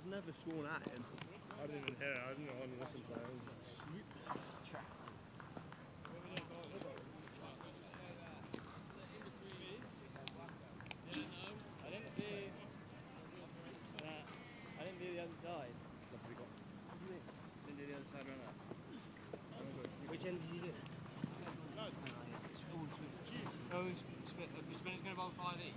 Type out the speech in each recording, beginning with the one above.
I've never sworn at him. I didn't even hear it. I didn't know when you listened to it. I didn't do the other side. What have we got? Didn't do the other side runner. Which end did you do? Oh, Spinner's going to bowl 5 each.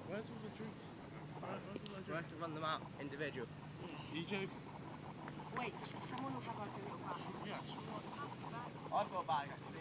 Where's all the drinks? We have to run them out individual. Are you joking? Wait, someone will have like a little bag. Yeah. I've got a bag actually.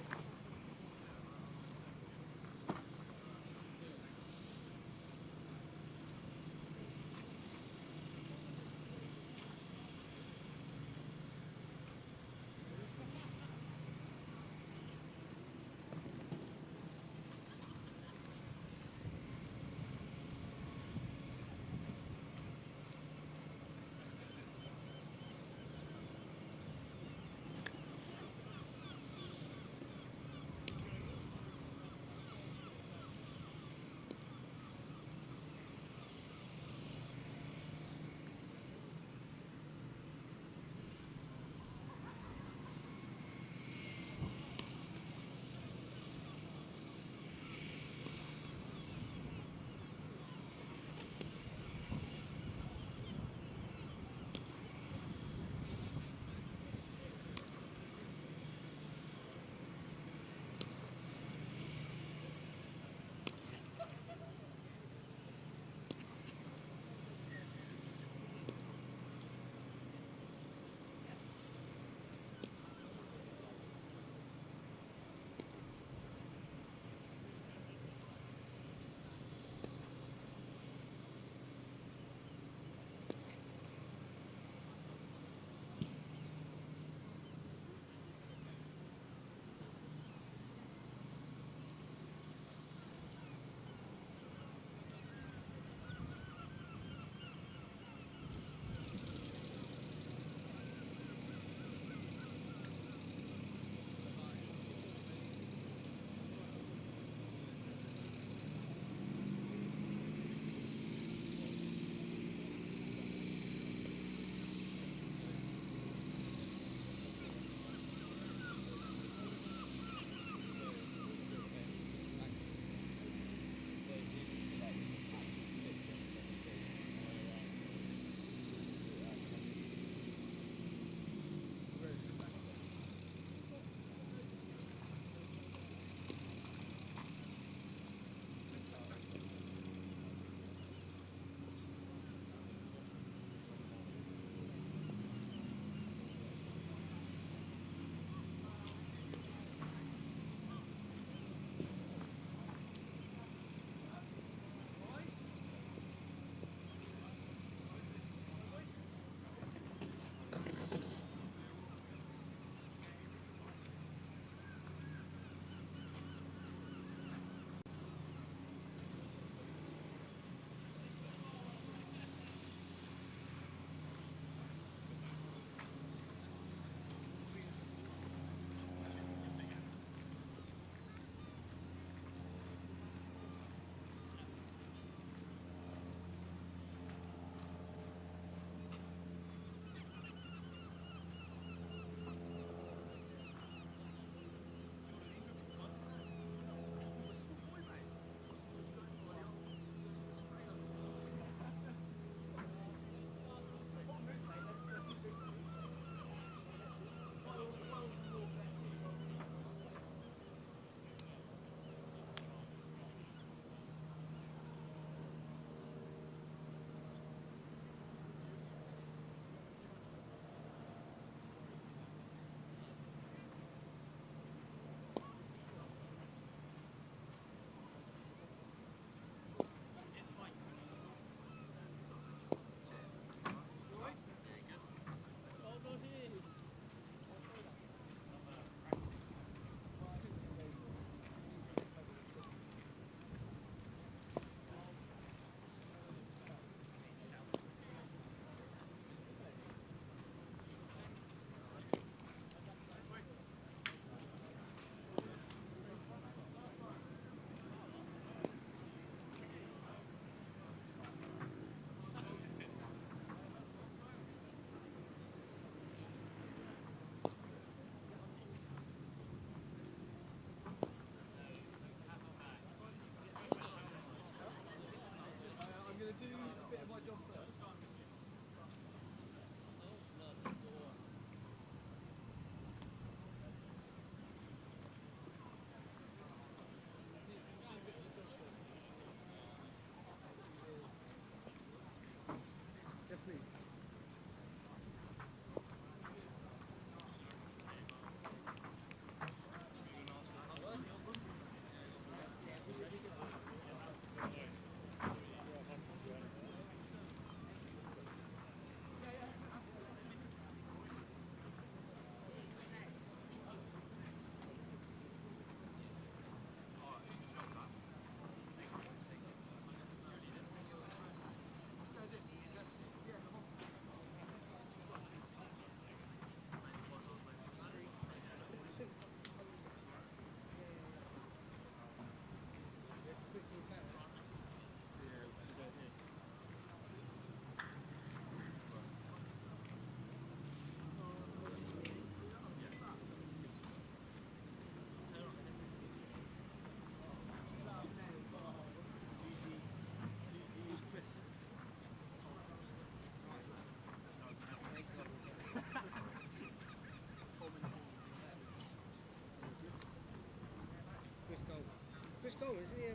Chris Cole, isn't he?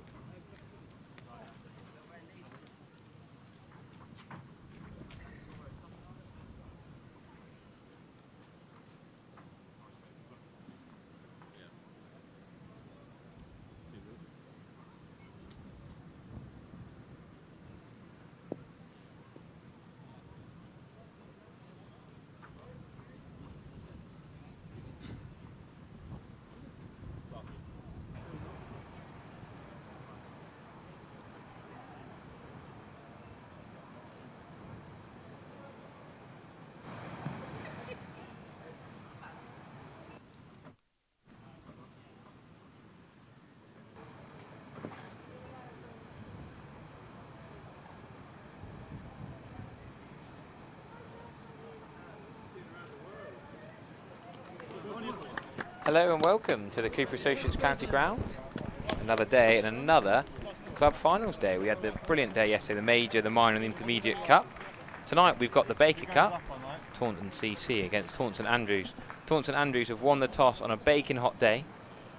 Hello and welcome to the Cooper Associates County Ground. Another day and another club finals day. We had the brilliant day yesterday, the major, the minor and the intermediate cup. Tonight we've got the Baker Cup, Taunton CC against Taunton Andrews. Taunton Andrews have won the toss on a baking hot day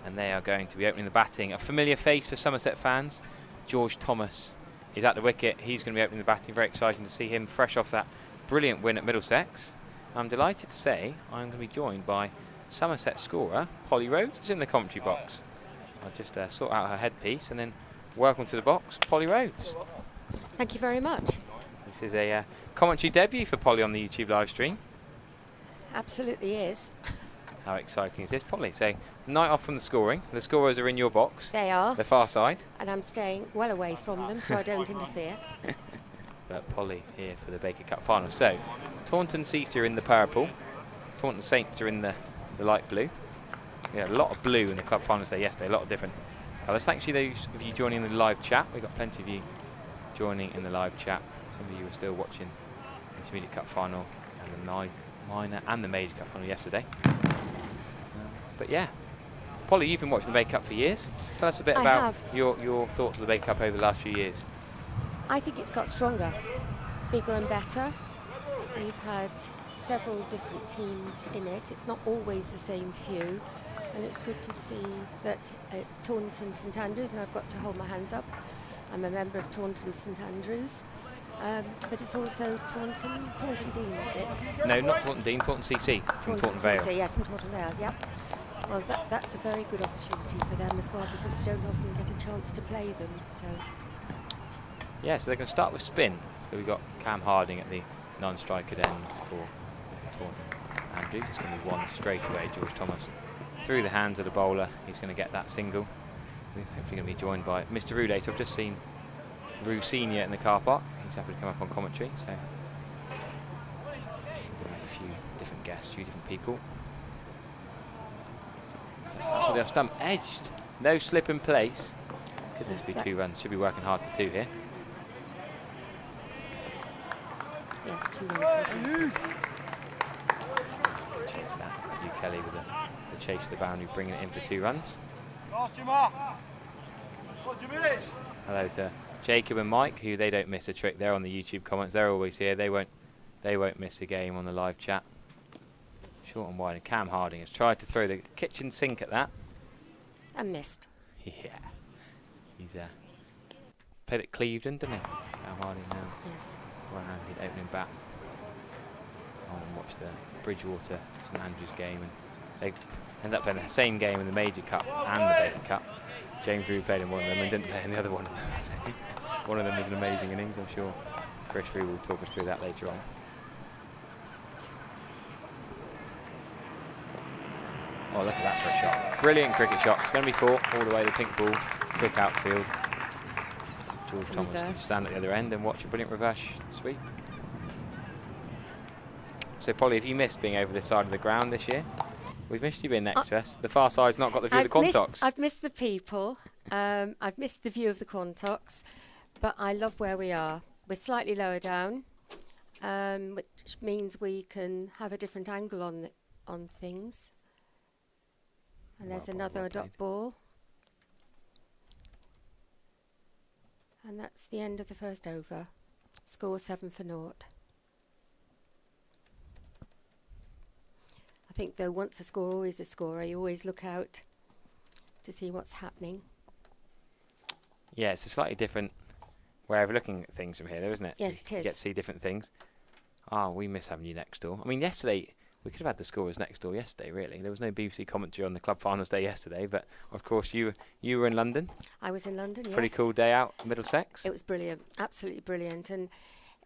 and they are going to be opening the batting. A familiar face for Somerset fans, George Thomas is at the wicket. He's going to be opening the batting. Very exciting to see him fresh off that brilliant win at Middlesex. I'm delighted to say I'm going to be joined by Somerset scorer Polly Rhodes is in the commentary box. I'll just sort out her headpiece and then welcome to the box, Polly Rhodes. Thank you very much. This is a commentary debut for Polly on the YouTube live stream. Absolutely is. How exciting is this, Polly? So, night off from the scoring. The scorers are in your box. They are. The far side. And I'm staying well away from them so I don't interfere. But Polly here for the Baker Cup final. So, Taunton CC are in the purple. Taunton Saints are in the light blue. Yeah, a lot of blue in the club finals day yesterday, a lot of different colours. Thanks to those of you joining in the live chat. We've got plenty of you joining in the live chat. Some of you are still watching the Intermediate Cup final and the minor and the Major Cup final yesterday. But yeah, Polly, you've been watching the Baker Cup for years. Tell us a bit about your thoughts of the Baker Cup over the last few years. I think it's got stronger, bigger and better. We've had several different teams in it. It's not always the same few. And it's good to see that Taunton St Andrews, and I've got to hold my hands up, I'm a member of Taunton St Andrews, but it's also Taunton Dean, is it? No, not Taunton Dean, Taunton CC, from Taunton Vale. CC, yes, from Taunton Vale, yep. Well, that's a very good opportunity for them as well, because we don't often get a chance to play them, so. Yeah, so they're going to start with spin. So we've got Cam Harding at the non-striker ends for Taunton St Andrews. It's going to be one straight away, George Thomas. Through the hands of the bowler, he's going to get that single. We're hopefully going to be joined by Mr. Rudate. I've just seen Rue Senior in the car park. He's happy to come up on commentary. So a few different guests, a few different people. So that's what they've stump edged. No slip in place. Could this be 2 runs? Should be working hard for 2 here. Yes, 2 runs completed. Chase that. You Kelly with the chase to the boundary, bringing it in for 2 runs. Hello to Jacob and Mike, who they don't miss a trick. They're on the YouTube comments. They're always here. They won't miss a game on the live chat. Short and wide, and Cam Harding has tried to throw the kitchen sink at that. And missed. Yeah. He's played at Cleveland, didn't he? Cam Harding now. Yes. Right-handed opening bat. And watch the Bridgewater St Andrews game, and they end up playing the same game in the Major Cup and the Baker Cup. James Rew played in one of them and didn't play in the other one of them. One of them was an amazing innings, I'm sure. Chris Rew will talk us through that later on. Oh, look at that for a shot. Brilliant cricket shot. It's going to be 4 all the way, the pink ball, quick outfield. George Thomas can stand at the other end and watch a brilliant reverse sweep. So, Polly, have you missed being over this side of the ground this year? We've missed you being next to us. The far side's not got the view of the Quantocks. I've missed the people. I've missed the view of the Quantocks. But I love where we are. We're slightly lower down, which means we can have a different angle on things. And there's another dot ball. And that's the end of the first over. Score 7-0. I think, though, once a score, always a scorer. You always look out to see what's happening. Yeah, it's a slightly different way of looking at things from here, though, isn't it? Yes, it is. You get to see different things. We miss having you next door. I mean, yesterday, we could have had the scorers next door yesterday, really. There was no BBC commentary on the club finals day yesterday, but, of course, you were in London. I was in London, yes. Pretty cool day out in Middlesex. It was brilliant, absolutely brilliant. And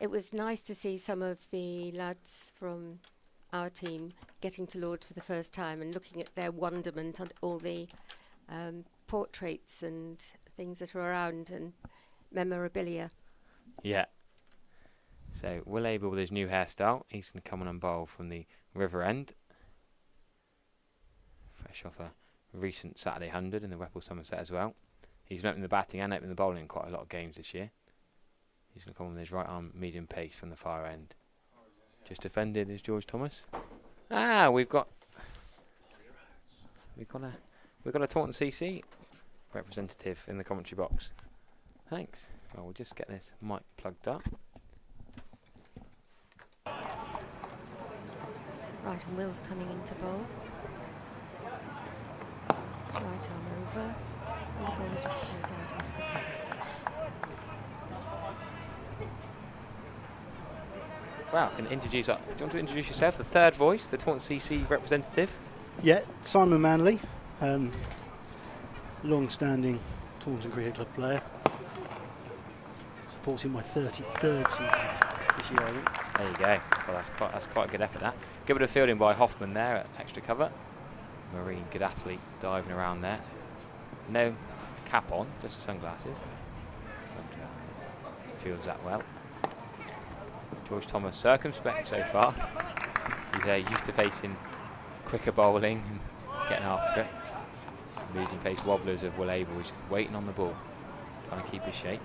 it was nice to see some of the lads from our team getting to Lord's for the first time and looking at their wonderment on all the portraits and things that are around and memorabilia. Yeah. So Will Abel with his new hairstyle. He's going to come on and bowl from the River End. Fresh off a recent Saturday 100 in the Whipple Somerset as well. He's been opening the batting and opening the bowling in quite a lot of games this year. He's going to come on with his right arm medium pace from the far end. Just defended is George Thomas. We've got a Taunton CC representative in the commentary box. Thanks. Well, we'll just get this mic plugged up. Right, and Will's coming into bowl. Right arm over, and the ball is just played out into the covers. Wow, can introduce. Do you want to introduce yourself? The third voice, the Taunton CC representative. Yeah, Simon Manley, long-standing Taunton Cricket Club player. Supporting my 33rd season this year, I think. There you go. Well, that's quite a good effort. That good bit of fielding by Hoffman there at extra cover. Marine, good athlete, diving around there. No cap on, just the sunglasses. Fields that well. George Thomas circumspect so far. He's used to facing quicker bowling and getting after it. Medium pace wobblers of Will Abel, who's waiting on the ball, trying to keep his shape.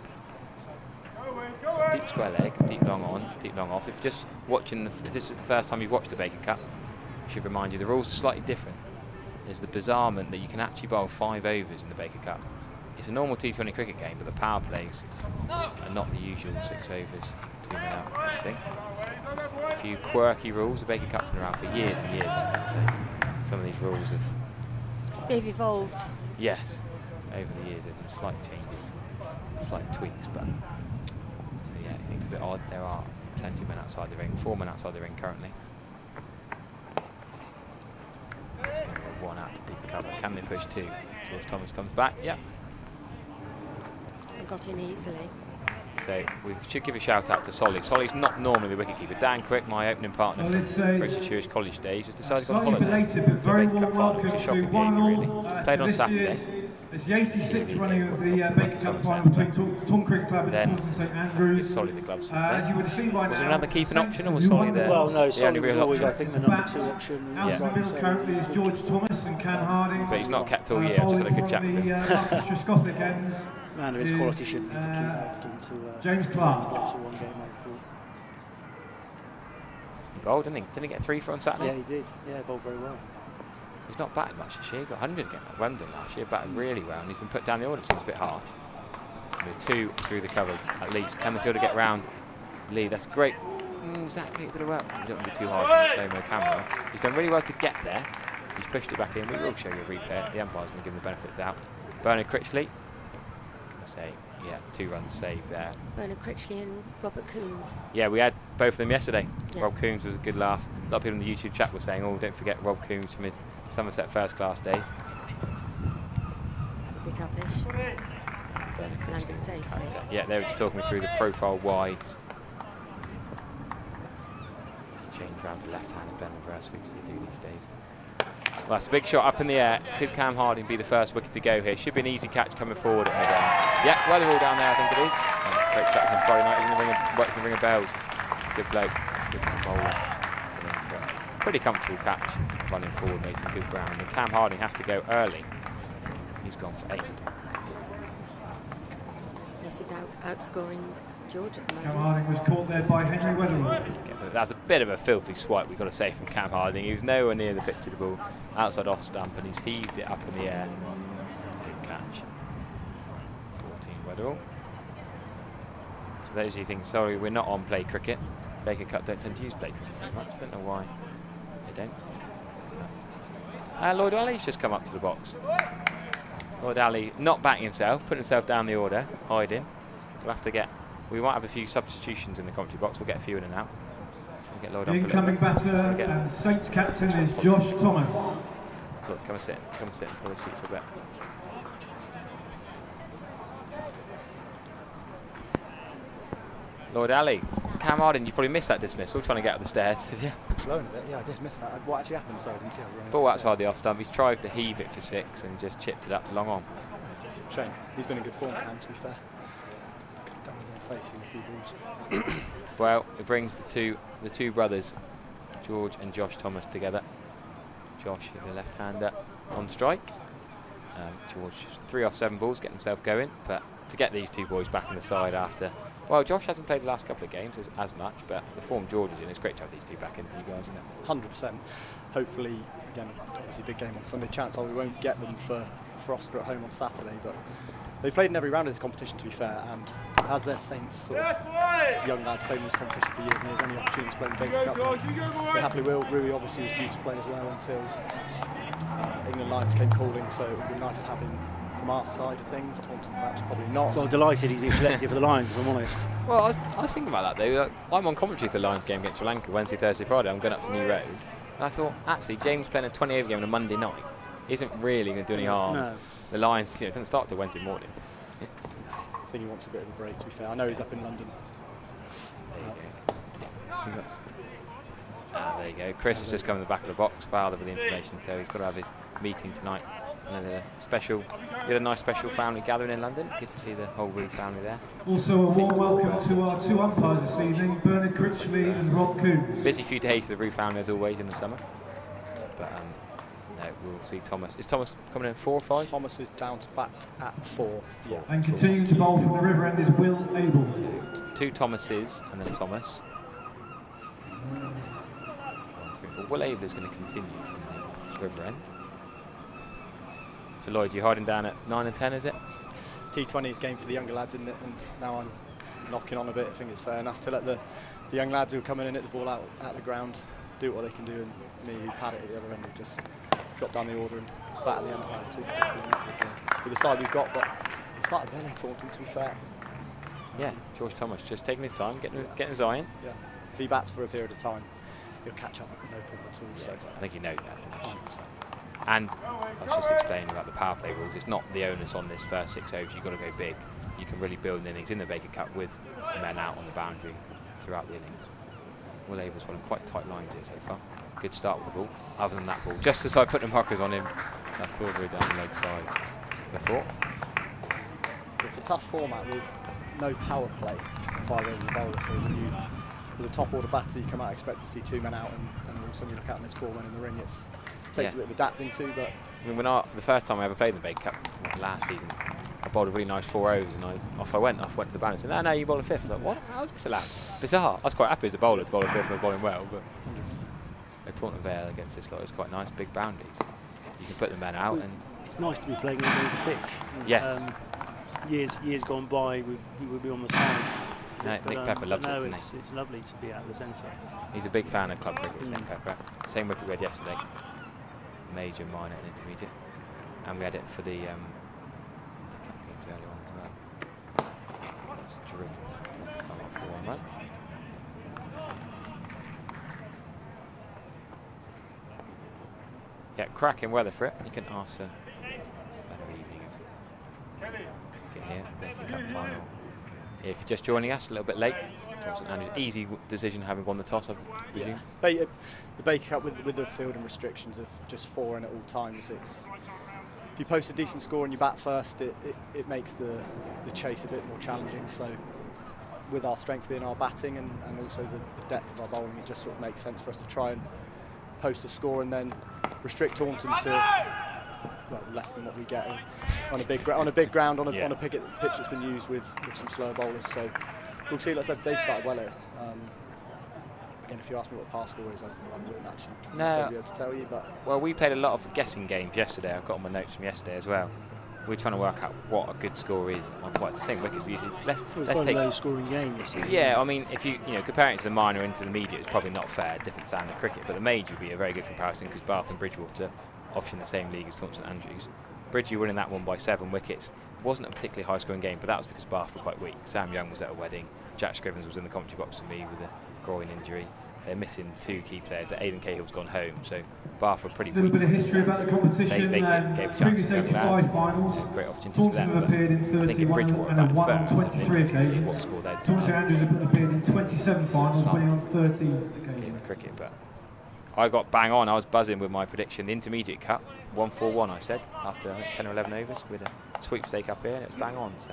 Deep square leg, deep long on, deep long off. If just watching, if this is the first time you've watched the Baker Cup, I should remind you the rules are slightly different. There's the bizarrement that you can actually bowl 5 overs in the Baker Cup. It's a normal T20 cricket game, but the power plays are not the usual 6 overs, 2 men out kind of thing. A few quirky rules. The Baker Cup's been around for years and years, hasn't it? So some of these rules have... They've evolved. Yes, over the years there have been slight changes, slight tweaks, but... So yeah, I think it's a bit odd. There are plenty of men outside the ring, 4 men outside the ring currently. It's going to be 1 out to deep cover. Can they push 2? George Thomas comes back, yeah. And got in easily. So we should give a shout out to Solly. Solly's not normally the wicketkeeper. Dan Quick, my opening partner from British Jewish College days, has decided to go on holiday for the Baker Cup final, which is a shocking behaviour really. Played on Saturday. It's the 86th running of the Baker Cup final between Taunton Cricket Club and Taunton St Andrews. Solly the gloves. As you would have seen by now, was there another keeping option, or was Solly there? Well, no, Solly was always, I think, the number 2 option. Out in the middle currently is George Thomas and Can Harding. But he's not kept all year. I've just had a good chat with him. Man of his quality shouldn't need to keep often to James Clark. One game, I thought. He bowled, didn't he? Didn't he get 3 for on Saturday? Yeah, he did. Yeah, bowled very well. He's not batted much this year. He got 100 again at Wembley last year. Batted really well, and he's been put down the order. Seems a bit harsh. So 2 through the covers at least. Can the fielder get round Lee? That's great. Exactly, a bit of work. We don't want to be too hard on the slow-mo camera. He's done really well to get there. He's pushed it back in. We will show you a replay. The umpire's going to give him the benefit of the doubt. Bernard Critchley. Going to say, yeah, 2 runs saved there. Bernard Critchley and Robert Coombs. Yeah, we had both of them yesterday. Yeah. Rob Coombs was a good laugh. A lot of people in the YouTube chat were saying, oh, don't forget Rob Coombs from his Somerset first-class days. A bit uppish. Landed safely. Yeah, they were just talking me through the profile wides. Change round to left-hand and blend reverse sweeps they do these days. Well, that's a big shot up in the air. Could Cam Harding be the first wicket to go here? Should be an easy catch coming forward at mid-air. Yeah, well, they're all down there, I think it is. And great shot from Friday night. He's works in the ring of bells. Good bloke. Good bowler. Pretty comfortable catch. Running forward, made some good ground. And Cam Harding has to go early. He's gone for 8. This is outscoring George at the Cam moment. Harding was caught there by Henry Weatherall. So that's a bit of a filthy swipe, we've got to say, from Cam Harding. He was nowhere near the pitch of the ball, outside off stump, and he's heaved it up in the air. Good catch. 14 Weatherall. So those of you think, sorry, we're not on play cricket. Baker Cup don't tend to use play cricket very much. I don't know why they don't. Lloyd Alley's just come up to the box. Lloyd Alley not batting himself, putting himself down the order, hiding. We'll have to get. We might have a few substitutions in the commentary box. We'll get a few in and out. We'll get Lloyd The on for a incoming little bit. batter and Saints captain is Josh Thomas. Look, come and sit. Come and sit and pull a seat for a bit. Lloyd Alley. Cam Harding, you probably missed that dismissal, trying to get up the stairs, did you? Blown a bit, yeah, I did miss that. What actually happened? Sorry, I didn't see. I was running Ball upstairs. outside the off stump. He's tried to heave it for 6 and just chipped it up to long on. Shame. He's been in good form, Cam, to be fair. Could have done with him facing a few balls. Well, it brings the two brothers, George and Josh Thomas, together. Josh, the left-hander, on strike. George, 3 off 7 balls, getting himself going. But to get these 2 boys back in the side after, well, Josh hasn't played the last couple of games as much, but the form George is in, it's great to have these 2 back in for you guys, isn't it? 100%. Hopefully, again, obviously big game on Sunday. Chance are we won't get them for Froster at home on Saturday, but they've played in every round of this competition, to be fair, and as their Saints sort of young lads played in this competition for years and years, any opportunities to play in the Baker Cup, they happily will. Rui obviously was due to play as well until England Lions came calling, so it would be nice to have him from our side of things. Taunton perhaps probably not. Well, delighted he's been selected for the Lions, if I'm honest. Well, I was thinking about that though. Like, I'm on commentary for the Lions game against Sri Lanka Wednesday, Thursday, Friday. I'm going up to New Road, and I thought actually James playing a 20-over game on a Monday night isn't really going to do any harm. No. The Lions, it doesn't start till Wednesday morning. I think he wants a bit of a break, to be fair. I know he's up in London. There you go. Chris has just come in the back of the box, filed with the information, so he's got to have his meeting tonight. Another special, we had a nice special family gathering in London. Good to see the whole Root family there. Also a warm welcome to our 2 umpires this evening, Bernard Critchley and Rob Coombs. Busy few days for the Root family as always in the summer. But no, we'll see Thomas. Is Thomas coming in 4 or 5? Thomas is down to bat at 4. Yeah. And continuing to bowl from the river end is Will Abel. 2 Thomases and then Thomas. 1, 3, 4. Will Abel is going to continue from the river end. So Lloyd, you're hiding down at 9 and 10, is it? T20 is game for the younger lads, isn't it? And now I'm knocking on a bit. I think it's fair enough to let the young lads who are coming in at the ball out at the ground do what they can do, and me who pad it at the other end will just drop down the order and bat at the end if I have to with the side we've got. But we started barely Taunton, to be fair. Yeah, George Thomas just taking his time, getting his eye in. Yeah, if he bats for a period of time, he'll catch up, no problem at all. Yeah, So exactly. I think he knows that. 100%. And I was just explaining about the power play rules. It's not the onus on this first 6 overs. You've got to go big. You can really build an innings in the Baker Cup with men out on the boundary throughout the innings. Will Abel's running quite tight lines here so far. Good start with the ball. Other than that ball, just as I put the markers on him, that's all the way down the leg side for 4. It's a tough format with no power play. 5 overs a bowler, so as a top order batter, you come out expect to see 2 men out, and all of a sudden you look out and there's 4 men in the ring. It takes a bit of adapting to, but I mean, the first time I ever played in the Baker Cup last season, I bowled a really nice 4 overs, and off I went to the balance. And no, you bowl a 5th. I was like, what? How is this allowed? Bizarre. I was quite happy as a bowler to bowl a 5th and bowling well, but 100%. a Taunton Vale against this lot is quite nice, big boundaries. You can put the men out, and It's nice to be playing on the pitch. yes, years gone by, we would be on the sides. No, Nick Pepper loves it, doesn't he? It's lovely to be at the centre. He's a big fan of club cricket, Nick Pepper. Same wicket we had yesterday. Major, minor and intermediate. And we had it for the cup games earlier on as well. That's driven that to come off for 1 run. Yeah, cracking weather for it. You can ask for a better evening of cricket here. Baking Cup final. If you're just joining us a little bit late, Taunton Andrews, easy decision having won the toss, I presume. Yeah. The Baker Cup with the fielding restrictions of just 4 in at all times, it's if you post a decent score and you bat first, it makes the chase a bit more challenging. So with our strength being our batting and also the depth of our bowling, it just sort of makes sense for us to try and post a score and then restrict Taunton to less than what we get on a big ground on a pitch that's been used with some slower bowlers. So we'll see. Like I said, they've started well here. Again, if you ask me what the pass score is, I wouldn't actually be able to tell you. But well, we played a lot of guessing games yesterday. I've got on my notes from yesterday as well. We're trying to work out what a good score is. Quite the same wickets we usually. Let's take those scoring games. Yeah, I mean, if you comparing it to the minor into the intermediate, it's probably not fair. Different standard of cricket, but the major would be a very good comparison because Bath and Bridgewater, obviously in the same league as Taunton Andrews. Bridgie winning that one by 7 wickets. Wasn't a particularly high scoring game, but that was because Bath were quite weak. Sam Young was at a wedding. Jack Scrivens was in the commentary box with me with a groin injury. They're missing 2 key players. Aidan Cahill's gone home, so Bath were pretty weak. A little bit of history about the competition. They gave a chance to young lads. Great opportunities for them. Taunton have appeared in 31 and won on 23 occasions. Taunton Andrews have appeared in 27 finals, winning on 13 occasions. Cricket, but I got bang on. I was buzzing with my prediction. The Intermediate Cup, 141, I said, after I think 10 or 11 overs with a sweepstake up here, and it was bang on. So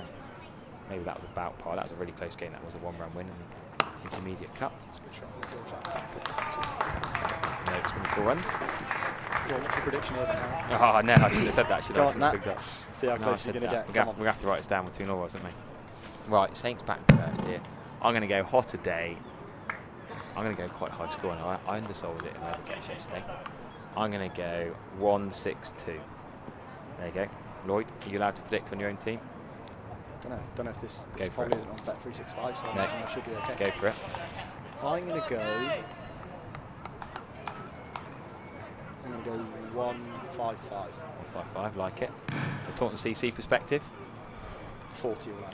maybe that was about par. That was a really close game. That was a 1-run win in the Intermediate Cup. It's a good shot from George. No, it's going to be 4 runs. Well, what's the prediction here then, Harry? Oh, no, I shouldn't have said that, should I? See how close you're going to get. We're going to have to write this down between all of us, aren't we? Right, Saints back first here. I'm going to go hot a day. I'm going to go quite high scoring. I undersold it in my other guess yesterday. I'm going to go 162. There you go. Lloyd, are you allowed to predict on your own team? Don't know if this probably isn't on Bet365, so I imagine I should be okay. Go for it. I'm going to go 155. 155, like it. The Taunton CC perspective. 40 all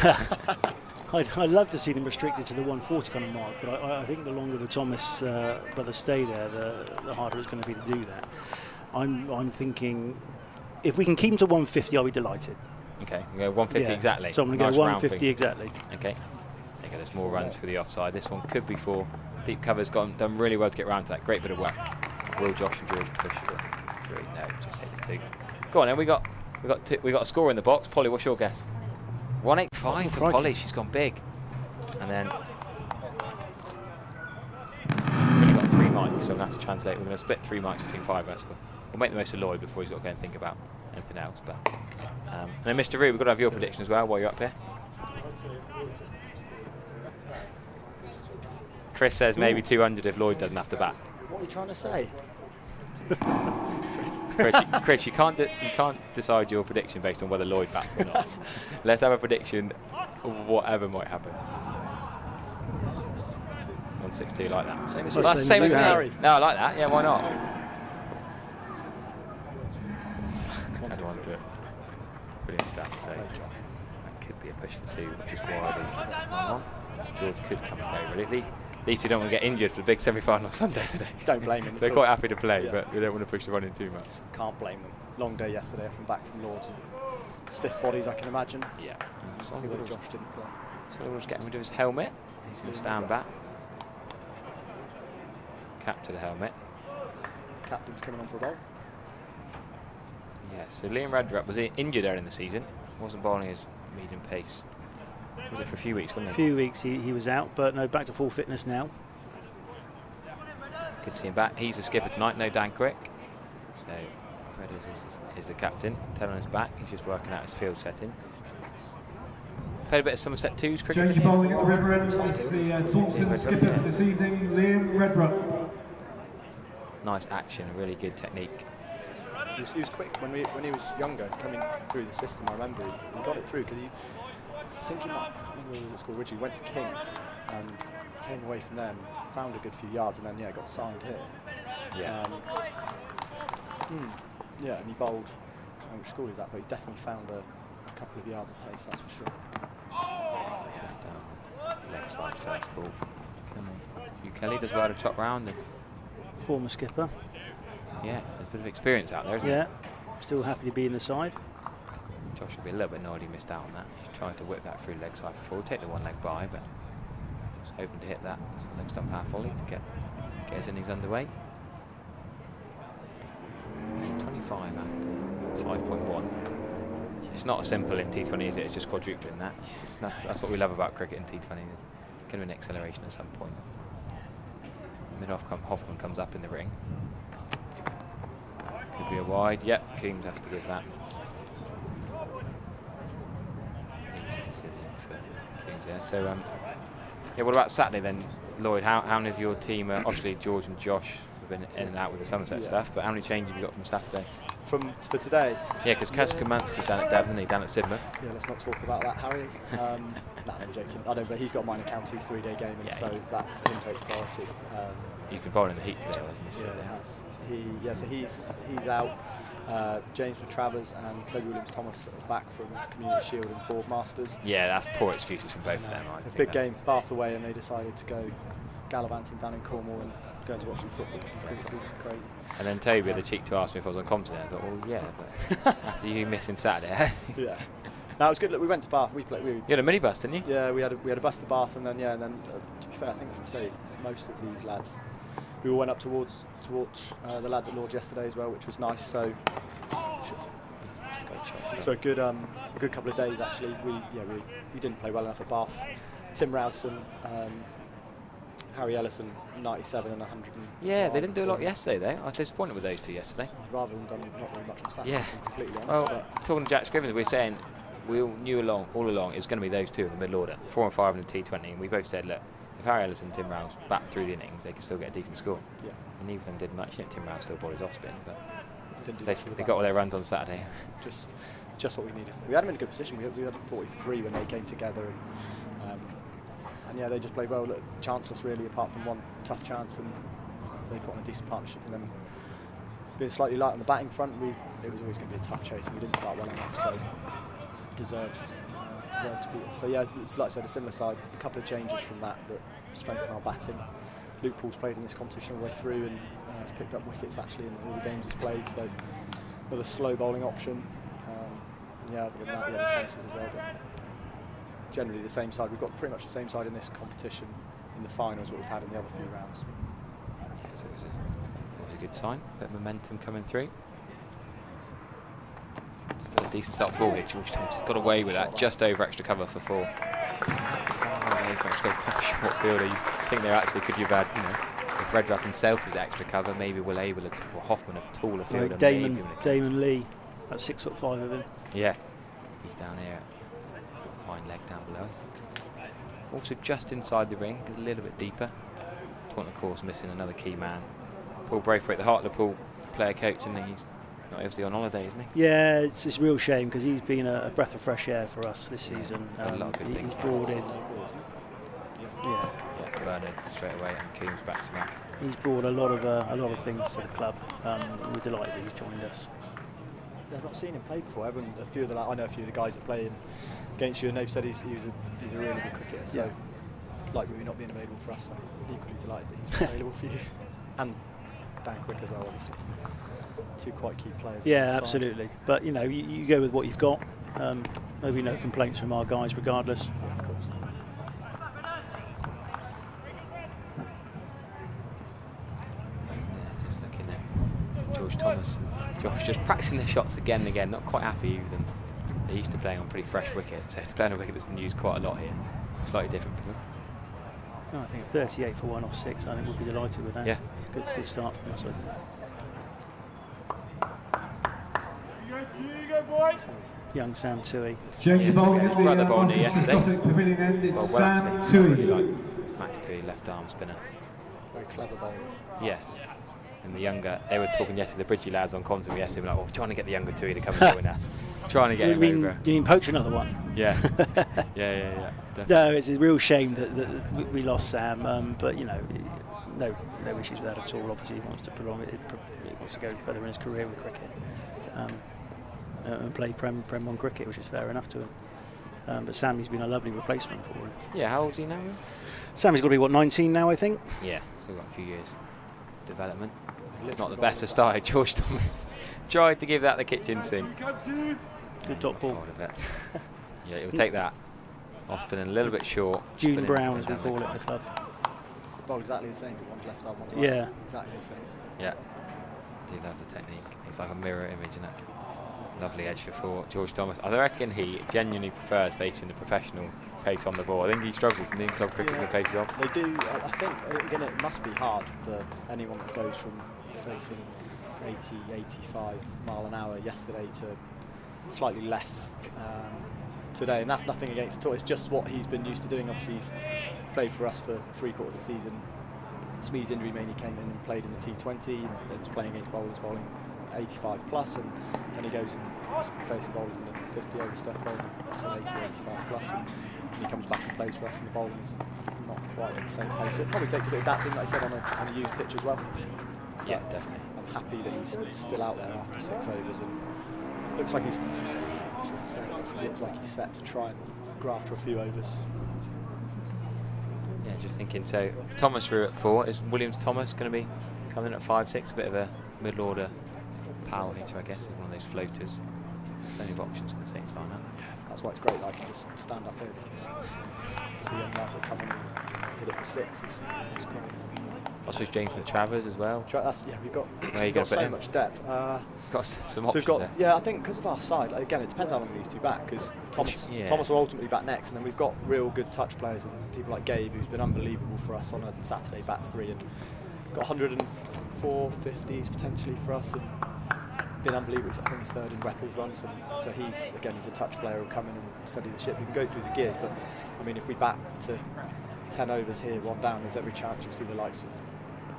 out. I'd love to see them restricted to the 140 kind of mark, but I think the longer the Thomas brothers stay there, the harder it's going to be to do that. I'm thinking if we can keep them to 150, I'll be delighted. Okay, we go 150 exactly. So I'm going to go 150 exactly. Okay. There you go, there's more runs for the offside. This one could be 4. Deep cover's done really well to get around to that. Great bit of work. Will Josh and George push for 3? No, just hit the 2. Go on then, we got a score in the box. Polly, what's your guess? 185 for Polly. She's gone big. And then we've only got 3 mics, so I'm going to have to translate. We're going to split 3 mics between 5 of us. We'll make the most of Lloyd before he's got to go and think about anything else. But and then Mr. Root, we've got to have your prediction as well while you're up here. Chris says maybe 200 if Lloyd doesn't have to bat. What are you trying to say? Chris, you can't decide your prediction based on whether Lloyd bats or not. Let's have a prediction of whatever might happen. 162, like that. Same as That's the same as Harry. me. No, I like that. Yeah, why not? Brilliant stuff. So that could be a push for 2, which is wide. George could come and go. Really, these 2 don't want to get injured for the big semi-final on Sunday today. Don't blame them. They're quite happy to play, but we don't want to push the run in too much. Can't blame them. Long day yesterday up and back from Lords. And stiff bodies, I can imagine. Yeah. Although Josh didn't play. So we'll just get him rid of his helmet. He's going to stand back. Cap to the helmet. Captain's coming on for a bowl. Yeah, so Liam Redrup was injured early in the season. Wasn't bowling his medium pace. Was it for a few weeks, wasn't it? A few weeks he was out, but no, back to full fitness now. Good to see him back. He's the skipper tonight, no Dan Crick. So Fred is the captain. Ted on his back. He's just working out his field setting. Played a bit of Somerset 2's cricket. Change bowling at the River End is the Taunton skipper for this evening, Liam Redrup. Nice action, really good technique. He was quick when he was younger, coming through the system. I remember he got it through because I think he might, I can't remember where he was at school originally. He went to King's and he came away from them, found a good few yards, and then got signed here. Yeah. Yeah, and he bowled. I can't remember which school he's at, but he definitely found a couple of yards of pace, that's for sure. Just leg side first ball. Kelly does well to top round. And Former skipper. yeah, there's a bit of experience out there, isn't Yeah, still happy to be in the side. Josh will be a little bit annoyed he missed out on that. He's tried to whip that through leg side for four, take the one leg by, but was hoping to hit that leg stump half volley to get his innings underway. So 25 at 5.1. It's not simple in T20, is it? It's just quadrupling that. That's what we love about cricket in T20. There's going to be an acceleration at some point. Hoffman comes up in the ring. Could be a wide. Yep, Coombs has to give that. Easy decision for Coombs there. So, yeah, what about Saturday then, Lloyd? How many of your team, obviously George and Josh have been in and out with the Somerset stuff, but how many changes have you got from Saturday? For today? Yeah, because Kaz Kamansky's down at Devon, down at Sidmouth. Yeah, let's not talk about that, Harry. No, I'm joking. I don't, but he's got minor counties 3-day game, and so that for him takes priority. He's been bowling the heat today, hasn't he? Yeah, he has. So he's out. James Travers and Toby Williams-Thomas are back from Community Shield and Board Masters. Yeah, that's poor excuses from both of them. A big game, Bath away, and they decided to go gallivanting down in Cornwall and going to watch some football. Crazy. And then Toby had the cheek to ask me if I was on continent. I thought, well, yeah, but after you missing Saturday. Yeah. No, it was good. Look, we went to Bath. You had a minibus, didn't you? Yeah, we had a bus to Bath, and then to be fair, I think from today, most of these lads, we all went up to watch the lads at Lord's yesterday as well, which was nice. So a good couple of days actually. We didn't play well enough at Bath. Tim Rowson, Harry Ellison, 97 and 100. Yeah, they didn't do a lot yesterday though. I was disappointed with those two yesterday. I'd rather than done not very much on Saturday. Yeah, completely honest. Well, talking to Jack Scrivens, we were saying we all knew all along it was going to be those two in the middle order, 4 and 5 in the T20, and we both said, look, if Harry Ellison and Tim Rouse back through the innings, they could still get a decent score. Yeah. And neither of them did much. Tim Rouse still bowled his off spin, but they got all their runs on Saturday. Just what we needed. We had them in a good position. We had 43 when they came together, and yeah, they just played well. Look, chanceless really, apart from one tough chance, and they put on a decent partnership. And then being slightly light on the batting front, it was always going to be a tough chase, and we didn't start well enough, so deserved to beat us. So yeah, it's like I said, a similar side. A couple of changes from that strengthen our batting. Luke Paul's played in this competition all the way through and has picked up wickets actually in all the games he's played. So another slow bowling option. And yeah, other than that, the Thomases as well. But generally the same side. We've got pretty much the same side in this competition in the finals what we've had in the other few rounds. Yeah, so it was a good sign. Bit of momentum coming through. Still a decent start ball here. George Thompson's got away with that, just over extra cover for 4. Far away from extra cover, quite short fielder. You think there actually could you have had, if Redrup himself was extra cover, maybe Will Abel or Hoffman a taller fielder. Damon Lee, that's 6'5" of him. Yeah, he's down here. Fine leg down below us. Also just inside the ring, a little bit deeper. Taunton, of course, missing another key man. Paul Braithwaite, the Hartlepool player coach, and he's not obviously on holiday, isn't he? Yeah, it's a real shame because he's been a breath of fresh air for us this season. A lot of good things. He's brought in. Yeah, Bernard straight away and Coombs backs him up. He's brought a lot of things to the club. We're delighted that he's joined us. Yeah, I've not seen him play before. I know a few of the guys that play against you, and they've said he's a really good cricketer. So, like Rui not being available for us, I'm equally delighted that he's available for you, and Dan Quick as well, obviously. Two quite key players. Yeah, absolutely. But you go with what you've got. Maybe no complaints from our guys, regardless. Yeah, of course. Just looking at George Thomas and Josh just practicing their shots again and again. Not quite happy with them. They're used to playing on pretty fresh wickets, so to play on a wicket that's been used quite a lot here, slightly different for them. Oh, I think a 38 for 1 off 6. I think we'll be delighted with that. Yeah. Good start from us, I think. Young Sam Tui. Change the ball at the ball near yesterday. Pavilion end, it's well, Sam Tui. Tui. Like Mac Tui, left arm spinner. Very clever bowler. Yes. and the younger, they were talking yesterday, the Bridgie lads on comms with me yesterday, like, we're trying to get the younger two to come and join us. Trying to get him over. Do you mean poach another one? Yeah. yeah. Definitely. No, it's a real shame that we lost Sam, but you know, no issues with that at all. Obviously, he wants to prolong it. He wants to go further in his career with cricket and play Prem 1 cricket, which is fair enough to him. But Sammy's been a lovely replacement for him. Yeah, how old is he now? Sammy's got to be, what, 19 now, I think? Yeah, still got a few years development. It's not the best of start. George Thomas tried to give that the kitchen sink. Good dot ball. Yeah, he'll take that. Off spinning a little bit short. June Brown, as we call it in the club. Well, exactly the same, but one's left arm, one's right. Yeah. Exactly the same. Yeah. He loves the technique. It's like a mirror image, isn't it? Lovely edge for 4. George Thomas. I reckon he genuinely prefers facing the professional pace on the ball. I think he struggles in club cricket with paces on. They do. I think, again, it must be hard for anyone that goes from facing 80, 85 mile an hour yesterday to slightly less today. And that's nothing against at all. It's just what he's been used to doing. Obviously, he's played for us for 3/4 of the season. Smede's injury mainly came in and played in the T20 and was playing against bowling 85 plus, and then he goes and he's facing bowlers in the 50 over stuff, bowling at 80, 85 plus, and he comes back and plays for us, and the bowling is not quite at the same pace. So it probably takes a bit of adapting, like I said, on a used pitch as well. Yeah, but definitely. I'm happy that he's still out there after 6 overs, and looks like he's set to try and graft for a few overs. Yeah, just thinking. So Thomas through at 4. Is Williams Thomas going to be coming at 5, 6? A bit of a middle order power hitter, I guess, is one of those floaters. Plenty of options in the Saints lineup. Yeah, that's why it's great that I can just stand up here, because the young lads that come in and hit it for 6 is great. I suppose James from the Travers as well. We've got so much depth. Got some so options there. Yeah, I think because of our side, again, it depends how long these two bat, because Thomas will ultimately bat next, and then we've got real good touch players and people like Gabe, who's been unbelievable for us on a Saturday, bats 3 and got 104 50s potentially for us, and been unbelievable. I think he's 3rd in Repples runs, and so he's a touch player who'll come in and steady the ship. He can go through the gears, but I mean, if we bat to 10 overs here, 1 down, there's every chance you'll see the likes of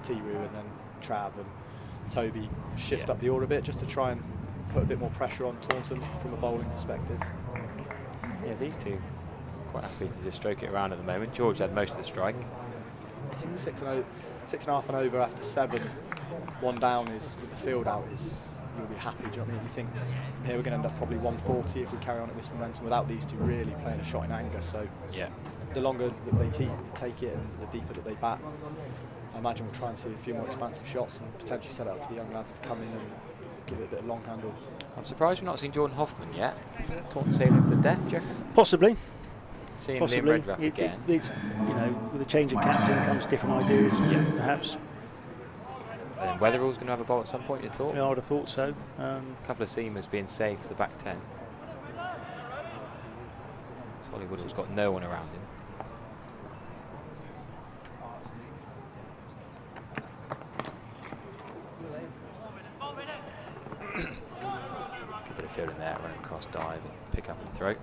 Tiru and then Trav and Toby shift up the order a bit, just to try and put a bit more pressure on Taunton from a bowling perspective. Yeah, these two quite happy to just stroke it around at the moment. George had most of the strike. I think 6.5 and over after 7, 1 down is, with the field out, is, you'll be happy. Do you know what I mean? You think from here we're going to end up probably 140 if we carry on at this momentum without these two really playing a shot in anger. So yeah, the longer that they take it and the deeper that they bat, I imagine we'll try and see a few more expansive shots and potentially set up for the young lads to come in and give it a bit of long handle. I'm surprised we've not seen Jordan Hoffman yet. Taunton saving him for the death, do you reckon? Possibly. Seeing Liam Redruff again. It's, you know, with a change of captain comes different ideas, perhaps. And then Weatherall's going to have a bowl at some point, you thought? Yeah, I would have thought so. A couple of seamers being saved for the back 10. Solly Woodall's got no one around him. Bit of fielding there, running across, dive, and pick up and throw.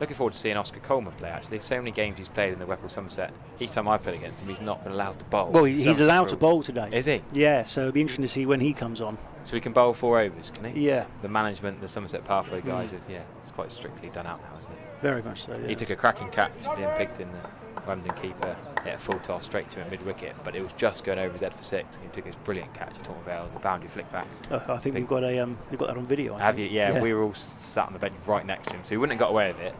Looking forward to seeing Oscar Coleman play, actually. So many games he's played in the Whipple Somerset. Each time I played against him, he's not been allowed to bowl. Well, he's allowed to bowl today. Is he? Yeah, so it'll be interesting to see when he comes on. So he can bowl 4 overs, can he? Yeah. The management, the Somerset Pathway guys, it's quite strictly done out now, isn't it? Very much so, yeah. He took a cracking catch, Liam Pigton, the Wemden keeper, hit a full toss straight to him mid-wicket, but it was just going over his head for 6, and he took this brilliant catch at Taunton Vale, the boundary flick back. I think we've got that on video. Have you? Yeah, we were all sat on the bench right next to him, so he wouldn't have got away with it,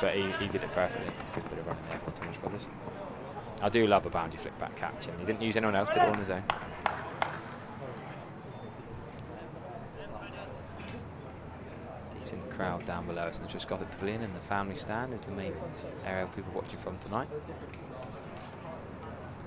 but he did it perfectly. Good bit of running there for Thomas Brothers. I do love a boundary flick back catch, and he didn't use anyone else, did it all on his own. Decent crowd down below us in the Trescothic Pavilion, and the family stand is the main area people watching from tonight.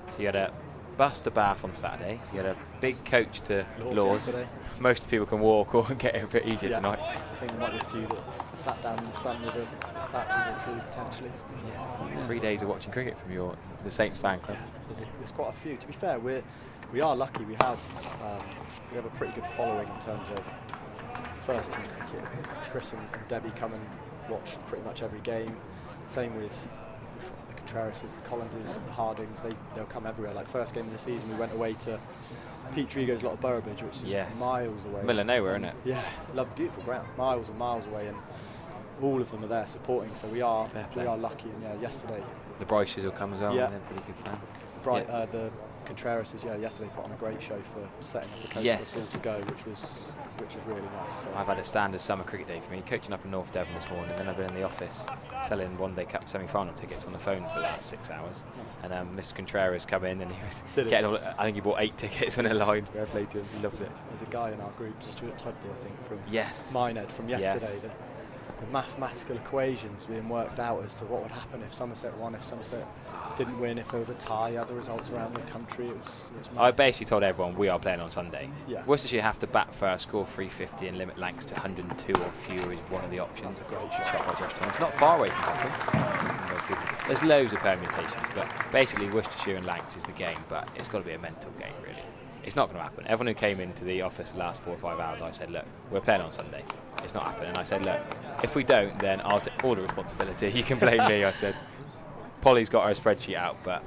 So you had a bus to Bath on Saturday, you had a big coach to Lords. Most people can walk or get it a bit easier tonight. I think there might be a few that sat down in the sun with the thatchers or 2 potentially. Yeah. 3 days of watching cricket from the Saints fan club. There's quite a few. To be fair, we are lucky. We have a pretty good following in terms of first team cricket. Chris and Debbie come and watch pretty much every game. Same with the Contrerases, the Collinses, the Hardings. They'll come everywhere. Like first game of the season, we went away to Petrigo's lot of Boroughbridge, which is miles away. Middle of nowhere, isn't it? Yeah, beautiful ground, miles and miles away, and all of them are there supporting. So we are lucky. And yeah, yesterday the Bryces will come as well. Yeah, and they're pretty good fans. The Contrerases, yesterday put on a great show for setting up the coach for us all to go, which was really nice. So I've had a standard summer cricket day for me, coaching up in North Devon this morning, then I've been in the office selling one-day cup semi-final tickets on the phone for the last 6 hours. And Mr. Contreras come in and he was getting all, I think he bought 8 tickets on a line. Fair play to him, he loved it. There's a guy in our group, Stuart Tudby, I think, from Minehead from yesterday. The mathematical equations being worked out as to what would happen if Somerset won, if Somerset didn't win, if there was a tie, other results around the country. It was I basically told everyone we are playing on Sunday. Yeah. Worcestershire have to bat first, score 350 and limit Lancs to 102 or fewer is one of the options. That's a great shot. By Josh Thomas. Not far away from Hoffman. There's loads of permutations, but basically Worcestershire and Lancs is the game, but it's got to be a mental game, really. It's not going to happen. Everyone who came into the office the last 4 or 5 hours, I said, look, we're playing on Sunday. It's not happening. And I said, look, if we don't, then I'll take all the responsibility. You can blame me. I said, Polly's got her spreadsheet out, but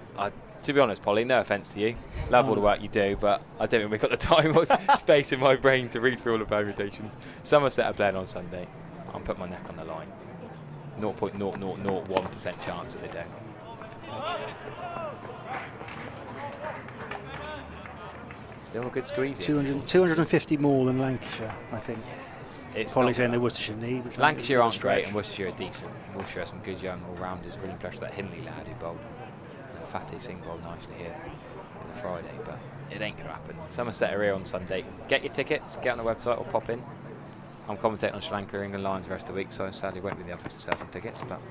to be honest, Polly, no offence to you, love all the work you do, but I don't think we've got the time or space in my brain to read through all the permutations. Somerset are playing on Sunday. I'm putting my neck on the line. 0.0001% chance that they don't. Still a good squeeze. 250 more than Lancashire, I think. It's Polly saying the Worcestershire need. Lancashire aren't great and Worcestershire are decent. Worcestershire has some good young all-rounders. Really impressed with that Hindley lad who bowled. Fatty Singh bowled nicely here on the Friday, but it ain't going to happen. Somerset are here on Sunday. Get your tickets, get on the website or pop in. I'm commentating on Sri Lanka, England Lions the rest of the week, so I sadly won't be in the office to sell some tickets, but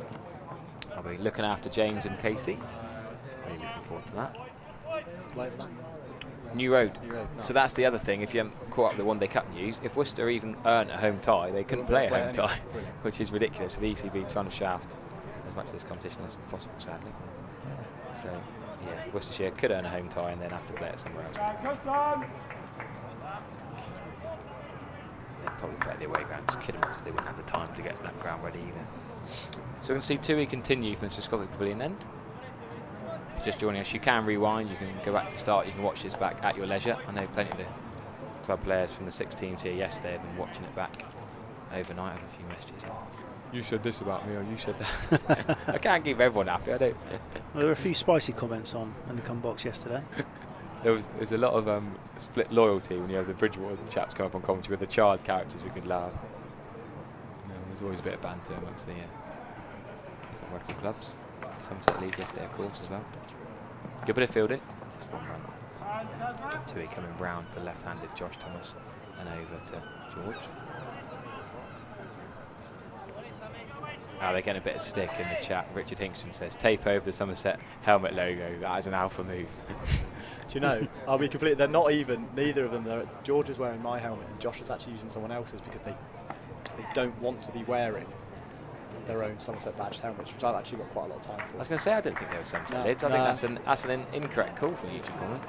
I'll be looking after James and Casey. Really looking forward to that. Where's that? New Road. Nice. So that's the other thing. If you haven't caught up with the one-day cup news, if Worcester even earned a home tie, they couldn't play a home tie, which is ridiculous. So the ECB trying to shaft as much of this competition as possible, sadly. So yeah, Worcestershire could earn a home tie and then have to play it somewhere else. They'd probably play at the away ground. Just kidding, so they wouldn't have the time to get that ground ready either. So we can see 2 continue from the Scotland Pavilion end. Just joining us, you can rewind, you can go back to the start, you can watch this back at your leisure. I know plenty of the club players from the 6 teams here yesterday have been watching it back overnight. I have a few messages. Oh, you said this about me, or you said that. I can't keep everyone happy, I don't. Well, there were a few spicy comments on in the come box yesterday. There's a lot of split loyalty when you have the Bridgewater chaps come up on commentary with the child characters who could laugh. There's always a bit of banter amongst the working clubs. Somerset lead yesterday, of course, as well. Good bit of fielding. Just one run. Tui coming round to left-handed Josh Thomas and over to George. Now they're getting a bit of stick in the chat. Richard Hingston says, tape over the Somerset helmet logo. That is an alpha move. Do you know, I'll be completely, they're not even, neither of them. George is wearing my helmet and Josh is actually using someone else's because they don't want to be wearing their own Somerset badged helmets, which I've actually got quite a lot of time for. I was going to say, I don't think they were Somerset lids. I think that's an incorrect call from you to comment.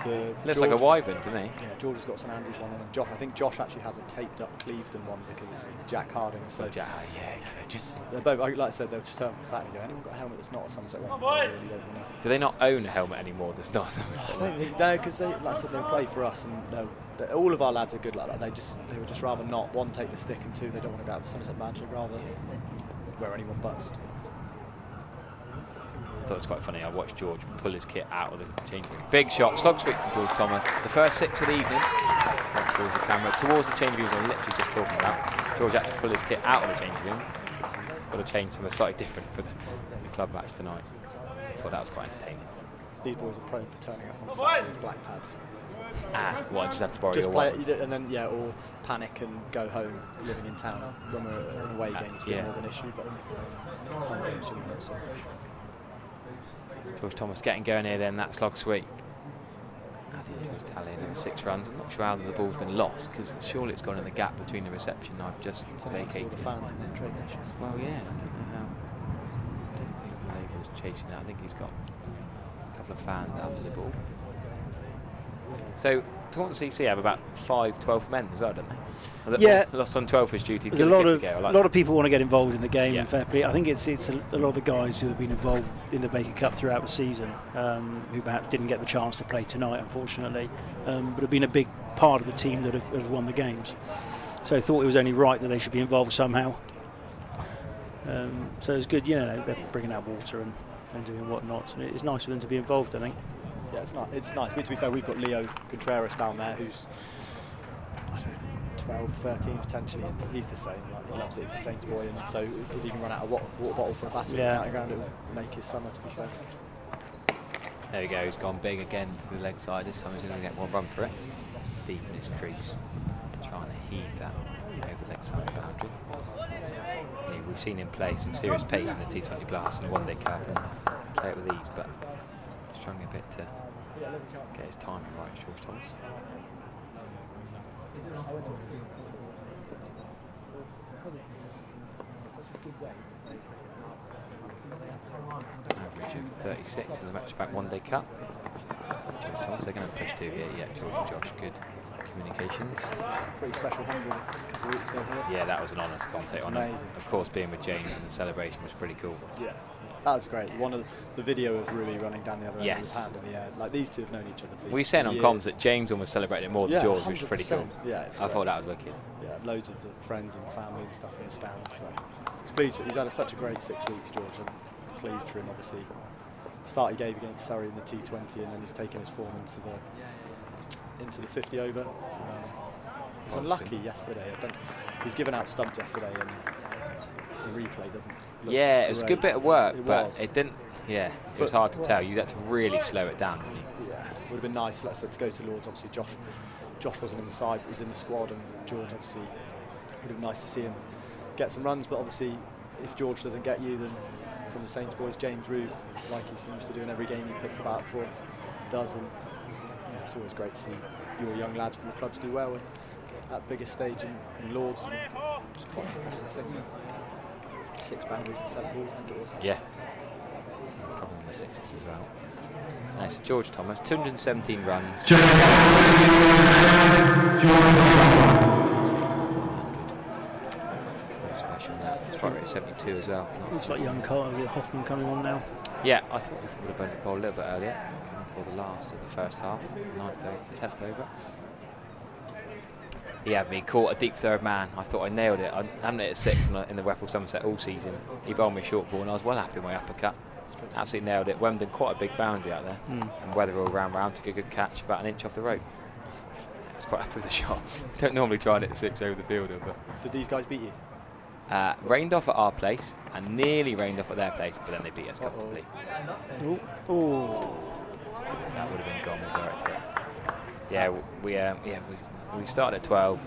Looks George, like a wyvern to me. Yeah, George has got St Andrews one on, and I think Josh actually has a taped up Clevedon one because it's Jack Harding. So they're both, like I said, they'll just turn sat and go, anyone got a helmet that's not a Somerset one? I really don't want to. Do they not own a helmet anymore that's not a Somerset one? I don't think, no, because like I said, they play for us, and all of our lads are good like that. They would just rather not, 1, take the stick, and 2, they don't want to go out with Somerset badge, they'd rather wear anyone but, to be honest. I thought it was quite funny. I watched George pull his kit out of the changing room. Big shot, slog sweep from George Thomas. The first 6 of the evening. Towards the camera, towards the changing room I was literally just talking about. George had to pull his kit out of the changing room. He's got to change something slightly different for the club match tonight. I thought that was quite entertaining. These boys are prone for turning up on the Saturday with black pads. Just have to borrow just your play one. it, and then or panic and go home living in town. When we're an away game, it's been more of an issue, but home games should be not so much. George Thomas getting going here then, that slog sweep. I think George tallying in 6 runs. I'm not sure how the ball's been lost because surely it's gone in the gap between the reception I've just vacated. The fans in the Trade Nations. Well, yeah, I don't know how. I don't think the label's chasing it. I think he's got a couple of fans after the ball. So Taunton CC have about 5 12th men as well, don't they? Yeah. Lost on 12th duty. There's a lot of people want to get involved in the game. Yeah. And fair play. I think it's a lot of the guys who have been involved in the Baker Cup throughout the season, who perhaps didn't get the chance to play tonight, unfortunately, but have been a big part of the team that have won the games. So I thought it was only right that they should be involved somehow. So it's good, they're bringing out water and doing whatnot. And it's nice for them to be involved, I think. Yeah, it's nice. To be fair, we've got Leo Contreras down there, who's, I don't know, 12, 13 potentially, and he's the same. Like, he loves it. He's a Saints boy, and so if he can run out a water bottle for a batter in the county ground, it will make his summer. To be fair. There we go. He's gone big again with the leg side. This time he's going to get one run for it. Deep in his crease, trying to heave that over the leg side boundary. We've seen him play some serious pace in the T20 Blast and the One Day Cup and play it with ease, but struggling a bit to get his timing right, George Thomas. Average of 36 in the match-back One Day Cup. George Thomas, they're going to push 2 here. Yeah, George and Josh, good communications. Pretty special 100 a couple of weeks ago here. Yeah, that was an honour to commentate on. Amazing. Of course, being with James and the celebration was pretty cool. Yeah, that was great. One of the video of Rui running down the other end Yes. with his hand in the air. Like, these two have known each other for We were saying on years. comms that James almost celebrated it more than George, which was pretty cool. 100%. Yeah, it's I great. thought that was wicked. Yeah, loads of the friends and family and stuff in the stands. So it's pleased. He's had such a great 6 weeks, George. I'm pleased for him. Obviously, the start he gave against Surrey in the T20, and then he's taken his form into the 50 over. He was unlucky yesterday. He was given out stumped yesterday, and the replay doesn't look Yeah, it was a great. good bit of work, It but was. it didn't. Yeah, it was hard to tell. You had to really slow it down, didn't you? Yeah, would have been nice, let's say, to go to Lords. Obviously, Josh wasn't in the side, but was in the squad, and George, obviously, would have been nice to see him get some runs. But obviously, if George doesn't get you, then from the Saints boys, James Root, like he seems to do in every game he picks about for, does. And yeah, it's always great to see your young lads from your clubs do well. And at biggest stage in Lords, and it's quite an impressive thing. 6 boundaries and 7 balls, I think it was. Yeah. A couple of the sixes as well. Nice. George Thomas, 217 runs. Very special that. Strike rate 72 as well. Looks like young Carl. Is it Hoffman coming on now? Yeah, I thought we would have bowled a little bit earlier. For the last of the first half, 9th over, 10th over. He had me caught a deep third man. I thought I nailed it. I haven't hit 6 in the Weffel Somerset all season. He bowled me a short ball and I was well happy with my uppercut. Absolutely nailed it. Wemden quite a big boundary out there. And Weatherall round, took a good catch about an inch off the rope. I was quite happy with the shot. Don't normally try and hit 6 over the fielder, but. Did these guys beat you? Rained off at our place and nearly rained off at their place, but then they beat us comfortably. Oh. That would have been gone with direct hit. Yeah, we started at 12,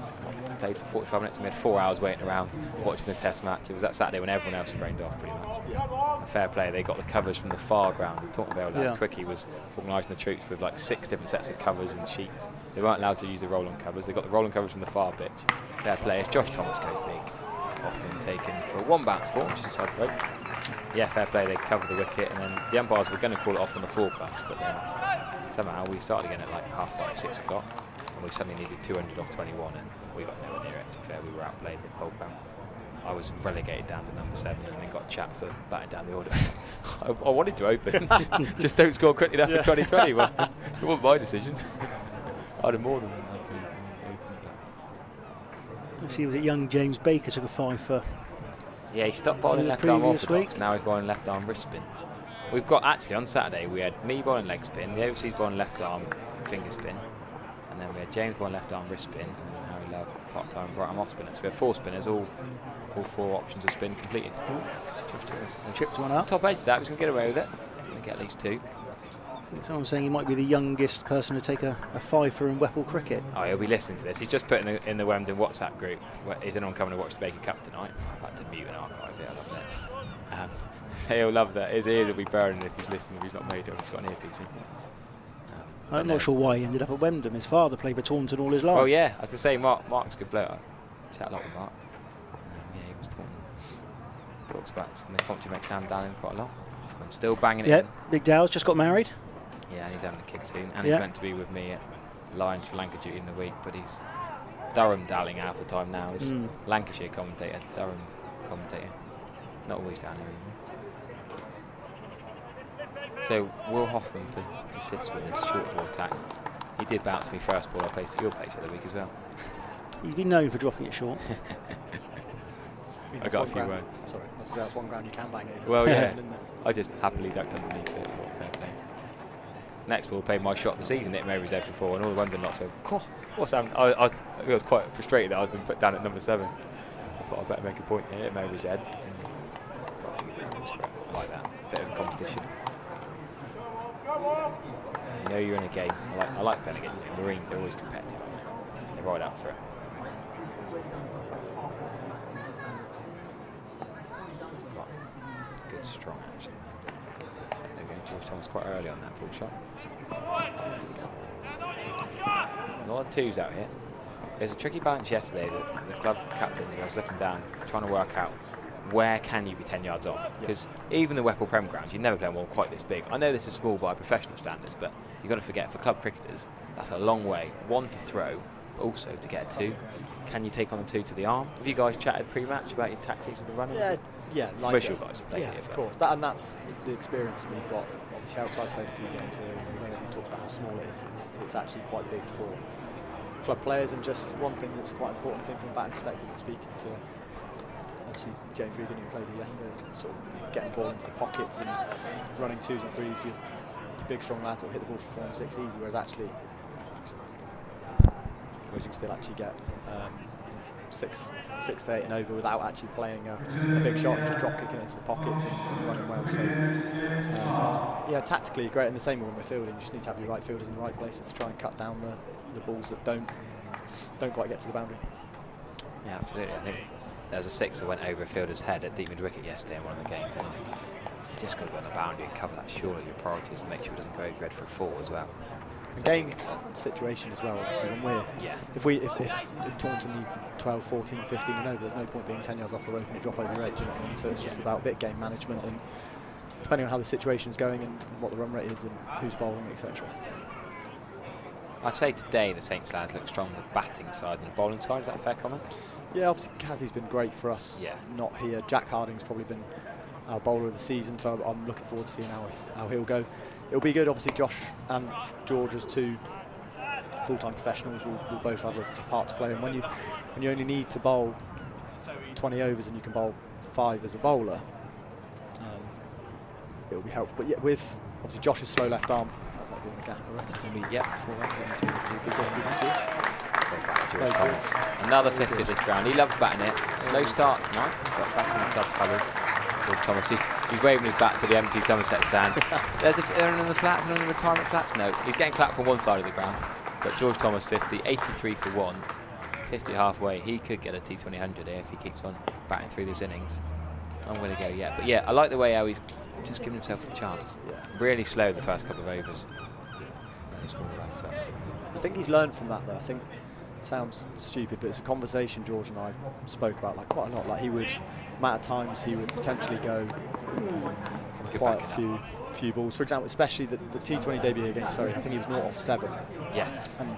played for 45 minutes, and we had 4 hours waiting around watching the test match. It was that Saturday when everyone else had rained off pretty much. Yeah. Fair play, they got the covers from the far ground. Taunton Vale lads Quickie was organising the troops with like 6 different sets of covers and sheets. They weren't allowed to use the roll-on covers. They got the roll-on covers from the far pitch. Fair play, as Josh Thomas goes big. Often taken for a 1-bounce form, just inside the rope. Yeah, fair play, they covered the wicket, and then the umpires were going to call it off on the forecast, but then somehow we started again at like 5:30, 6 o'clock, and we suddenly needed 200 off 21, and we got nowhere near it. To be fair, we were outplayed the whole round. I was relegated down to number 7, and then got chat for batting down the order. I wanted to open, just don't score quickly enough for 2020. Well, it wasn't my decision. I'd have more than opened. Let's see, was it young James Baker took a 5 for? Yeah, he stopped bowling left arm orthodox. Now he's bowling left arm wrist spin. We've got actually on Saturday we had me bowling leg spin, the overseas bowling left arm finger spin, and then we had James bowling left arm wrist spin, and Harry Love part time right arm off spinners. So we had 4 spinners, all 4 options of spin completed. Chipped one up. Top edge of that, he's going to get away with it. He's going to get at least 2. I think someone's saying he might be the youngest person to take a 5 for in Weffel cricket. Oh, he'll be listening to this. He's just put in the Wemden WhatsApp group. Is anyone coming to watch the Baker Cup tonight? I'd like to mute and archive it. I love that. He'll love that. His ears will be burning if he's listening. If he's not made it, he's got an earpiece in. I'm not sure why he ended up at Wemden. His father played for Taunton all his life. Oh yeah, as I say, Mark's a good bloke. I chat a lot with Mark. Yeah, he was Taunton. Talks about some of the commentary makes Sam Dallin quite a lot. I'm still banging it in. Big Dow's just got married. Yeah, and he's having a kid soon, and he's meant to be with me at lines for Lancashire in the week, but he's Durham dallying half the time now. He's Lancashire commentator, Durham commentator. Not always down here anymore. So Will Hoffman persists with his short ball attack. He did bounce me first ball I placed at your place the other week as well. He's been known for dropping it short. I got a few ground. Sorry, that's one ground you can bang it in. Well, yeah. I just happily ducked underneath it. Fair play. Next ball, played my shot of the season, hit him over his head before, and all the London lots of, what's happened? I was quite frustrated that I'd been put down at number 7. So I thought I'd better make a point here, hit him over his head. And got a few points for it. I like that. Bit of a competition. You know you're in a game. I like playing against Marines, they're always competitive. They're right out for it. Good strong action. There we go, George Thomas quite early on that full shot. There's a lot of twos out here. There's a tricky balance yesterday that the club captains, I was looking down, trying to work out where can you be 10 yards off? Because even the Whipple Prem ground, you never play one quite this big. I know this is small by professional standards, but you've got to forget, for club cricketers, that's a long way. 1 to throw, but also to get a 2. Can you take on a 2 to the arm? Have you guys chatted pre-match about your tactics of the running? Yeah, like most of you guys have played it, of course. And that's the experience we've got. Obviously, outside I've played a few games here, and he talks about how small it is. It's actually quite big for club players. And just one thing that's quite important, I think, from a batting perspective, and speaking to obviously James Regan, who played here yesterday, sort of getting the ball into the pockets and running 2s and 3s. Your big, strong lads will hit the ball for 4 and 6 easy, whereas you can still actually get 6 to 8 and over without actually playing a big shot and just drop kicking into the pockets and running well. So yeah, tactically great, and the same when we're fielding. You just need to have your right fielders in the right places to try and cut down the balls that don't quite get to the boundary. Yeah, absolutely. I think there was a 6 that went over a fielder's head at deep mid wicket yesterday in one of the games. And you just got to go on the boundary and cover that. Surely your priority is to make sure it doesn't go over red for a 4 as well. The game situation as well, obviously, when we're if Taunton need 12, 14, 15 and over, there's no point being 10 yards off the rope and it drop over your 8, do you know what I mean? So it's just about a bit of game management, and depending on how the situation's going and what the run rate is and who's bowling, etc. I'd say today the Saints lads look strong on the batting side and the bowling side. Is that a fair comment? Yeah, obviously Kazi's been great for us. Yeah. Not here. Jack Harding's probably been our bowler of the season, so I'm looking forward to seeing how he'll go. It'll be good. Obviously, Josh and George, as 2 full-time professionals, will both have a part to play. And when you only need to bowl 20 overs and you can bowl 5 as a bowler, it'll be helpful. But yeah, with obviously Josh's slow left arm, that might be in the gap. It's going to be another 50 at this ground. He loves batting it. Slow start tonight, but back in the club colours. Thomas, he's waving his back to the empty Somerset stand. There's anyone in the flats and on the retirement flats? No, he's getting clapped from one side of the ground. But George Thomas 50, 83 for 1, 50 halfway. He could get a T20 here if he keeps on batting through this innings. I'm going to go yet. But yeah, I like the way how he's just giving himself a chance. Yeah. Really slow the first couple of overs. I think he's learned from that though. I think it sounds stupid, but it's a conversation George and I spoke about like quite a lot. Like he would, amount of times he would potentially go quite a few balls. For example, especially the T20 debut against Surrey, I think he was 0 off 7. Yes. And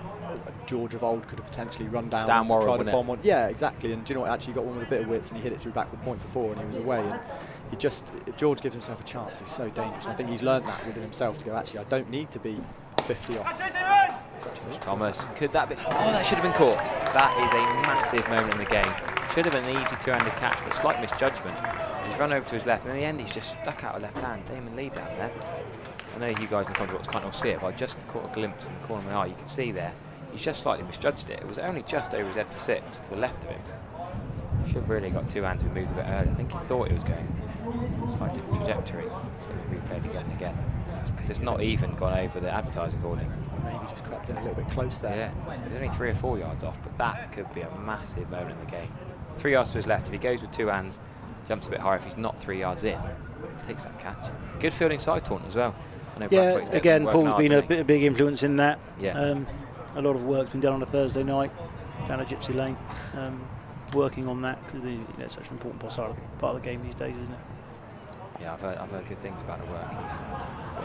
George of old could have potentially run down Dan and tried to bomb one. Yeah, exactly. And do you know what? Actually got one with a bit of width and he hit it through backward point for 4 and he was away. And he just, if George gives himself a chance, he's so dangerous. And I think he's learned that within himself to go, actually, I don't need to be 50 off. Thomas, could that be? Oh, that should have been caught. That is a massive moment in the game. Should have been an easy 2-handed catch, but slight misjudgment. He's run over to his left, and in the end, he's just stuck out a left hand. Damon Lee down there. I know you guys in the comments can't all see it, but I just caught a glimpse from the corner of my eye. You can see there, he's just slightly misjudged it. It was only just over his head for 6 to the left of him. Should have really got 2 hands and moved a bit earlier. I think he thought he was going slight different trajectory. It's going to be replayed again and again. Because it's not even gone over the advertising boarding. Maybe just crept in a little bit close there. Yeah, there's only 3 or 4 yards off, but that could be a massive moment in the game. 3 yards to his left. If he goes with 2 hands, jumps a bit higher. If he's not 3 yards in, takes that catch. Good fielding side Taunton as well. I know again, Paul's been a big influence in that. Yeah. A lot of work's been done on a Thursday night down at Gypsy Lane, working on that because it's such an important part of the game these days, isn't it? Yeah, I've heard good things about the work.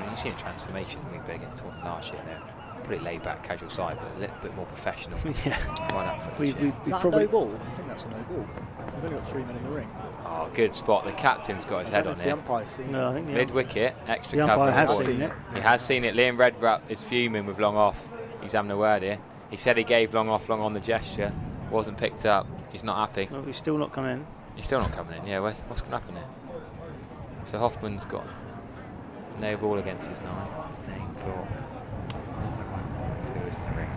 You've seen a transformation. We played against Taunton last year. They're pretty laid back, casual side, but a little bit more professional. Yeah. Right up for We this year. Is that a no ball? I think that's a no ball. We've only got 3 men in the ring. Oh, good spot. The captain's got his I head don't on know if the it. umpire's seen No, I think Mid wicket, extra the cover. umpire has on board. seen it. He has seen it. Liam Redrup is fuming with long off. He's having a word here. He said he gave long off, long on the gesture. Wasn't picked up. He's not happy. Well, he's still not come in. He's still not coming in. Yeah, what's going to happen here? So Hoffman's got no ball against his 9. Name for in the ring.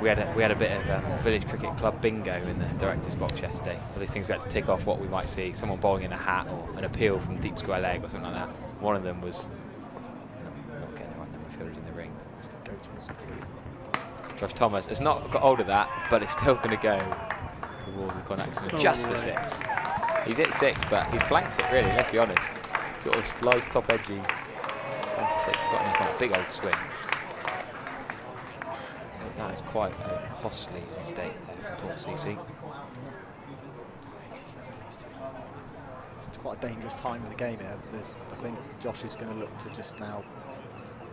We had a bit of Village Cricket Club bingo in the director's box yesterday. All these things we had to tick off what we might see. Someone bowling in a hat or an appeal from deep square leg or something like that. One of them was not getting the right number of fielders in the ring. Josh Thomas has not got hold of that, but it's still going to go towards the contact just for 6. He's hit 6, but he's blanked it really, let's be honest. Sort of sliced top edgy. 10 for 6, he's got a big old swing. That is quite a costly mistake there from Taunton CC. It's quite a dangerous time in the game here. I think Josh is going to look to just now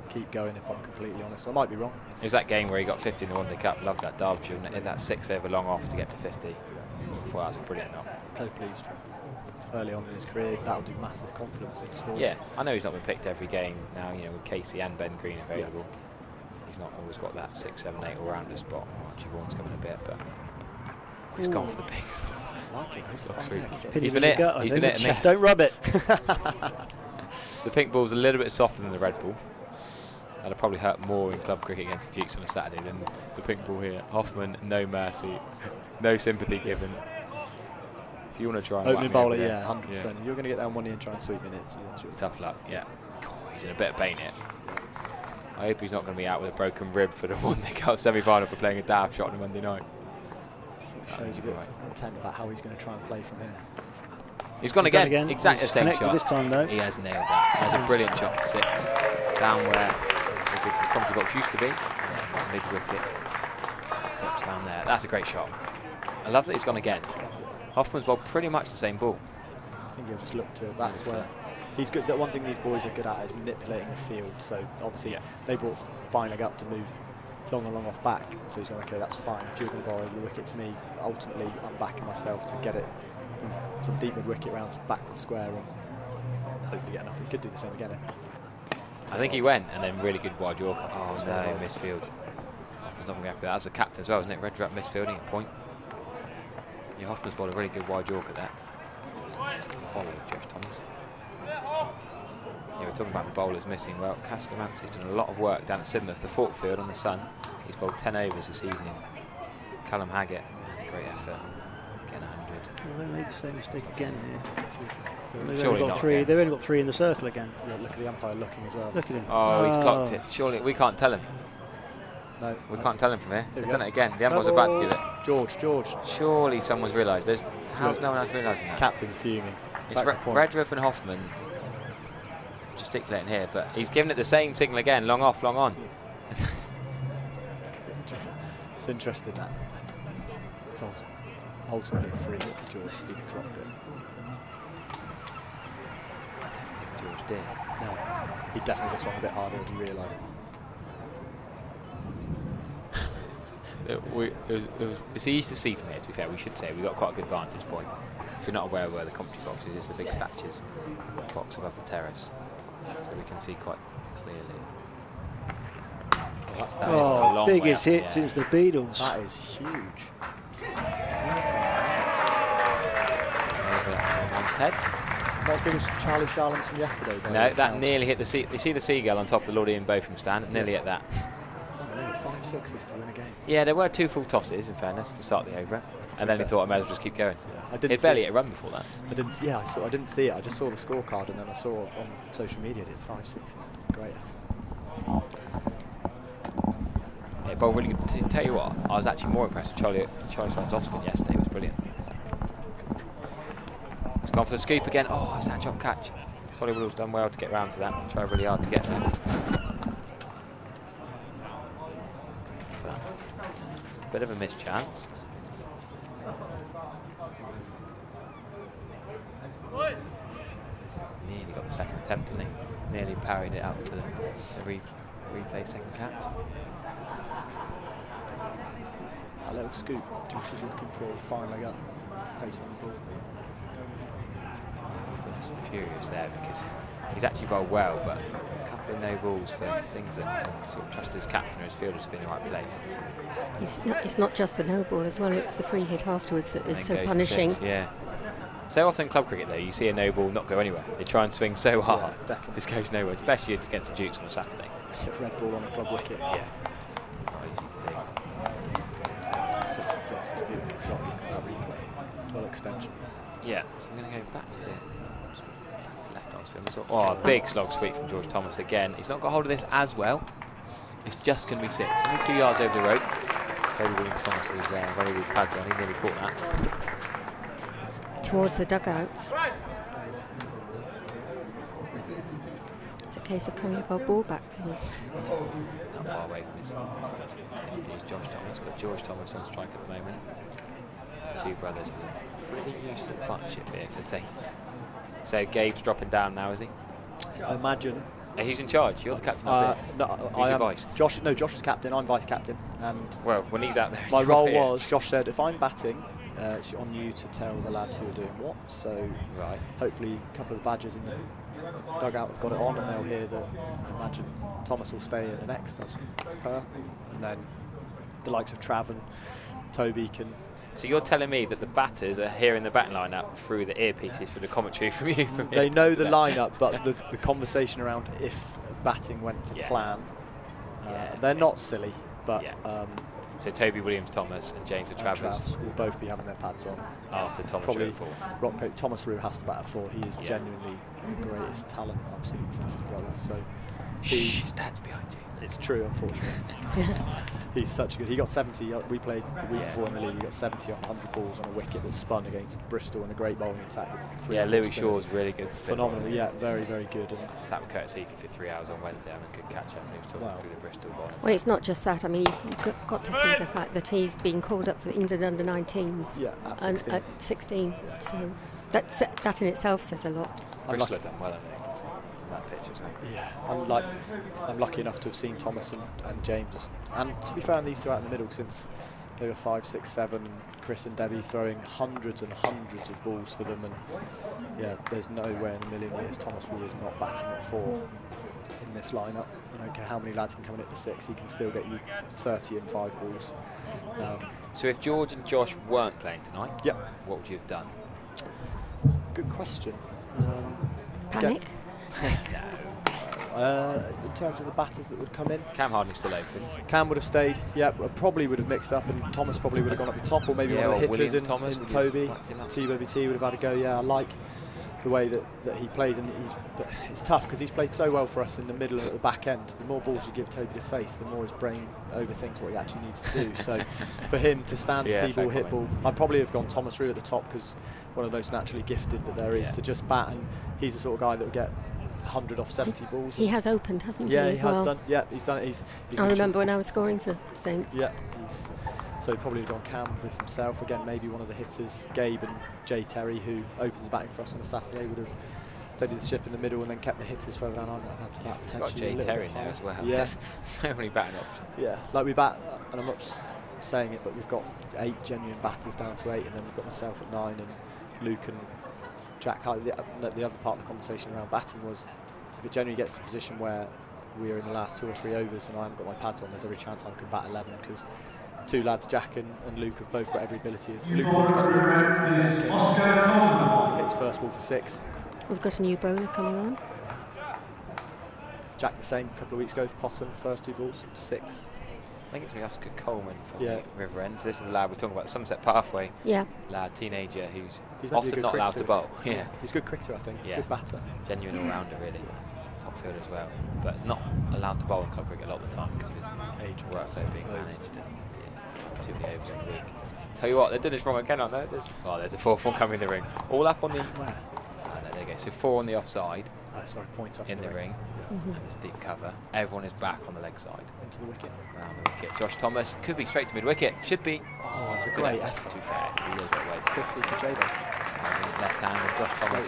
keep going, if I'm completely honest. I might be wrong. It was that game where he got 50 in the One Day Cup. Loved that Derbyshire and hit that 6 over long off to get to 50. Well, that was a brilliant knock. So pleased from early on in his career. That'll do massive confidence in his forward. Yeah, I know he's not been picked every game now, you know, with Casey and Ben Green available. Yeah. He's not always got that 6, 7, 8 all-rounder spot. Archie Vaughan's coming a bit, but he's gone for the pigs. He's been hit. Don't rub it. The pink ball's a little bit softer than the red ball. That'll probably hurt more in club cricket against the Dukes on a Saturday than the pink ball here. Hoffman, no mercy, no sympathy given. If you want to try and opening bowler, yeah, 100%. Yeah. You're going to get down 1 year and try and sweep minutes. Tough luck, yeah. God, he's in a bit of pain here. I hope he's not going to be out with a broken rib for the One Day Cup semi-final for playing a daft shot on a Monday night. Shows a bit of intent about how he's going to try and play from here. He's gone again. Exactly the same shot. This time though. He has nailed that. He has a brilliant shot for 6. Down where the commentary box used to be. Mid wicket. Down there. That's a great shot. I love that he's gone again. Hoffman's bowled pretty much the same ball. I think he'll just look to. That's where he's good. That one thing these boys are good at is manipulating the field. So obviously they brought Feinig up to move long and long off back. So he's going, okay, that's fine. If you're going to bowl over the wicket to me, ultimately I'm backing myself to get it from deep mid wicket round to backward square and hopefully get enough. He could do the same again. I think he went and then really good wide Yorker. Oh no, misfield. Hoffman's not going to be happy with that. That's a captain as well, isn't it? Redrup misfielding at point. Yeah, Hoffman's bowled a really good wide Yorker there. Followed Josh Thomas. Yeah, we're talking about the bowlers missing. Well, Kaskamansi's done a lot of work down at Sidmouth, the Fort Field on the Sun. He's bowled 10 overs this evening. Callum Haggett, great effort. Again, 100. Well, they made the same mistake again here. They've only got 3. They've only got 3 in the circle again. Yeah, look at the umpire looking as well. Look at him. Oh, he's clocked it. Surely we can't tell him. No, we can't tell him from here. They've done it again. The umpire's about to give it. George. Surely someone's realised. How's no one else realising that? Captain's fuming. It's Redrup and Hoffman gesticulating here, but he's given it the same signal again. Long off, long on. It's interesting that. It's ultimately a free hit for George if he'd clocked it. I don't think George did. No, he definitely just swung a bit harder and he realised. It's easy to see from here, to be fair. We should say we've got quite a good vantage point. If you're not aware of where the commentary box is, it's the big Thatcher's box above the terrace. So we can see quite clearly. That's a long biggest hit since the Beatles. That is huge. Over one's head. Not as big as Charlie Charlins from yesterday. Though. No, that nearly hit the sea. You see the seagull on top of the Lord Ian Botham stand? Nearly hit that. 5 6s to win a game. Yeah, there were 2 full tosses, in fairness, to start the over. And then he thought I may as well just keep going. Yeah, It barely hit a run before that. I didn't see it. I just saw the scorecard and then I saw on social media it 5 6s. It's great. Yeah, but really good. To tell you what, I was actually more impressed with Charlie Swan's off spin yesterday. It was brilliant. It's gone for the scoop again. Oh, it's that jump catch. Sollywood's done well to get round to that. Tried really hard to get there. But bit of a missed chance. Nearly got the second attempt, didn't he? Nearly parried it out for the Replay second catch. That little scoop, Josh is looking for a fine leg up, pace on the ball. He's furious there because he's actually bowled well, but a couple of no balls for things that sort of trusted his captain or his fielders to be in the right place. It's not just the no ball as well, it's the free hit afterwards that is And so then goes for punishing. six, yeah. So often in club cricket though, you see a no ball not go anywhere. They try and swing so hard, definitely. this goes nowhere, especially against the Dukes on a Saturday. Red ball on a club wicket. Yeah. Not easy to do. Six from Josh, it's a beautiful shot. Look at that replay. Full extension. Yeah, so I'm going to go back to left arm spin. Oh, a big slog sweep from George Thomas again. He's not got hold of this as well. It's just going to be 6. Only 2 yards over the rope. Toby Williams-Thomas is running with his pads on. He nearly caught that. Towards the dugouts. It's a case of coming up our ball back, please. Not far away from his 50s, Josh Thomas. Got George Thomas on strike at the moment. Two brothers. Pretty useful partnership here for Saints. So Gabe's dropping down now, is he? I imagine. Who's in charge? You're the captain up here. No, Who's I your am vice? Josh. No, Josh is captain. I'm vice captain. And well, when he's out there, my you're role here. was, Josh said, if I'm batting, it's on you to tell the lads who are doing what. So right. Hopefully a couple of the badgers in the dugout have got it on, and they'll hear that. I imagine Thomas will stay in the next as per, and then the likes of Trav and Toby can. So you're telling me that the batters are hearing the batting lineup through the earpieces for the commentary from you? From they know the lineup, but the conversation around if batting went to plan, they're not silly, but. So Toby Williams-Thomas and James Travers will both be having their pads on after Thomas probably at 4. Rock paper. Thomas Rue has to bat at 4. He is genuinely the greatest talent I've seen since his brother. So his dad's behind you. It's true, unfortunately. He's such good. He got 70. We played the week before in the league. He got 70 off 100 balls on a wicket that spun against Bristol in a great bowling attack. With 3 Louis Shaw's really good. Phenomenal. Yeah, very, very good. And sat with Curtis Eakin for 3 hours on Wednesday having a good catch up, and he was talking through the Bristol bowling. Well, it's not just that. I mean, you've got to see the fact that he's been called up for the England under-19s. Yeah, at 16. At 16. So that in itself says a lot. Bristol have done well, I think. That pitch as well. Yeah, I'm lucky enough to have seen Thomas and James, and to be fair, these two out in the middle since they were 5, 6, 7. Chris and Debbie throwing hundreds and hundreds of balls for them, and there's no way in a million years Thomas Rue is not batting at 4 in this lineup. I don't care how many lads can come in at the 6, he can still get you 30 and 5 balls. So if George and Josh weren't playing tonight, what would you have done? Good question. Panic? In terms of the batters that would come in, Cam Harding's still open. Cam would have stayed. Yeah, probably would have mixed up, and Thomas probably would have gone up the top, or maybe one of the hitters in Toby. TWT would have had a go. Yeah, I like the way that he plays, and it's tough because he's played so well for us in the middle and at the back end. The more balls you give Toby to face, the more his brain overthinks what he actually needs to do. So for him to stand, see ball, hit ball, I'd probably have gone Thomas Rue at the top because one of the most naturally gifted that there is to just bat, and he's the sort of guy that would get 100 off 70 balls. He has opened, hasn't he? Yeah, he as has well? done. Yeah, he's done it. He's I remember when I was scoring for Saints. Yeah, so probably gone Cam with himself again. Maybe one of the hitters, Gabe and Jay Terry, who opens batting for us on a Saturday, would have steadied the ship in the middle and then kept the hitters further down. I might have had to bat potentially. Got Jay Terry in there as well. Yeah, so many batting options. Yeah, like we bat, and I'm not saying it, but we've got 8 genuine batters down to 8, and then we've got myself at 9 and Luke and Jack. The other part of the conversation around batting was, if it genuinely gets to a position where we are in the last 2 or 3 overs and I haven't got my pads on, there's every chance I can bat 11, because 2 lads, Jack and Luke, have both got every ability. Luke would have done it to be fair. Finally hit his first ball for 6. We've got a new bowler coming on. Jack the same a couple of weeks ago for Possum, first 2 balls, 6. I think it's me, Oscar Coleman from River End. So this is the lad we're talking about, the Sunset Pathway. Yeah. Lad, teenager, who's often not allowed to bowl. Yeah. He's a good cricketer, I think. Yeah. Good batter. Genuine all-rounder, really. Top fielder as well. But it's not allowed to bowl in club cricket a lot of the time because of his age workload being managed. And, too many overs in a week. Tell you what, they're doing this wrong again, aren't they? There's a 4th one coming in the ring. All up on the... Where? There you go. So 4 on the offside. Points up in the ring. And there's a deep cover. Everyone is back on the leg side. Into the wicket. Around the wicket. Josh Thomas could be straight to mid-wicket. Should be. Oh, it's a great effort. Too fair. A little bit away. 50 for Jay there. Left hand and Josh Thomas.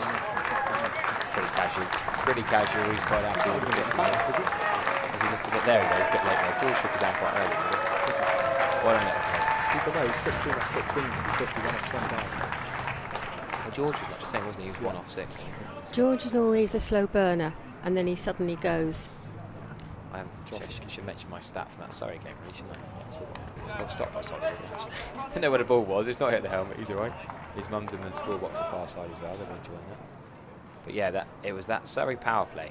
Pretty casual. Pretty casual. He's quite happy with the wicket. Is he just a bit there? He goes, get late there. George shook his hand quite early. Why don't let him play? He's the way, he's 16 off 16 to be 51 off 29. Well, George was much the same, wasn't he? He was 1 off 6. George is always a slow burner, and then he suddenly goes. I should mention my stat from that Surrey game, really, shouldn't I? That's what stopped by Surrey, actually. Didn't know where the ball was. It's not hit the helmet. He's all right. His mum's in the score box the far side as well. They're enjoying that. But yeah, it was that Surrey power play.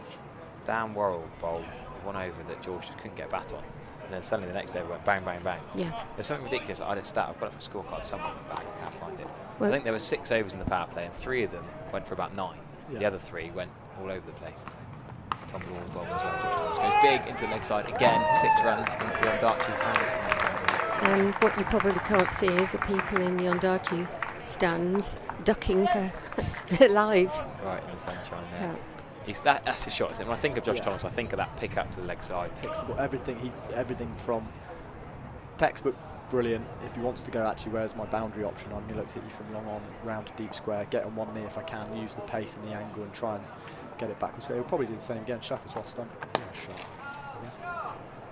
Dan Worrell bowled 1 over that George just couldn't get a bat on. And then suddenly the next over went bang, bang, bang. Yeah. There's something ridiculous. I had a stat. I've got it on my scorecard somewhere in the bag. I can't find it. Well, I think there were 6 overs in the power play, and 3 of them went for about 9. Yeah. The other 3 went all over the place. Tom Law as well. Josh Thomas goes big into the leg side again. 6 runs into the Ondarchi fans. And what you probably can't see is the people in the Ondarchi stands ducking for their lives. Right in the sunshine there. Yeah. That's his shot. When I think of Josh Thomas, I think of that pick up to the leg side. Picks the ball, everything from textbook brilliant. If he wants to go, actually, where's my boundary option on? He looks at you from long on, round to deep square, get on one knee if I can, use the pace and the angle and try and get it backwards. He'll probably do the same again. Shuffle to off stump. Yeah, shot.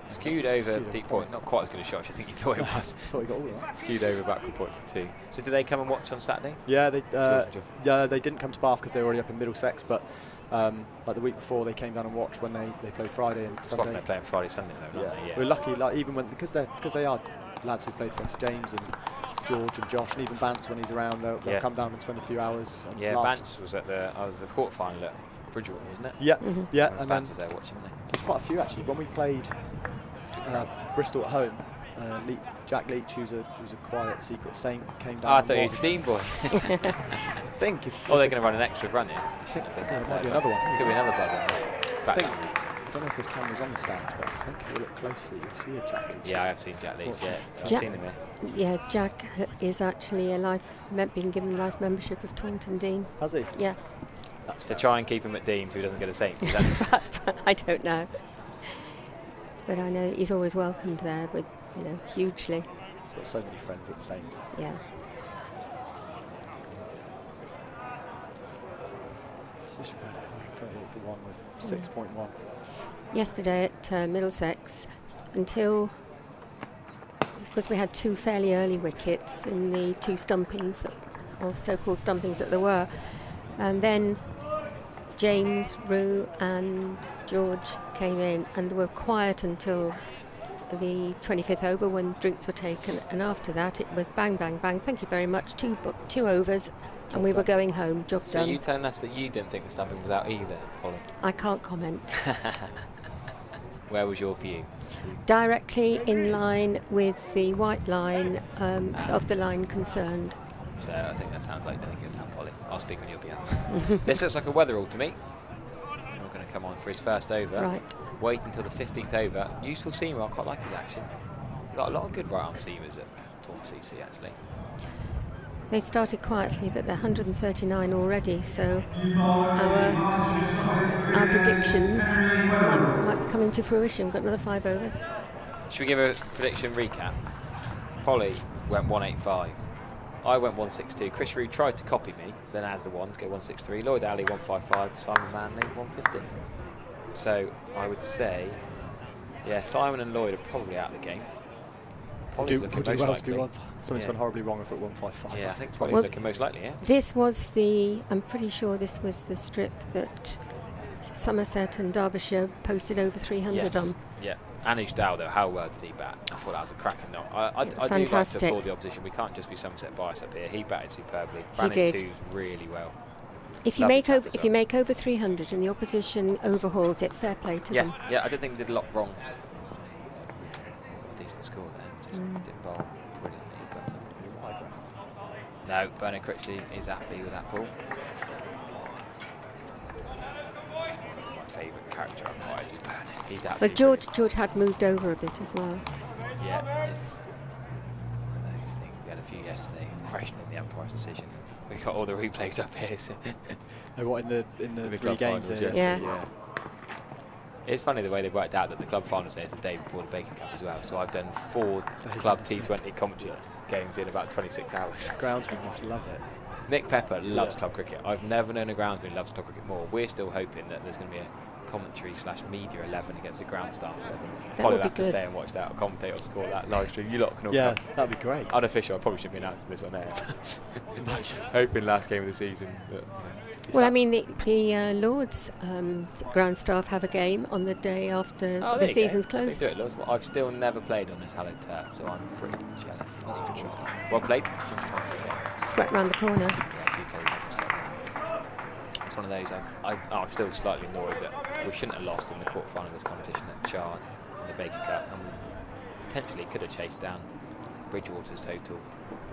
Skewed over deep point. Not quite as good a shot as you think you thought it was. Thought he got all of that. Skewed over backward point for 2. So did they come and watch on Saturday? Yeah, they didn't come to Bath because they were already up in Middlesex, but like the week before they came down and watched when they played Friday and Sunday. They're playing Friday, Sunday though, aren't they? Yeah. We're lucky, like even when because they are lads who played for us, James and George and Josh, and even Bance when he's around, they'll come down and spend a few hours. And yeah, Bance was at the quarter final at Bridgewater, wasn't it? Yeah, yeah, and Bance then was there watching, wasn't he? There's quite a few actually. When we played Bristol at home, Jack Leach, who's a quiet secret saint, came down. I thought he was a Dean boy. I think. They're going to run an extra run here. I think it might be another one. Could be another buzzer. I don't know if there's cameras on the stands, but I think if you look closely, you'll see a Jack Leach. Yeah, I have seen Jack Leach. Yeah, I've seen him here. Yeah, Jack is actually been given life membership of Taunton Dean. Has he? Yeah. That's to try and keep him at Dean so he doesn't get a Saint. I don't know, but I know he's always welcomed there, but hugely. He's got so many friends at the Saints. Yeah. Position by 138 for 1 with 6.1. Yesterday at Middlesex, because we had 2 fairly early wickets in the 2 stumpings, or so-called stumpings that there were, and then James, Rue and George came in and were quiet until the 25th over when drinks were taken, and after that it was bang, bang, bang, thank you very much, 2 overs, and we were going home, job done. So you telling us that you didn't think the stumping was out either, Polly? I can't comment. Where was your view? Directly in line with the white line of the line concerned. So I think that sounds like nothing goes out, Polly. I'll speak on your behalf. This looks like a Weatherall to me. Not going to come on for his first over. Right. Wait until the 15th over. Useful seamer, I quite like his action. Got a lot of good right arm seamers at Taunton CC actually. They've started quietly, but they're 139 already, so our predictions might be coming to fruition. We've got another 5 overs. Should we give a prediction recap? Polly went 185. I went 162. Chris Rue tried to copy me, then added a 1 to go 163. Lloyd Alley 155. Simon Manley 150. So I would say, yeah, Simon and Lloyd are probably out of the game. We'll do well to be wrong. Something's gone horribly wrong if at 155. Yeah, I think Polly's looking most likely, yeah. This was I'm pretty sure this was the strip that Somerset and Derbyshire posted over 300 on. Yeah. Anish Dow, though, how well did he bat? I thought that was a cracking knock. I do like to applaud the opposition. We can't just be Somerset bias up here. He batted superbly. Ran his 2s really well. If you make over 300 and the opposition overhauls it, fair play to them. Yeah, I didn't think we did a lot wrong. Got a decent score there. Just didn't bowl brilliantly. But no, Bernard Critchley is happy with that ball. My favourite character on fire is Bernard. He's happy. But George had moved over a bit as well. Yeah, it's one of those things. We had a few yesterday questioning the umpire's decision. We got all the replays up here. So what in the 3 games? Yeah. It's funny the way they've worked out that the club finals day is the day before the Baker Cup as well. So I've done 4 club T20 commentary games in about 26 hours. Groundsman must love it. Nick Pepper loves club cricket. I've never known a groundsman who loves club cricket more. We're still hoping that there's going to be commentary / media 11 against the ground staff 11. That Probably would have be to good. stay and watch that or commentate or score that live stream. You lot can all Yeah, come. that'd be great. Unofficial, I probably should be announcing this on air. Imagine. Hoping last game of the season. But, Well, I mean, the Lords ground staff have a game on the day after oh, the season's closed. They do it, Lords. Well, I've still never played on this hallowed turf, so I'm pretty jealous. That's a good shot. Well played. Swept round the corner. It's one of those. I'm still slightly annoyed that we shouldn't have lost in the quarterfinal of this competition at Chard in the Baker Cup, and we potentially could have chased down Bridgewater's total,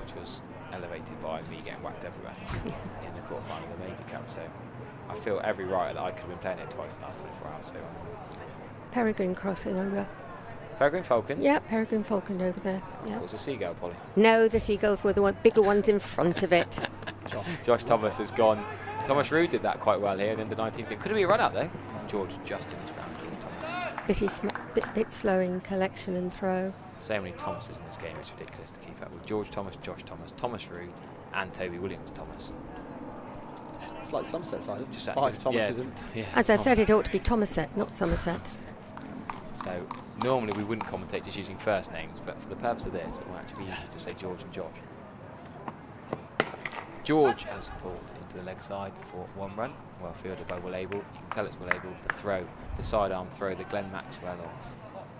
which was elevated by me getting whacked everywhere in the quarterfinal of the Major Cup. So I feel every right that I could have been playing it twice in the last 24 hours. So Peregrine crossing over. Peregrine Falcon. Yeah, Peregrine Falcon over there. Yeah. It was a seagull, Polly. No, the seagulls were the bigger ones in front of it. Josh Thomas has gone. Thomas Rood did that quite well here in the 19th game. Could it be a run out though? George just in his ground. Thomas. Bit slow in collection and throw. So many Thomases in this game, it's ridiculous to keep up with. George Thomas, Josh Thomas, Thomas Rood, and Toby Williams Thomas. It's like Somerset side, Just 5 Thomases. Yeah, As I've said, it ought to be Thomaset, not Somerset. So normally we wouldn't commentate just using first names, but for the purpose of this, it will actually be easier to say George and Josh. George has pulled into the leg side for 1 run, well fielded by Will Abel. You can tell it's Will Abel. The throw, the sidearm throw, the Glenn Maxwell, or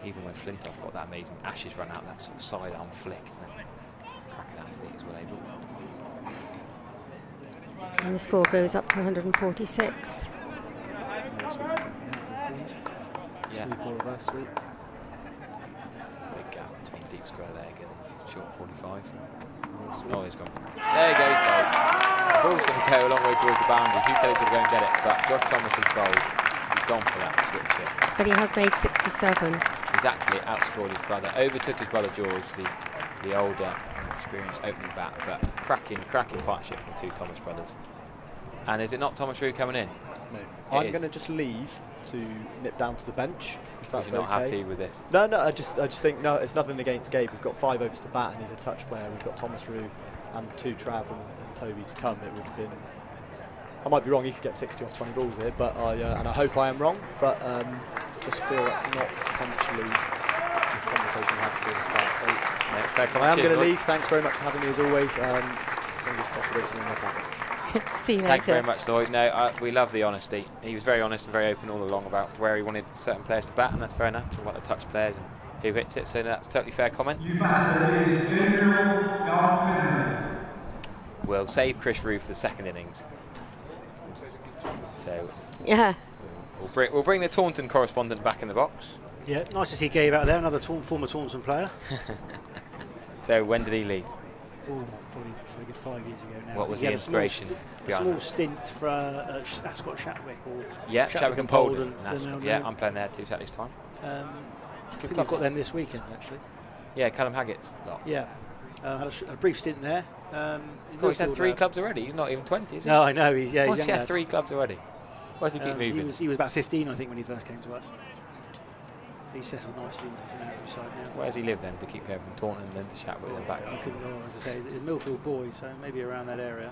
even when Flintoff got that amazing Ashes run out, that sort of sidearm flick, isn't it? Cracking athlete is Will Abel. And the score goes up to 146. Yeah. Sweep or reverse sweep. Big gap between deep square leg and short 45. Reverse sweep. Oh, he's gone. There he goes, though. The ball's going to go a long way towards the boundary. Hugh Kelly's going to go and get it, but Josh Thomas has bowled. He's gone for that switch hit. But he has made 67. He's actually outscored his brother, overtook his brother George, the older, experienced opening bat, but cracking partnership from the 2 Thomas brothers. And is it not Thomas Rood coming in? No. I'm going to just leave to nip down to the bench, if that's He's okay. not happy with this. No, I just think, no, it's nothing against Gabe. We've got 5 overs to bat and he's a touch player. We've got Thomas Rood and 2 Trav and Toby to come. It would have been, I might be wrong, he could get 60 off 20 balls here, but and I hope I am wrong, but just feel that's not potentially the conversation we had before the start. So I am going to leave. Thanks very much for having me as always. Fingers crossed we don't see you in my pattern. See you later. Thanks very much, Lloyd. No, we love the honesty. He was very honest and very open all along about where he wanted certain players to bat, and that's fair enough. Talk about the touch players and who hits it, so that's a totally fair comment. We'll save Chris Rood for the second innings. So Yeah. we'll bring the Taunton correspondent back in the box. Yeah, nice to see Gabe out there, another former Taunton player. So when did he leave? Oh, probably a good 5 years ago now. What was He the had inspiration a behind small that? stint for Ascot Shatwick or Yeah, Shatwick and Polden. They're Yeah, now I'm playing there 2 Saturdays time. I think I've got them this weekend actually. Yeah, Callum Haggett's lot. Yeah, had a brief stint there. God, he's had 3 clubs already. He's not even 20, is he? No, I know. He's Why's young he had lad. 3 clubs already? Why does he keep moving? He was about 15, I think, when he first came to us. He's settled nicely into the Andrew side now. Where does he live then, to keep going from Taunton then to Shatwick then back? I couldn't go, as I say, he's a Millfield boy, so maybe around that area.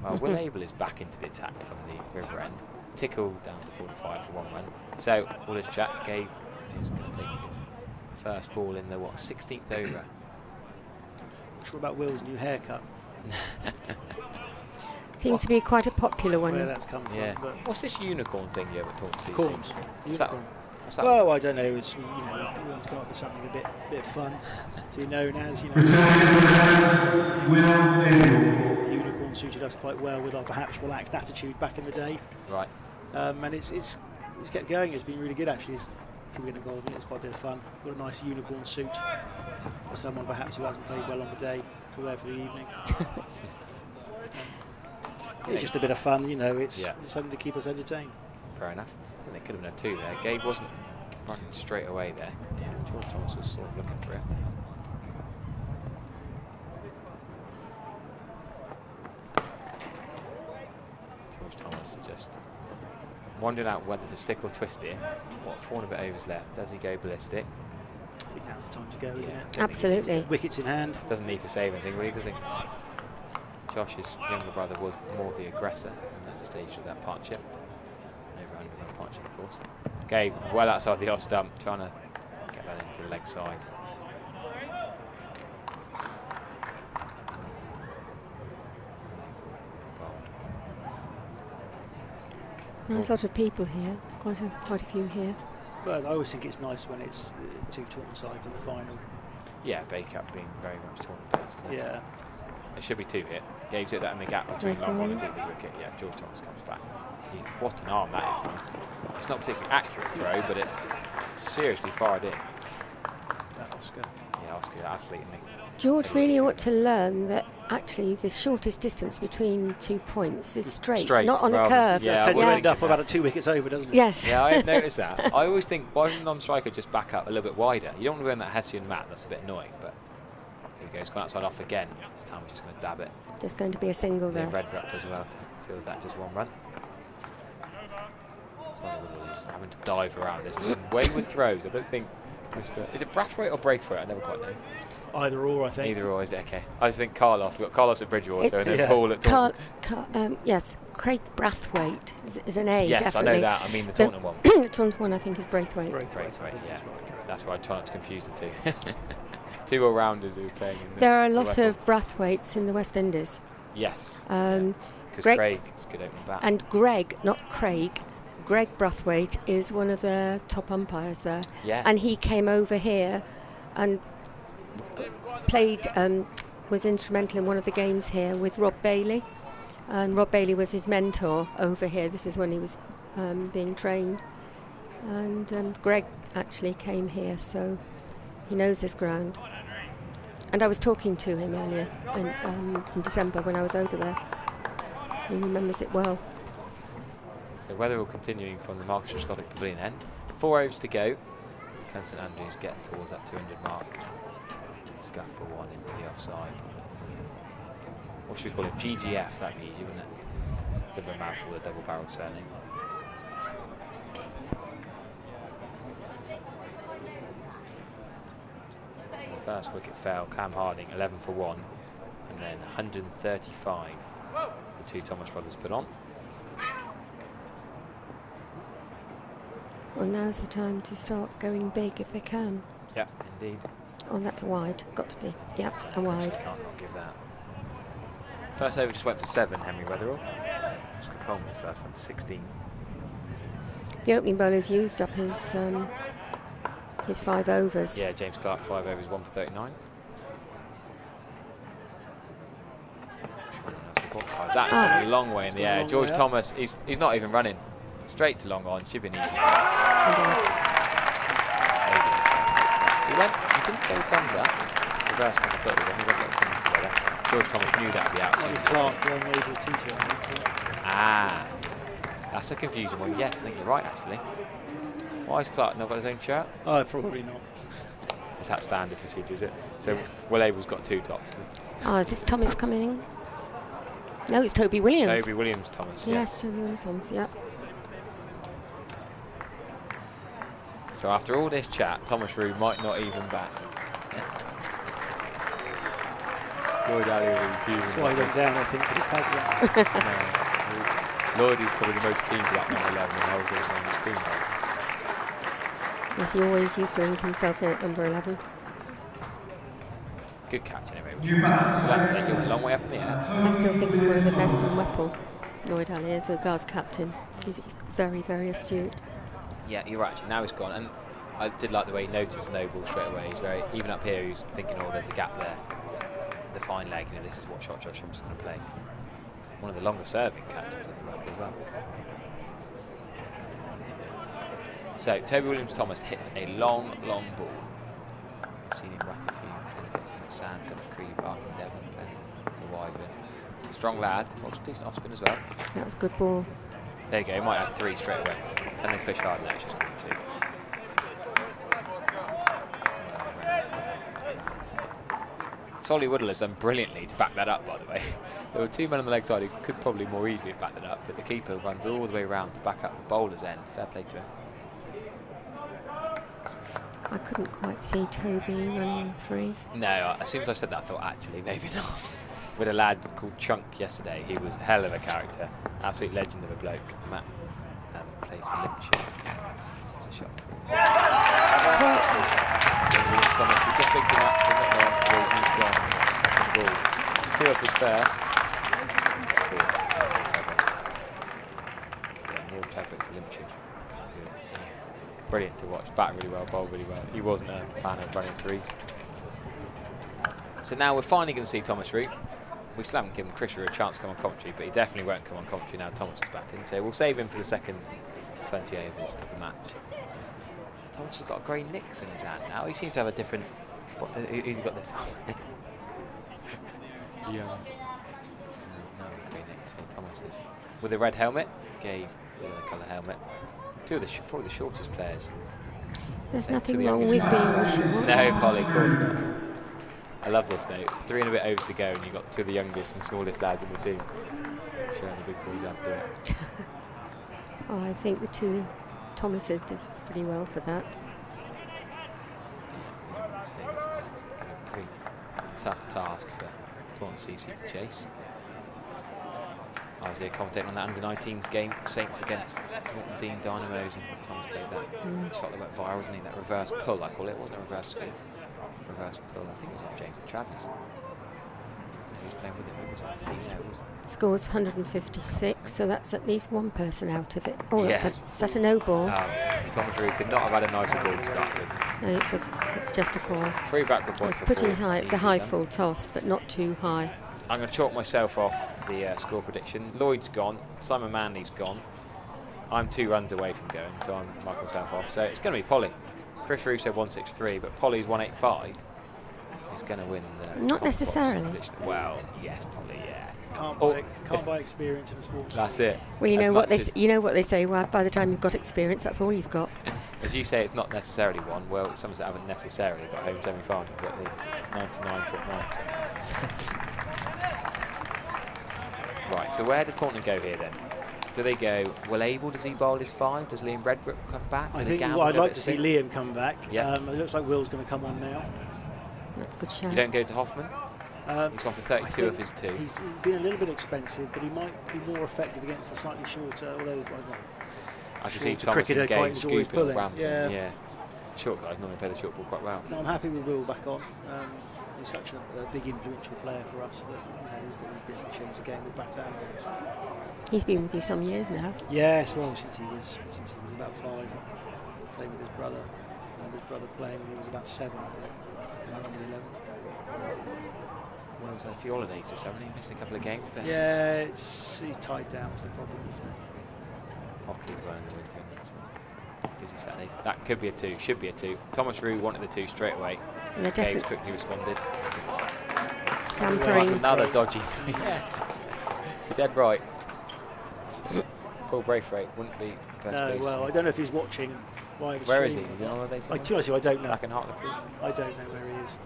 Well, Will Abel is back into the attack from the River End. Tickle down to 45 for 1 run. So, all this chat, Gabe is going to take his first ball in the, 16th over. Not sure about Will's new haircut, Seems to be quite a popular where one. that's come from. Yeah. But What's this unicorn thing you have at Taunton CC? corns. What's that? Unicorn. What's that? Well, I don't know. It's, we want to come up with something a bit fun to be known as. The unicorn suited us quite well with our perhaps relaxed attitude back in the day. Right. And it's kept going. It's been really good actually. People get involved in it. It's quite a bit of fun. Got a nice unicorn suit for someone perhaps who hasn't played well on the day to wear for the evening. It's just a bit of fun, it's something to keep us entertained. Fair enough. I think they could have done 2 there. Gabe wasn't running straight away there. George Thomas was sort of looking for it. George Thomas just wondering out whether to stick or twist here. 4 and a bit overs left. Does he go ballistic? I think now's the time to go, isn't it? Absolutely. Wickets in hand. Doesn't need to save anything, really, does he? Josh's younger brother was more the aggressor in that stage of that partnership. Over 100 on partnership, of course. Gabe, well outside the off stump, trying to get that into the leg side. Nice lot of people here, quite a few here. But I always think it's nice when it's two Taunton sides in the final. Yeah, Baker being very much Taunton based. Yeah. There should be 2 hit. Gabe's hit that in the gap between Nice long one. and deep wicket. Yeah, George Thomas comes back. What an arm that is, man. It's not a particularly accurate throw, but it's seriously fired in. That Oscar. Yeah, Oscar, athlete, isn't he? George really ought to learn that actually the shortest distance between 2 points is straight, not on a rather- curve. Yeah, It tends to end up about 2 wickets over, doesn't it? Yes. Yeah, I've noticed that. I always think, why doesn't the non-striker just back up a little bit wider? You don't want to go in that Hessian mat, that's a bit annoying, but here we go, it's gone outside off again. This time we're just going to dab it. Just going to be a single The there. red ruck as well to feel that just 1 run. He's having to dive around. There's some wayward throws. I don't think Is it Brathwaite or Braithwaite? I never quite know. Either or, I think. Either or, is it? Okay. I just think Carlos. We've got Carlos at Bridgewater and then Paul at Taunton. Yes, Craig Brathwaite is an A, yes, definitely. I know that. I mean the Taunton one. The Taunton one, I think, is Braithwaite. Braithwaite, yeah. That's why I try not to confuse the two. 2 all-rounders who are playing in the There are a lot of Brathwaites in the West Indies. Yes. Because Greg, Craig's good opening bat. And Greg, not Craig, Greg Brathwaite is one of the top umpires there. Yes. And he came over here and played, was instrumental in one of the games here with Rob Bailey. And Rob Bailey was his mentor over here. This is when he was being trained. And Greg actually came here, so he knows this ground. And I was talking to him earlier in December when I was over there. He remembers it well. So Weatherall continuing from the Market Scottish Pavilion end. 4 overs to go. Can St Andrews get towards that 200 mark? Scuff for 1 into the offside. What should we call him? GGF, that'd be easy, wouldn't it? Bit of a mouthful with a double barrel surname. The first wicket fell, Cam Harding 11 for 1, and then 135 the 2 Thomas brothers put on. Well, now's the time to start going big if they can. Yeah, indeed. Oh, that's a wide. Got to be. Yeah, a wide. Can't not give that. First over just went for 7, Henry Weatherall. Oscar Coleman's first went for 16. The opening bowler's used up his 5 overs. Yeah, James Clark 5 overs, 1 for 39. That's gone a long way in the air. George Thomas, he's not even running. Straight to long on, should be an easy. He didn't go thumbs up. Reverse on the foot with him, he went like thumbs together. George Thomas knew that would be out soon. Clark wearing Abel t-shirt. Ah, that's a confusing one. Yes, I think you're right, actually. Why has Clark not got his own shirt? Oh, probably not. Is that standard procedure, is it? So Will Abel's got 2 tops. Oh, this Thomas coming in. No, it's Toby Williams. Toby Williams Thomas, yes. Toby Williams, yeah. So after all this chat, Thomas Rue might not even bat. Lloyd Alley will be fuming. That's why he went down, I think, but his pads on. Lloyd is probably the most keen for that number 11 and holds it on his team. Yes, he always used to ink himself in at number 11. Good catch anyway. So that's taking a long way up in the air. I still think he's one of the best in Whipple. Lloyd Alley is a guards captain. He's very, very astute. Yeah, you're right. Actually, now he's gone, and I did like the way he noticed the no ball straight away. He's very even up here. He's thinking, oh, there's a gap there. The fine leg, you know, this is what shot Josh Thompson's going to play. One of the longer serving captains in the world as well. So Toby Williams Thomas hits a long, long ball. I've seen him whack a few against him at Sandford, Creedy Park, and Devon, playing the Wyvern. Strong lad, also decent off spin as well. That was a good ball. There you go. He might have 3 straight away. Can they push hard? No, it's just going to 2. Solly Woodall has done brilliantly to back that up, by the way. There were 2 men on the leg side who could probably more easily have backed it up, but the keeper runs all the way around to back up the bowler's end. Fair play to him. I couldn't quite see Toby running 3. No, as soon as I said that, I thought, actually, maybe not. with a lad called Chunk yesterday. He was a hell of a character, absolute legend of a bloke. Matt plays for Limpshire. It's a shot. Thomas, we just picked him up. He's gone. Second ball. 2 off his first. Neil Chadwick for Limpshire. Brilliant to watch. Bat really well, bowled really well. He wasn't a fan of running threes. So now we're finally going to see Thomas Root. We still haven't given Krisher a chance to come on commentary, but he definitely won't come on commentary now Thomas is batting. So we'll save him for the second 20 overs of the match. Thomas has got a grey Nicks in his hand now. He seems to have a different spot. He's got this on. Yeah. No, grey Nicks. Hey, Thomas is with a red helmet. Gabe with a colour helmet. Two of the probably the shortest players. There's nothing wrong with being short. No, Polly, of course not. I love this though. 3 and a bit overs to go, and you've got 2 of the youngest and smallest lads in the team. Showing the big boys how to do it. Oh, I think the 2 Thomases did pretty well for that. Yeah, it's a pretty tough task for Taunton CC to chase. I was here commentating on that under-19s game, Saints against Taunton Dean Dynamos, and Thomas played that shot that went viral, didn't he? That reverse pull, I call it. It wasn't a reverse swing. Reverse pull, I think it was off James Travers. He was playing with it, was it? Scores 156, so that's at least 1 person out of it. Oh, Yeah. is that a no ball? Thomas Root could not have had a nicer ball to start with. No, it's just a 4. 3 backward points. It's pretty for 4. high. It's a high full toss, but not too high. I'm going to chalk myself off the score prediction. Lloyd's gone. Simon Manley's gone. I'm 2 runs away from going, so I'm marking myself off. So it's going to be Polly. Chris Root said 163, but Polly's 185. He's going to win the. Not necessarily. Well, yes, Polly, yeah. Can't buy experience in a sports. That's it. Well, you know what they say. Well, by the time you've got experience, that's all you've got. As you say, it's not necessarily one. Well, some that haven't necessarily got home semi-final, but the 99.9%. Right, so where did Taunton go here then? Do they go, well, Abel, does he bowl his 5? Does Liam Redbrook come back? I think I'd like to see Liam come back. Yeah. It looks like Will's going to come on now. That's a good shout. You don't go to Hoffman? He's gone for 32 of his 2. He's been a little bit expensive, but he might be more effective against a slightly shorter, although I can see Thomas and Gabe scooping around. Yeah. Short guys normally play the short ball quite well. No, I'm happy with Will back on. He's such a big influential player for us that he's got bits and change the game with bat and balls. He's been with you some years now. Yes, well, since he was about 5. Same with his brother. His brother playing when he was about 7, I think. Under 11s. Well, he's had a few holidays this summer. He missed a couple of games. But Yeah, he's tied down. That's the problem, isn't it? Hockey as well in the winter. It's busy Saturdays. That could be a 2. Should be a 2. Thomas Root wanted the 2 straight away. Gabe's quickly responded. Scampering. That's another dodgy thing. Dead right. Paul Braithwaite wouldn't be best. No, well, I don't know if he's watching. Where is he? Is he on holiday somewhere? To be honest with you, I don't know. Back in Hartlepool? I don't know where he is.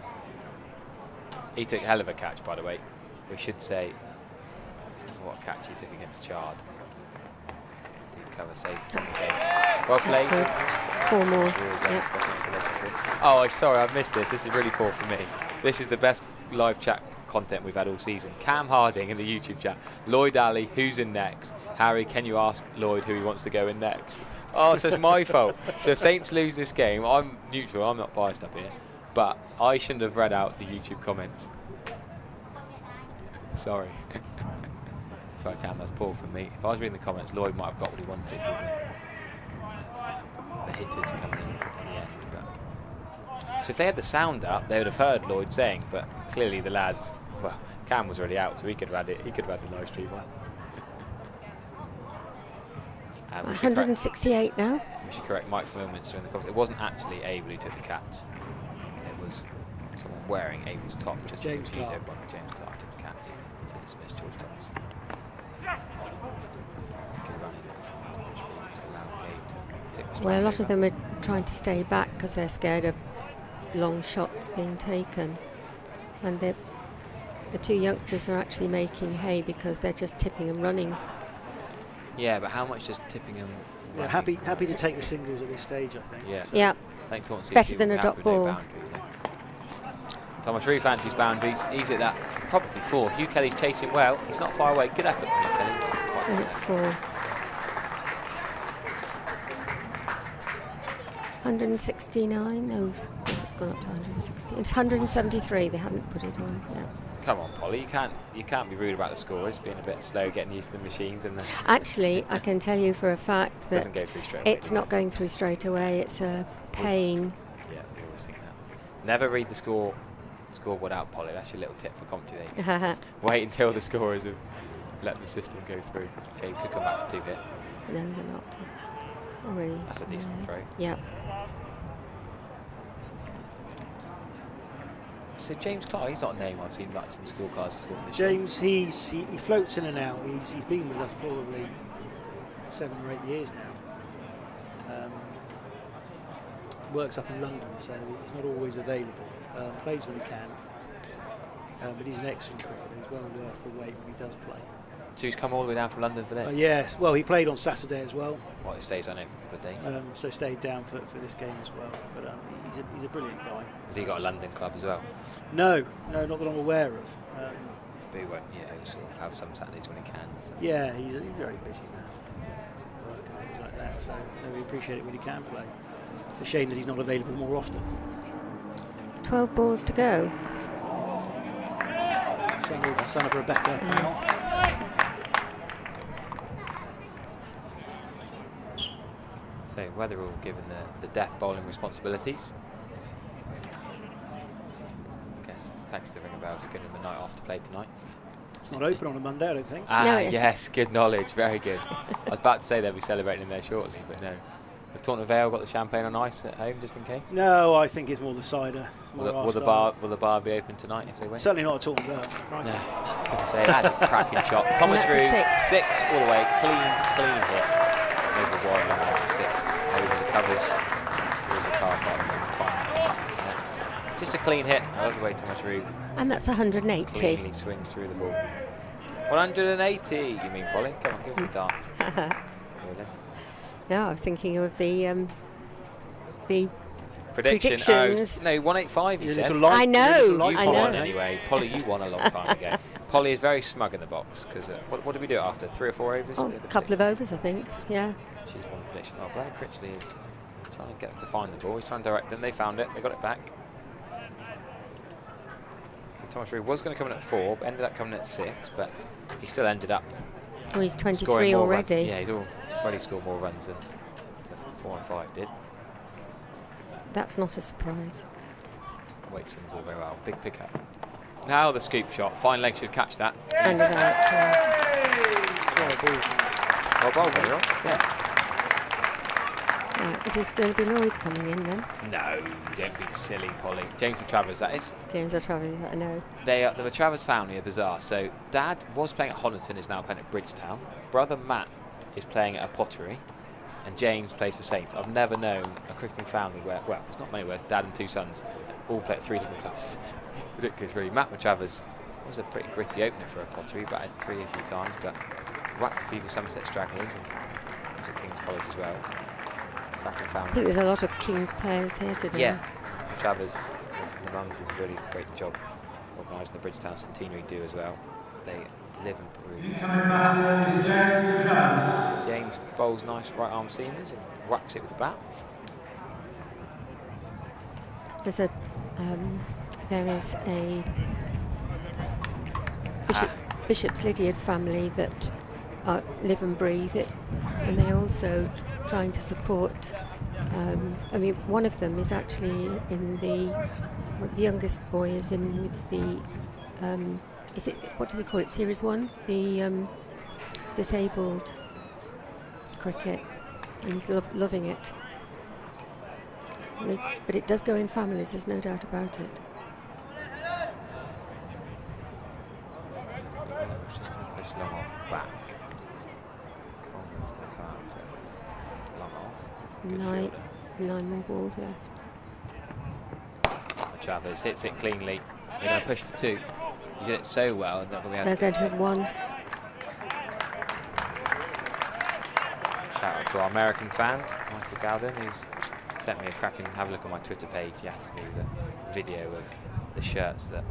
He took a hell of a catch, by the way. We should say what catch he took against Chard. Didn't cover safe in the game. Well played. Good. 4 more. Yep. Oh, I'm sorry, I've missed this. This is really poor for me. This is the best live chat content we've had all season. Cam Harding in the YouTube chat. Lloyd Alley, who's in next? Harry, can you ask Lloyd who he wants to go in next? Oh, so it's my fault. So if Saints lose this game, I'm neutral. I'm not biased up here. But I shouldn't have read out the YouTube comments. Sorry. Sorry, Cam, that's poor from me. If I was reading the comments, Lloyd might have got what he wanted with the hitters coming in the end. But so if they had the sound up, they would have heard Lloyd saying, but clearly the lads, well, Cam was already out, so he could have had it. He could have had the live stream on. 168 now. We should correct Mike from Ilminster in the comments. It wasn't actually Abel who took the catch. It was someone wearing Abel's top just to confuse everyone. James Clark took the catch to dismiss George Thomas. Well, a lot of them are trying to stay back because they're scared of long shots being taken. And the 2 youngsters are actually making hay because they're just tipping and running. Yeah, but how much does tipping them? Yeah, happy to take the singles at this stage, I think. Yeah. Yeah. I think Better than a dot ball. Thomas Reed fancies boundaries. He's at that probably 4. Hugh Kelly's chasing well. He's not far away. Good effort from Hugh Kelly. And it's 4. 169. No, yes, it's gone up to 160. It's 173. They haven't put it on yet. Come on, Polly. You can't be rude about the scores. Being a bit slow, getting used to the machines and the. Actually, I can tell you for a fact that Doesn't go through straight away, it's not going through straight away. It's a pain. Yeah, we always think that. Never read the scoreboard out, Polly. That's your little tip for CompTV. Wait until the scorers have let the system go through. Okay, you could come back for 2 hit. No, they're not. It's already. That's a decent throw. Yeah. So James Clark, he's not a name I've seen much in school cards. James, he floats in and out. He's been with us probably 7 or 8 years now. Works up in London, so he's not always available. Plays when he can, but he's an excellent cricketer. He's well worth the wait when he does play. So he's come all the way down from London for this? Yes, well, he played on Saturday as well. Well, he stays on it for a couple of days. So stayed down for this game as well. But he's a brilliant guy. Has he got a London club as well? No, not that I'm aware of. But he won't, he'll sort of have some Saturdays when he can. So. Yeah, he's a very busy man. Work and things like that. So we appreciate it when he can play. It's a shame that he's not available more often. 12 balls to go. Son of Rebecca. Yes. So Weatherall given the death bowling responsibilities. I guess thanks to the Ring Bells for giving him a night off to play tonight. It's not open on a Monday, I don't think. Yes, good knowledge, very good. I was about to say they'll be celebrating in there shortly, but no. Have Taunton Vale got the champagne on ice at home just in case? No, I think it's more the cider. Will the bar be open tonight if they win? Certainly not at Taunton Vale. Right. No, I was going to say that's a cracking shot. Thomas Reed, 6 all the way, clean hit. Over wide long off 6. Over the covers. There's a car bottom to find practice nets. Just a clean hit. I love the way Thomas Reed. And that's 180. Cleanly swings through the ball. 180. You mean, Polly? Come on, give us a dance. No, I was thinking of the predictions. No, 185. You said. I know. You won anyway. Polly, you won a long time ago. Polly is very smug in the box because what did we do after 3 or 4 overs? Oh, a couple of overs, I think. Yeah. She's won the prediction. Oh, Brad Critchley is trying to get them to find the ball. He's trying to direct them. They found it. They got it back. So Thomas Reed was going to come in at 4, but ended up coming in at 6. But he still ended up. So he's 23 already. Yeah, he's already scored more runs than the 4 and 5 did. That's not a surprise. Waits on the ball very well. Big pickup. Now the scoop shot. Fine leg should catch that. And he's out. Well bowled, yeah. Right, is this going to be Lloyd coming in then? No, don't be silly, Polly. James Travers, that is. James Travers, I know. The Travers family are bizarre. So Dad was playing at Honiton, is now playing at Bridgetown. Brother Matt is playing at a Pottery, and James plays for Saints. I've never known a cricketing family where, well, it's not many where Dad and 2 sons all play at 3 different clubs. Ridiculous, really. Matt Travers was a pretty gritty opener for a Pottery, batted 3 a few times, but whacked a few for Somerset Stragglers, and he's at King's College as well. I think there's a lot of King's players here today. Yeah, Travers and Mum did a really great job organising the Bridgetown Centenary do as well. They live and breathe. James bowls nice right arm seamers and whacks it with the bat. There is a Bishop's Lydiard family that live and breathe it, and they also trying to support. I mean, one of them is actually in the youngest boy is in with the. Is it, what do they call it? Series 1, the disabled cricket, and he's loving it. But it does go in families. There's no doubt about it. Just going to push long off back. Coleman's going to come out to long off. 9 more balls left. Travers hits it cleanly. They're going to push for 2. He did it so well. And they're going to have 1. Shout out to our American fans, Michael Gowden, who's sent me a cracking. Have a look on my Twitter page. He asked me the video of the shirts that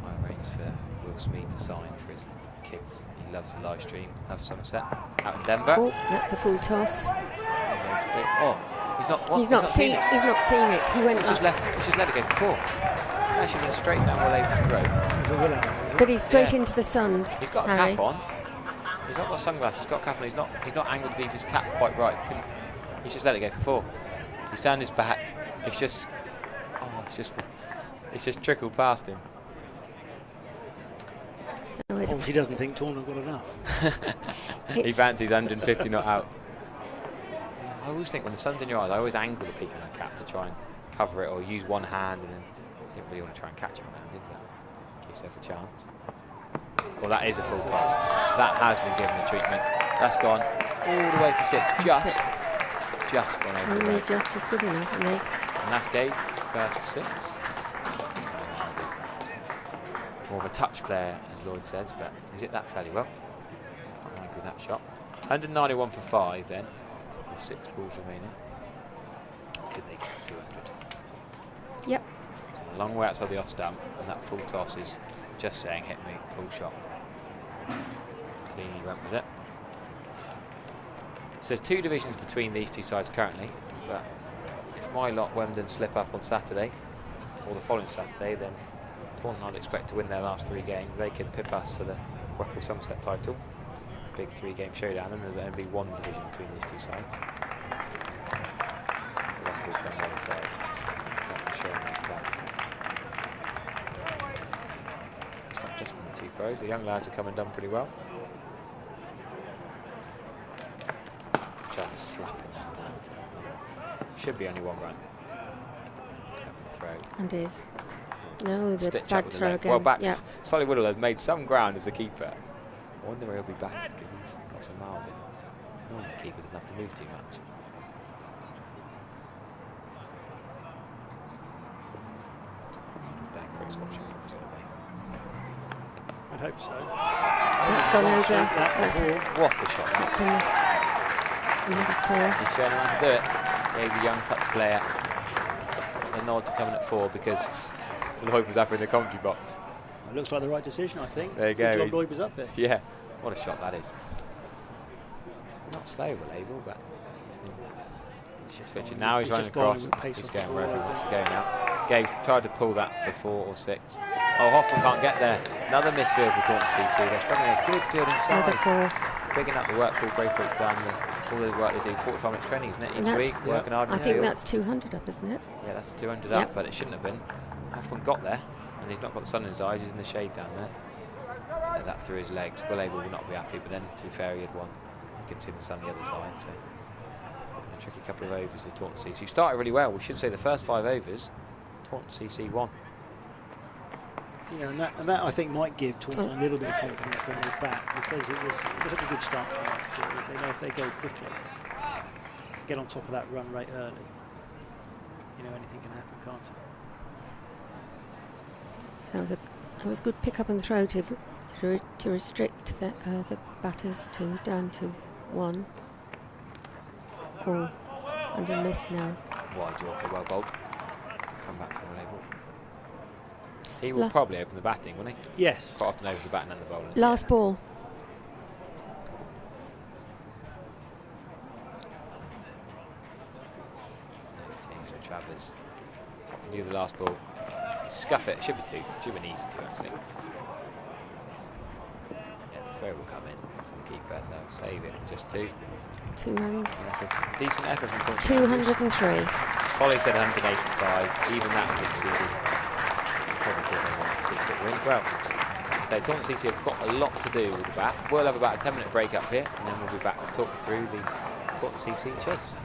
I arranged for Will Smead to sign for his kids. He loves the live stream, loves Somerset. Out in Denver. Oh, that's a full toss. Oh, he's not. What? He's not seen it. He's not seen it. He went. He's just let it go for 4. That should have been straight down Will Abel's throat. But he's straight into the sun. He's got a Harry. cap on. He's not got sunglasses. He's got a cap on. He's not angled to leave his cap quite right. He's just let it go for 4. He's turned his back. It's just trickled past him. Oh, Obviously, doesn't think Taunton got enough. He fancies 150 not out. I always think when the sun's in your eyes, I always angle the peak of my cap to try and cover it, or use one hand, and then you don't really want to try and catch it one-handed, but give yourself a chance. Well, that is a full toss. That has been given the treatment. That's gone all the way for 6. Just gone over the Only leg. just as good enough. And And that's Gabe, first for 6. More of a touch player, as Lloyd says, but is it that fairly well? I like with that shot. 191 for 5 then, with 6 balls remaining. Could they get to 200? yep. It's a long way outside the off stump, and that full toss is just saying hit me, pull shot. Cleanly went with it. So there's 2 divisions between these 2 sides currently, but if my lot Wemden slip up on Saturday, or the following Saturday, then Taunton I'd expect to win their last 3 games. They could pip us for the Weckl Somerset title. Big 3-game showdown, and there'll only be 1 division between these 2 sides. Weckl on the other side. It's not just from the 2 pros. The young lads have come and done pretty well. Just slapping that. Should be only 1 run. Throw. And is. No, the Stitch up bad with the throw leg. again. Well, back. Yeah. Solly Woodall has made some ground as a keeper. I wonder where he'll be batted, because he's got some miles in. Normally the keeper doesn't have to move too much. Dan Crick's watching probably. I'd hope so. That's gone over. That's, What a shot. that's in another 4. He's showing him how to do it. Gave the young touch player a nod to coming at 4 because Lloyd was up in the commentary box. It looks like the right decision, I think. There you go. Good job Lloyd was up there. Yeah, what a shot that is. Not slow, we're able, but switching now. He's running across. He's going wherever he wants to go now. Gabe tried to pull that for 4 or 6. Oh, Hoffman can't get there. Another misfield for Taunton CC. They're struggling a good field inside. Another 4. Bigging up the work Paul Braithwaite's done. All the work they do, 45-minute training, isn't it, each week, working hard in I the think field. that's 200 up, isn't it? Yeah, that's 200 Yep. up, but it shouldn't have been. Hoffman got there, and he's not got the sun in his eyes. He's in the shade down there. And that through his legs. Will Abel will not be happy, but then, to be fair, he had 1. You can see the sun the other side, so a tricky couple of overs of Taunton CC. Started really well. We should say the first 5 overs, Taunton CC won. You know, and that I think might give Taunton a little bit of confidence when they're back, because it was such a good start for them. So they know if they go quickly, get on top of that run rate early, you know, anything can happen, can't it? That was a good pick up on the throw to restrict the batters to down to 1. Oh, and a miss now. Wide Yorker, well bowled. Come back from the label. He will probably open the batting, won't he? Yes. Quite often opens the batting and the bowling. Last ball. Change for Travers. What can do the last ball? Scuff it. Should be 2. Should be an easy 2, actually. Yeah, the throw will come in to the keeper and they'll save it. Just 2. 2 runs. And that's a decent effort from Taunton. 203. Polly said 185. Even that was exceeded. Probably could have won next week's at win. Well, so Taunton CC have got a lot to do with the bat. We'll have about a 10-minute break up here, and then we'll be back to talk you through the Taunton CC chase.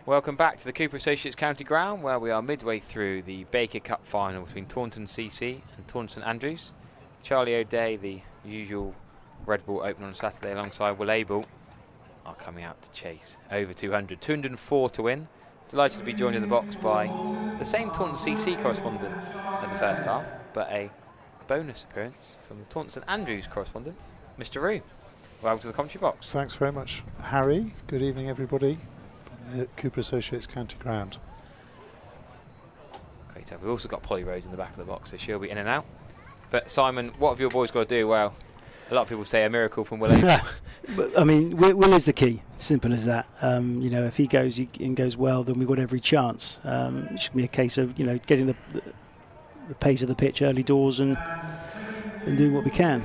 Welcome back to the Cooper Associates County Ground, where we are midway through the Baker Cup final between Taunton CC and Taunton St Andrews. Charlie O'Day, the usual Red Bull opener on Saturday alongside Will Abel, are coming out to chase over 200. 204 to win. Delighted to be joined in the box by the same Taunton CC correspondent as the first half, but a bonus appearance from the Taunton St Andrews correspondent, Mr. Rue. Welcome to the commentary box. Thanks very much, Harry. Good evening, everybody. At Cooper Associates County Ground. Great to have. We've also got Polly Rose in the back of the box, so she'll be in and out. But Simon, what have your boys got to do? Well, a lot of people say a miracle from Will Abel. But, I mean, Will is the key. Simple as that. You know, if he goes and goes well, then we've got every chance. It should be a case of, you know, getting the pace of the pitch early doors and doing what we can.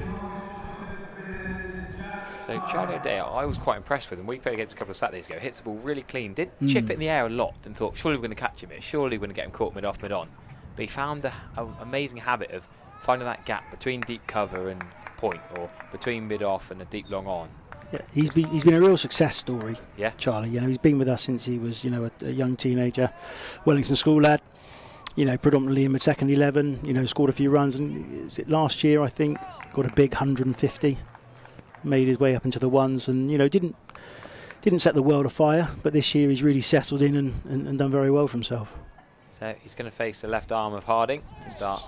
So Charlie O'Day, I was quite impressed with him. We played against a couple of Saturdays ago. Hits the ball really clean. Did chip it in the air a lot and thought, surely we're going to catch him here. Surely we're going to get him caught mid-off, mid-on. But he found an amazing habit of finding that gap between deep cover and point, or between mid-off and a deep long on. Yeah, he's been a real success story. Yeah, Charlie. You know, he's been with us since he was, you know, a young teenager, Wellington school lad. You know, predominantly in the second 11. You know, scored a few runs, and was it last year? I think got a big 150. Made his way up into the ones, and you know, didn't set the world afire, but this year he's really settled in and done very well for himself. So he's going to face the left arm of Harding to start.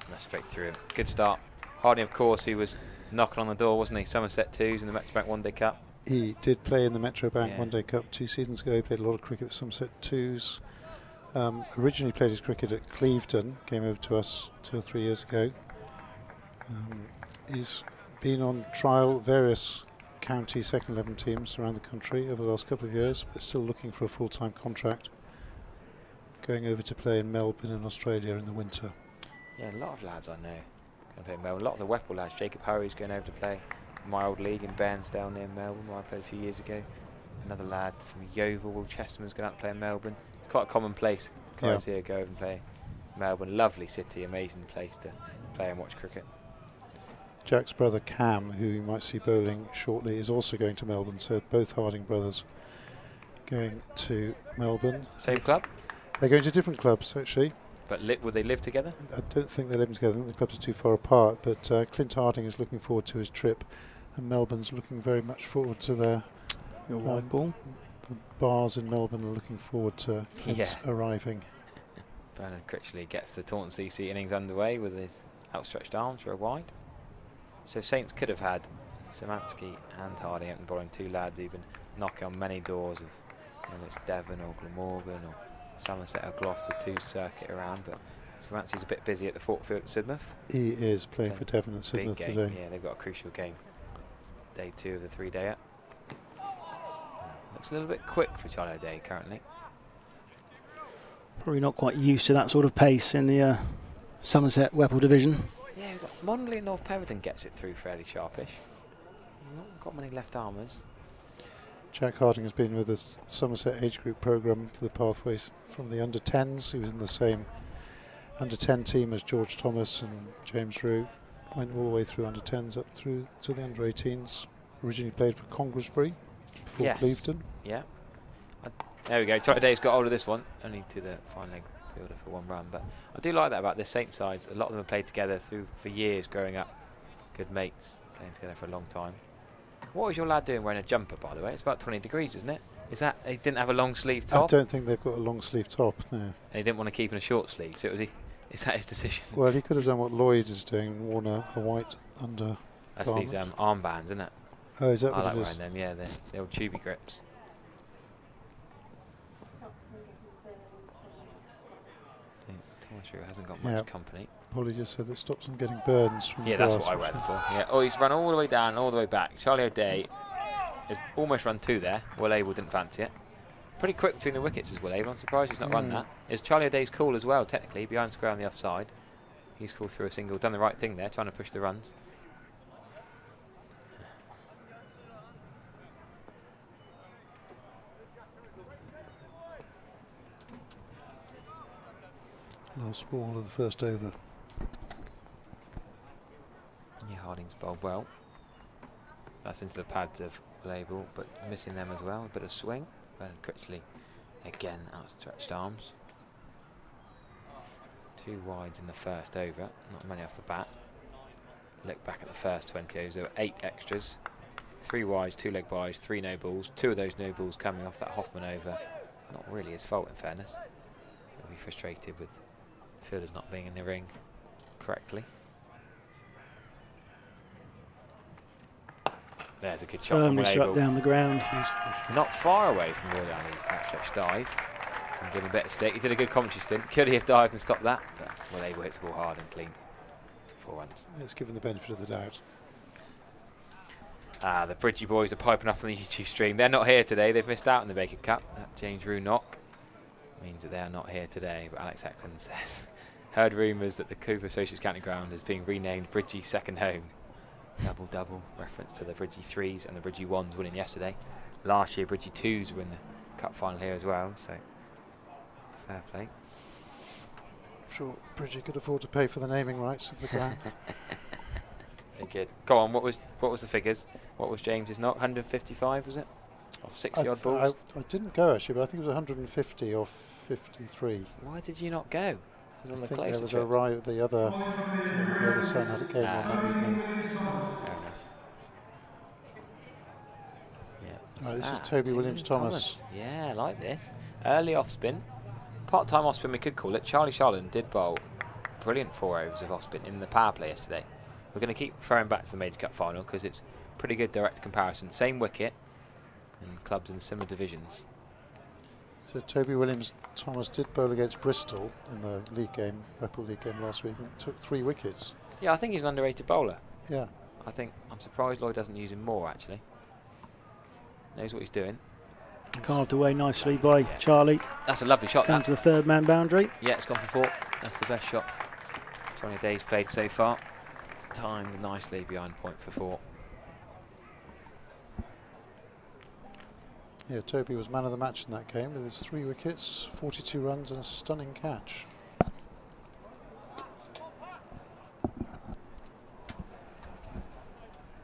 That's straight through him. Good start. Harding, of course, who was knocking on the door, wasn't he? Somerset Twos in the Metrobank One Day Cup. He did play in the Metrobank One Day Cup 2 seasons ago. He played a lot of cricket with Somerset Twos. Originally played his cricket at Clevedon, came over to us 2 or 3 years ago. He's been on trial various county second 11 teams around the country over the last couple of years, but still looking for a full-time contract. Going over to play in Melbourne in Australia in the winter. Yeah, a lot of lads I know going to play in Melbourne. A lot of the Whipple lads. Jacob Hurry's going over to play in my old league in Bairnsdale near Melbourne, where I played a few years ago. Another lad from Yeovil, Will Chesterman's going out to play in Melbourne. It's quite a common place. Guys here go over and play Melbourne. Lovely city, amazing place to play and watch cricket. Jack's brother Cam, who you might see bowling shortly, is also going to Melbourne. So both Harding brothers going to Melbourne. Same club? They're going to different clubs, actually. But will they live together? I don't think they live together. I think the clubs are too far apart. But Clint Harding is looking forward to his trip, and Melbourne's looking very much forward to their wide ball. The bars in Melbourne are looking forward to Clint arriving. Bernard Critchley gets the Taunton CC innings underway with his outstretched arms for a wide. So Saints could have had Szymanski and Harding out and bowling, two lads who've been knocking on many doors of whether it's Devon or Glamorgan or Somerset or Gloucester to circuit around, but Szymanski's a bit busy at the Fort Field at Sidmouth. He is playing for Devon at Sidmouth today. Yeah, they've got a crucial game. Day 2 of the 3-dayer. Looks a little bit quick for Charlie O'Day currently. Probably not quite used to that sort of pace in the Somerset Whipple division. Yeah, we've got Monley and North Peverton gets it through fairly sharpish. Not got many left armers. Jack Harding has been with the Somerset age group programme for the pathways from the under-10s. He was in the same under-10 team as George Thomas and James Rue. Went all the way through under-10s up through to the under-18s. Originally played for Congresbury before Clevedon. Yeah. There we go. Charlie O'Day's got hold of this one. Only to the fine leg fielder for one run. But I do like that about this Saints sides. A lot of them have played together for years growing up. Good mates, playing together for a long time. What was your lad doing wearing a jumper, by the way? It's about 20 degrees, isn't it? Is that he didn't have a long sleeve top? I don't think they've got a long sleeve top, no. And he didn't want to keep in a short sleeve, so is that his decision? Well, he could have done what Lloyd is doing and worn a white under. That's these armbands, isn't it? Oh, is that I what like it is? wearing them, yeah, the old tubey grips. Thomas Rue hasn't got much company. Polly just said that stops them getting burns from Yeah, that's what I wear them for. Yeah. Oh, he's run all the way down, all the way back. Charlie O'Day has almost run 2 there. Will Abel didn't fancy it. Pretty quick between the wickets as Will Abel. I'm surprised he's not run that. Is Charlie O'Day's cool as well, technically, behind square on the offside. He's called through a single, done the right thing there, trying to push the runs. Last ball of the first over. Yeah, Harding's bowled well. That's into the pads of Will Abel, but missing them as well. A bit of swing. Bernard Critchley Again, outstretched arms. 2 wides in the first over, not many off the bat. Look back at the first 20 overs, there were 8 extras. 3 wides, 2 leg byes, 3 no balls. 2 of those no balls coming off that Hoffman over. Not really his fault, in fairness. He'll be frustrated with fielders not being in the ring correctly. There's a good shot from Firmly struck Label. down the ground. Not far away from Mordown's outstretched dive. And give him a bit of stick. He did a good commentary stint. Could he have dived and stopped that? But Label hits the ball hard and clean for once. Let's give him the benefit of the doubt. The Bridgie boys are piping up on the YouTube stream. They're not here today. They've missed out on the Baker Cup. That James Rue knock means that they are not here today. But Alex Eklund says, heard rumours that the Cooper Associates County Ground is being renamed Bridgie's second home. Double, reference to the Bridgie 3s and the Bridgie 1s winning yesterday. Last year, Bridgie 2s were in the Cup final here as well, so fair play. I'm sure Bridgie could afford to pay for the naming rights of the ground. Very good. Go on, what was the figures? What was James's knock? 155, was it? Off 60 odd balls? I didn't go actually, but I think it was 150 off 53. Why did you not go? I think there was a riot. The other son had a game on that evening. Fair enough. Yeah. Right, this is Toby Williams-Thomas. Yeah, I like this. Early off spin. Part-time off spin we could call it. Charlie Sharlin did bowl brilliant 4 overs of off spin in the power play yesterday. We're going to keep referring back to the Major Cup final because it's pretty good direct comparison. Same wicket and clubs in similar divisions. So Toby Williams-Thomas did bowl against Bristol in the league game, Repple League game last week, and took 3 wickets. Yeah, I think he's an underrated bowler. Yeah. I'm surprised Lloyd doesn't use him more, actually. Knows what he's doing. Carved away nicely by Charlie. That's a lovely shot. Down to the 3rd man boundary. Yeah, it's gone for 4. That's the best shot 20 days played so far. Timed nicely behind point for 4. Yeah, Toby was man of the match in that game with his 3 wickets, 42 runs and a stunning catch.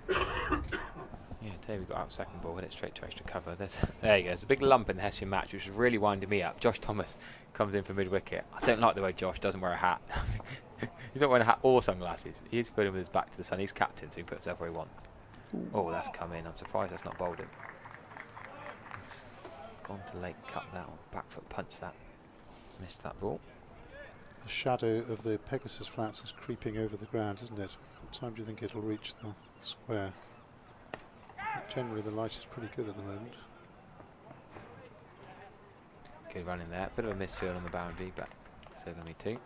Yeah, Toby got out second ball, hit it straight to extra cover. There you go. There's a big lump in the Hessian match, which was really winding me up. Josh Thomas comes in for mid-wicket. I don't like the way Josh doesn't wear a hat. He's not wearing a hat or sunglasses. He is fielding with his back to the sun. He's captain, so he can put himself where he wants. Oh, that's come in. I'm surprised that's not bowled him. Gone to late, cut that one, back foot punch that. Missed that ball. The shadow of the Pegasus flats is creeping over the ground, isn't it? What time do you think it'll reach the square? But generally the light is pretty good at the moment. Good run in there. Bit of a misfield on the boundary, but still going to be 2.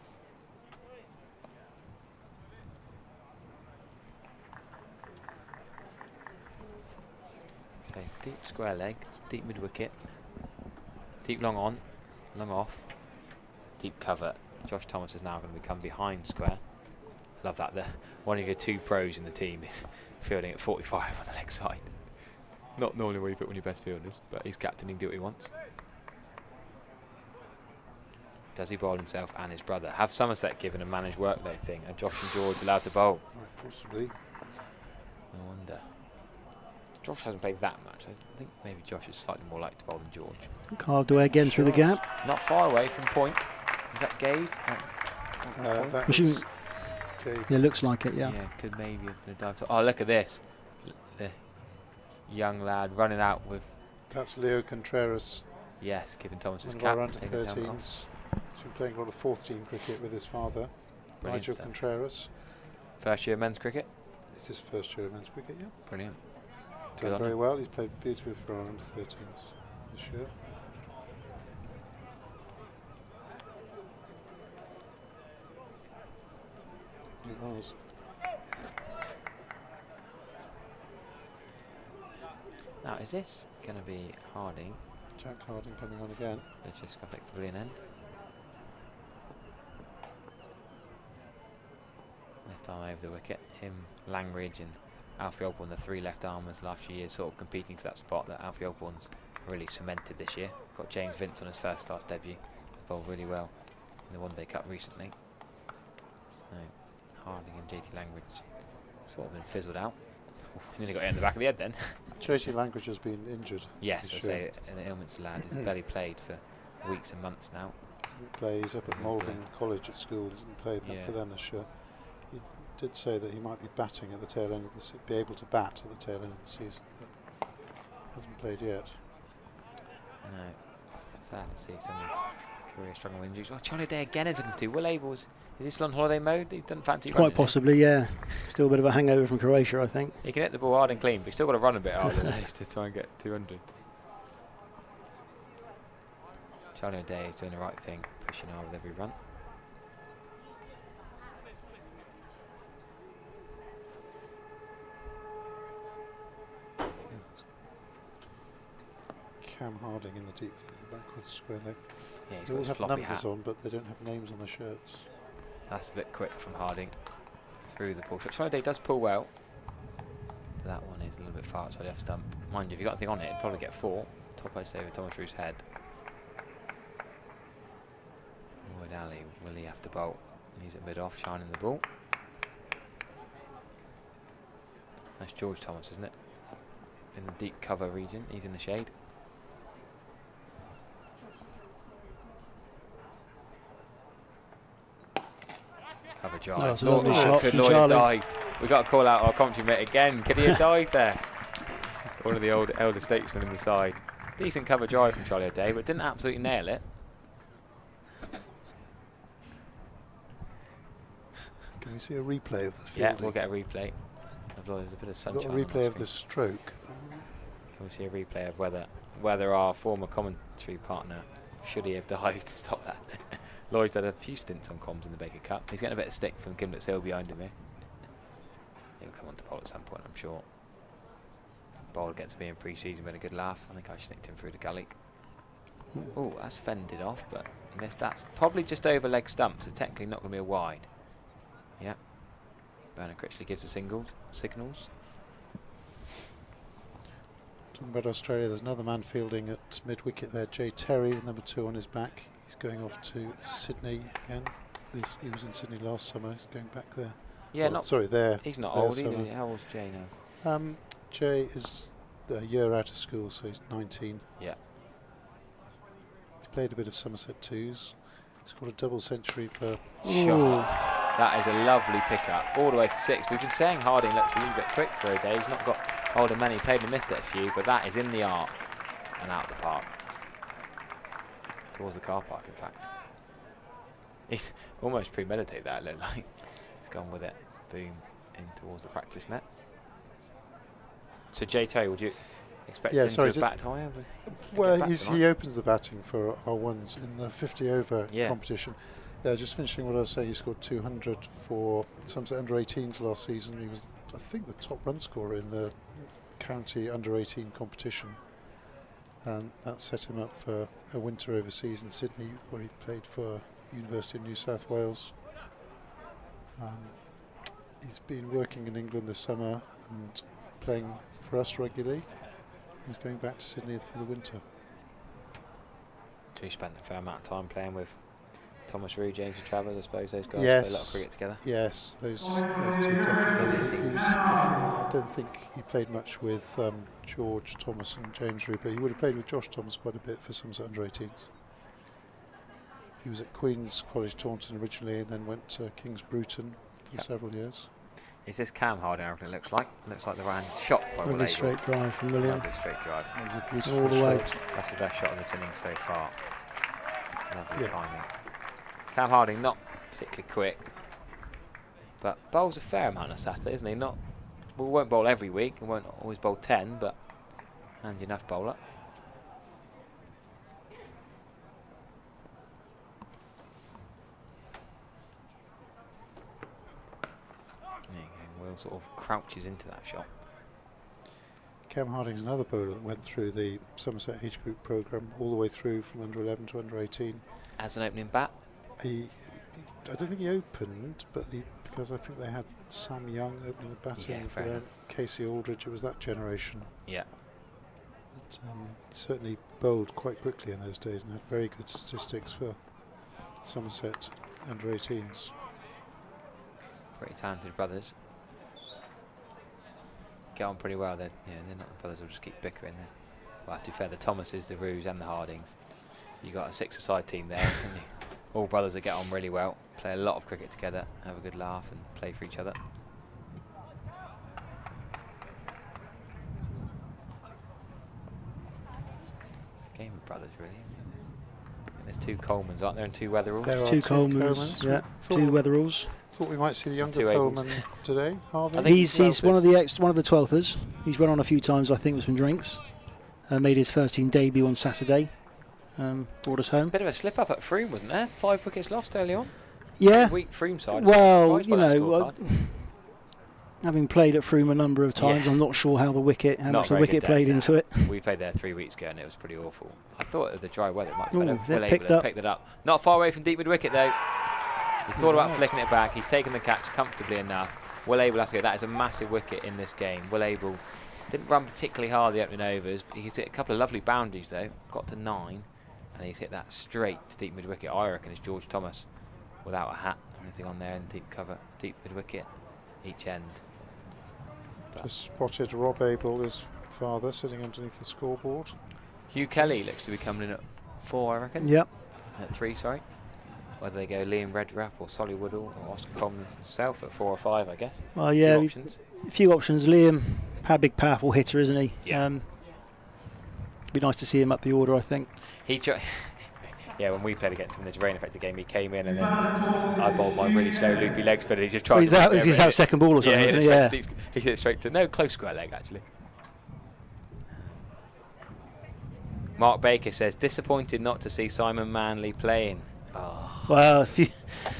So deep square leg, deep mid wicket, deep long on, long off, deep cover. Josh Thomas is now going to become behind square. Love that. One of your 2 pros in the team is fielding at 45 on the leg side. Not normally where you put one of your best fielders, but he's captain, he can do what he wants. Does he bowl himself and his brother? Have Somerset given a managed workload thing? Are Josh and George allowed to bowl? Right, possibly. I wonder. Josh hasn't played that much. I think maybe Josh is slightly more likely to bowl than George. Carved away again through the gap. Not far away from point. Is that Gabe? That Machine. was Gabe. Yeah, looks like it, yeah. Yeah, could maybe have been a dive. Oh, look at this. The young lad running out with... That's Leo Contreras, Yes, giving Thomas his one of our cap. under taking his helmet off. 13s. He's been playing a lot of 4th team cricket with his father, Brilliant Nigel stuff. Contreras. First year men's cricket. It's his first year of men's cricket, yeah. Brilliant. Done on very him. well. He's played beautifully for our under 13s this year. It was. Now, is this going to be Harding? Jack Harding coming on again. Let's just go take pavilion end. Left arm over the wicket. Him, Langridge and Alfie Osborne, the 3 left armers last few years, sort of competing for that spot that Alfie Osborne's really cemented this year. Got James Vince on his first class debut. Bowled really well in the One Day Cup recently. So Harding and JT Langridge sort of been fizzled out. Nearly got it in the back of the head then. JT Langridge has been injured. Yes, I this say year. in the ailments lad. He's barely played for weeks and months now. Didn't play. He's up at Malvern College at school. Doesn't play that for them this year. He did say that he might be batting at the tail end of the be able to bat at the tail end of the season, but hasn't played yet. No, sad to see someone's career struggling with injuries. Oh, Charlie Day again is looking to. Will Abel, is he still on holiday mode? He doesn't fancy running, Quite possibly, yeah. Still a bit of a hangover from Croatia, I think. He can hit the ball hard and clean, but he's still got to run a bit harder than this to try and get 200. Charlie Day is doing the right thing, pushing hard with every run. Cam Harding in the deep backwards square leg. Yeah, he's they got all his have floppy numbers hat. on, but they don't have names on the shirts. That's a bit quick from Harding through the pull shot. Charlie Day does pull well. But that one is a little bit far outside the off stump. Mind you, if you got anything on it, it'd probably get 4. Top post over Thomas Rue's head. Lloyd Ali, will he have to bolt? He's at mid off, shining the ball. That's George Thomas, isn't it? In the deep cover region, he's in the shade. Cover drive. That's a lovely shot could from Lloyd have Charlie. dived? We've got to call out our commentary mate again. Could he have dived there? One of the old elder statesmen in the side. Decent cover drive from Charlie O'Day, but didn't absolutely nail it. Can we see a replay of the fielding? Yeah, we'll get a replay. There's a bit of We've sunshine. got a on our replay of screen. the stroke. Can we see a replay of whether our former commentary partner should he have dived to stop that? Lloyd's had a few stints on comms in the Baker Cup. He's getting a bit of stick from Gimlet's Hill behind him here. He'll come on to poll at some point, I'm sure. Ball gets me in pre-season, but a good laugh. I think I snicked him through the gully. Oh, that's fended off, but missed. That's probably just over leg stump, so technically not going to be a wide. Yeah. Bernard Critchley gives the signals. Talking about Australia, there's another man fielding at mid-wicket there, Jay Terry, with number 2 on his back. He's going off to Sydney again. He was in Sydney last summer. He's going back there. Yeah, well, sorry, there. He's not there old summer. either. How old's Jay now? Jay is a year out of school, so he's 19. Yeah. He's played a bit of Somerset twos. He's got a double century for... Shot. That is a lovely pickup. All the way for 6. We've been saying Harding looks a little bit quick for a day. He's not got hold of many. Played and missed it a few, but that is in the arc and out the park. Towards the car park, in fact. He's almost premeditated that, it looked like. He's gone with it. Boom. In towards the practice nets. So Jay Terry, would you expect him to bat higher? Well, he opens the batting for our ones in the 50 over competition. Yeah, just finishing what I was saying, he scored 200 for Somerset under-18s last season. He was, I think, the top run scorer in the county under-18 competition. And that set him up for a winter overseas in Sydney, where he played for University of New South Wales. He's been working in England this summer and playing for us regularly. He's going back to Sydney for the winter. So he spent a fair amount of time playing with Thomas Rue, James Travers, I suppose those guys yes, play a lot of cricket together. Yes, those two definitely. I don't think he played much with George Thomas and James Rue, but he would have played with Josh Thomas quite a bit for Somerset under-18s. He was at Queen's College Taunton originally and then went to King's Bruton for several years. Is this Cam Harding, it looks like? It looks like the ran shot by Lovely straight drive from William. Lovely straight drive. That was a beautiful all the way. shot. That's the best shot of this innings so far. Lovely timing. Cam Harding not particularly quick, but bowls a fair amount on Saturday, isn't he? We won't bowl every week and won't always bowl 10, but handy enough bowler. Will sort of crouches into that shot. Cam Harding's another bowler that went through the Somerset age group programme all the way through from under 11 to under 18. As an opening bat? I don't think he opened, but because I think they had Sam Young opening the batting for them. Casey Aldridge, it was that generation. Yeah. But certainly bowled quite quickly in those days and had very good statistics for Somerset under 18s. Pretty talented brothers. Get on pretty well. They're not the brothers who'll just keep bickering there. Well, to be fair, the Thomases, the Rues and the Hardings. You got a six-a-side team there, haven't you? All brothers that get on really well, play a lot of cricket together, have a good laugh and play for each other. It's a game of brothers, really. There's two Colemans, aren't there, and two Weatheralls? There are Two Colemans, yeah, two Weatheralls. Thought we might see the younger Two Coleman today, Harvey. He's one of the 12thers. He's run on a few times, I think, with some drinks. Made his first team debut on Saturday. Brought us home. Bit of a slip up at Froome, wasn't there? 5 wickets lost early on. Yeah. Weak Froome side. Well, you know, having played at Froome a number of times, I'm not sure how much the wicket played into it. We played there 3 weeks ago and it was pretty awful. I thought of the dry weather it might be Ooh, better. picked it up. Not far away from deep mid wicket though. He thought about flicking it back. He's taken the catch comfortably enough. Will Abel has to go. That is a massive wicket in this game. Will Abel didn't run particularly hard the opening overs. He's hit a couple of lovely boundaries though. Got to 9. And he's hit that straight to deep mid wicket. I reckon it's George Thomas without a hat or anything on there in deep cover, deep mid wicket, each end. Just spotted Rob Abel, his father, sitting underneath the scoreboard. Hugh Kelly looks to be coming in at 4, I reckon. Yep. At 3, sorry. Whether they go Liam Redrup or Solly Woodall or Oscar Coleman himself at 4 or 5, I guess. Well, yeah, a few options. Liam, big, powerful hitter, isn't he? Yeah. Be nice to see him up the order, I think. Yeah, when we played against him in this rain-affected game, he came in and then I bowled my really slow loopy leg spin and he just tried he's out second ball or something, yeah. He hit it straight to, no, close square leg, actually. Mark Baker says, disappointed not to see Simon Manley playing. Oh. Well,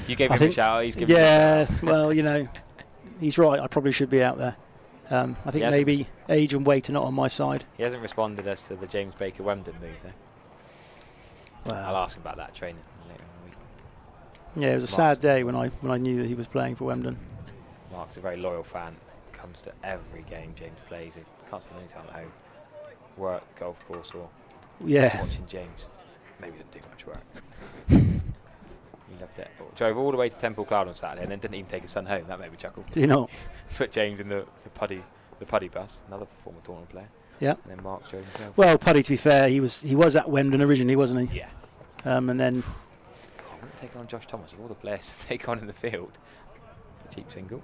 you gave him a shout. He's given yeah, well, you know, he's right. I probably should be out there. I think maybe age and weight are not on my side. He hasn't responded as to the James Baker Wemden move, though. Well, I'll ask him about that training later in the week. Yeah, it was a sad day when I knew that he was playing for Wemden. Mark's a very loyal fan. Comes to every game James plays. He can't spend any time at home. Work, golf course, or watching James. Maybe didn't do much work. He loved it. Drove all the way to Temple Cloud on Saturday and then didn't even take his son home. That made me chuckle. Do you not? Put James in the putty bus, another former tournament player. Yeah. And then Mark drove himself. Well, Puddy, to be fair, he was at Wemden originally, wasn't he? Yeah. And then. God, we're taking on Josh Thomas of all the players to take on in the field. It's a cheap single.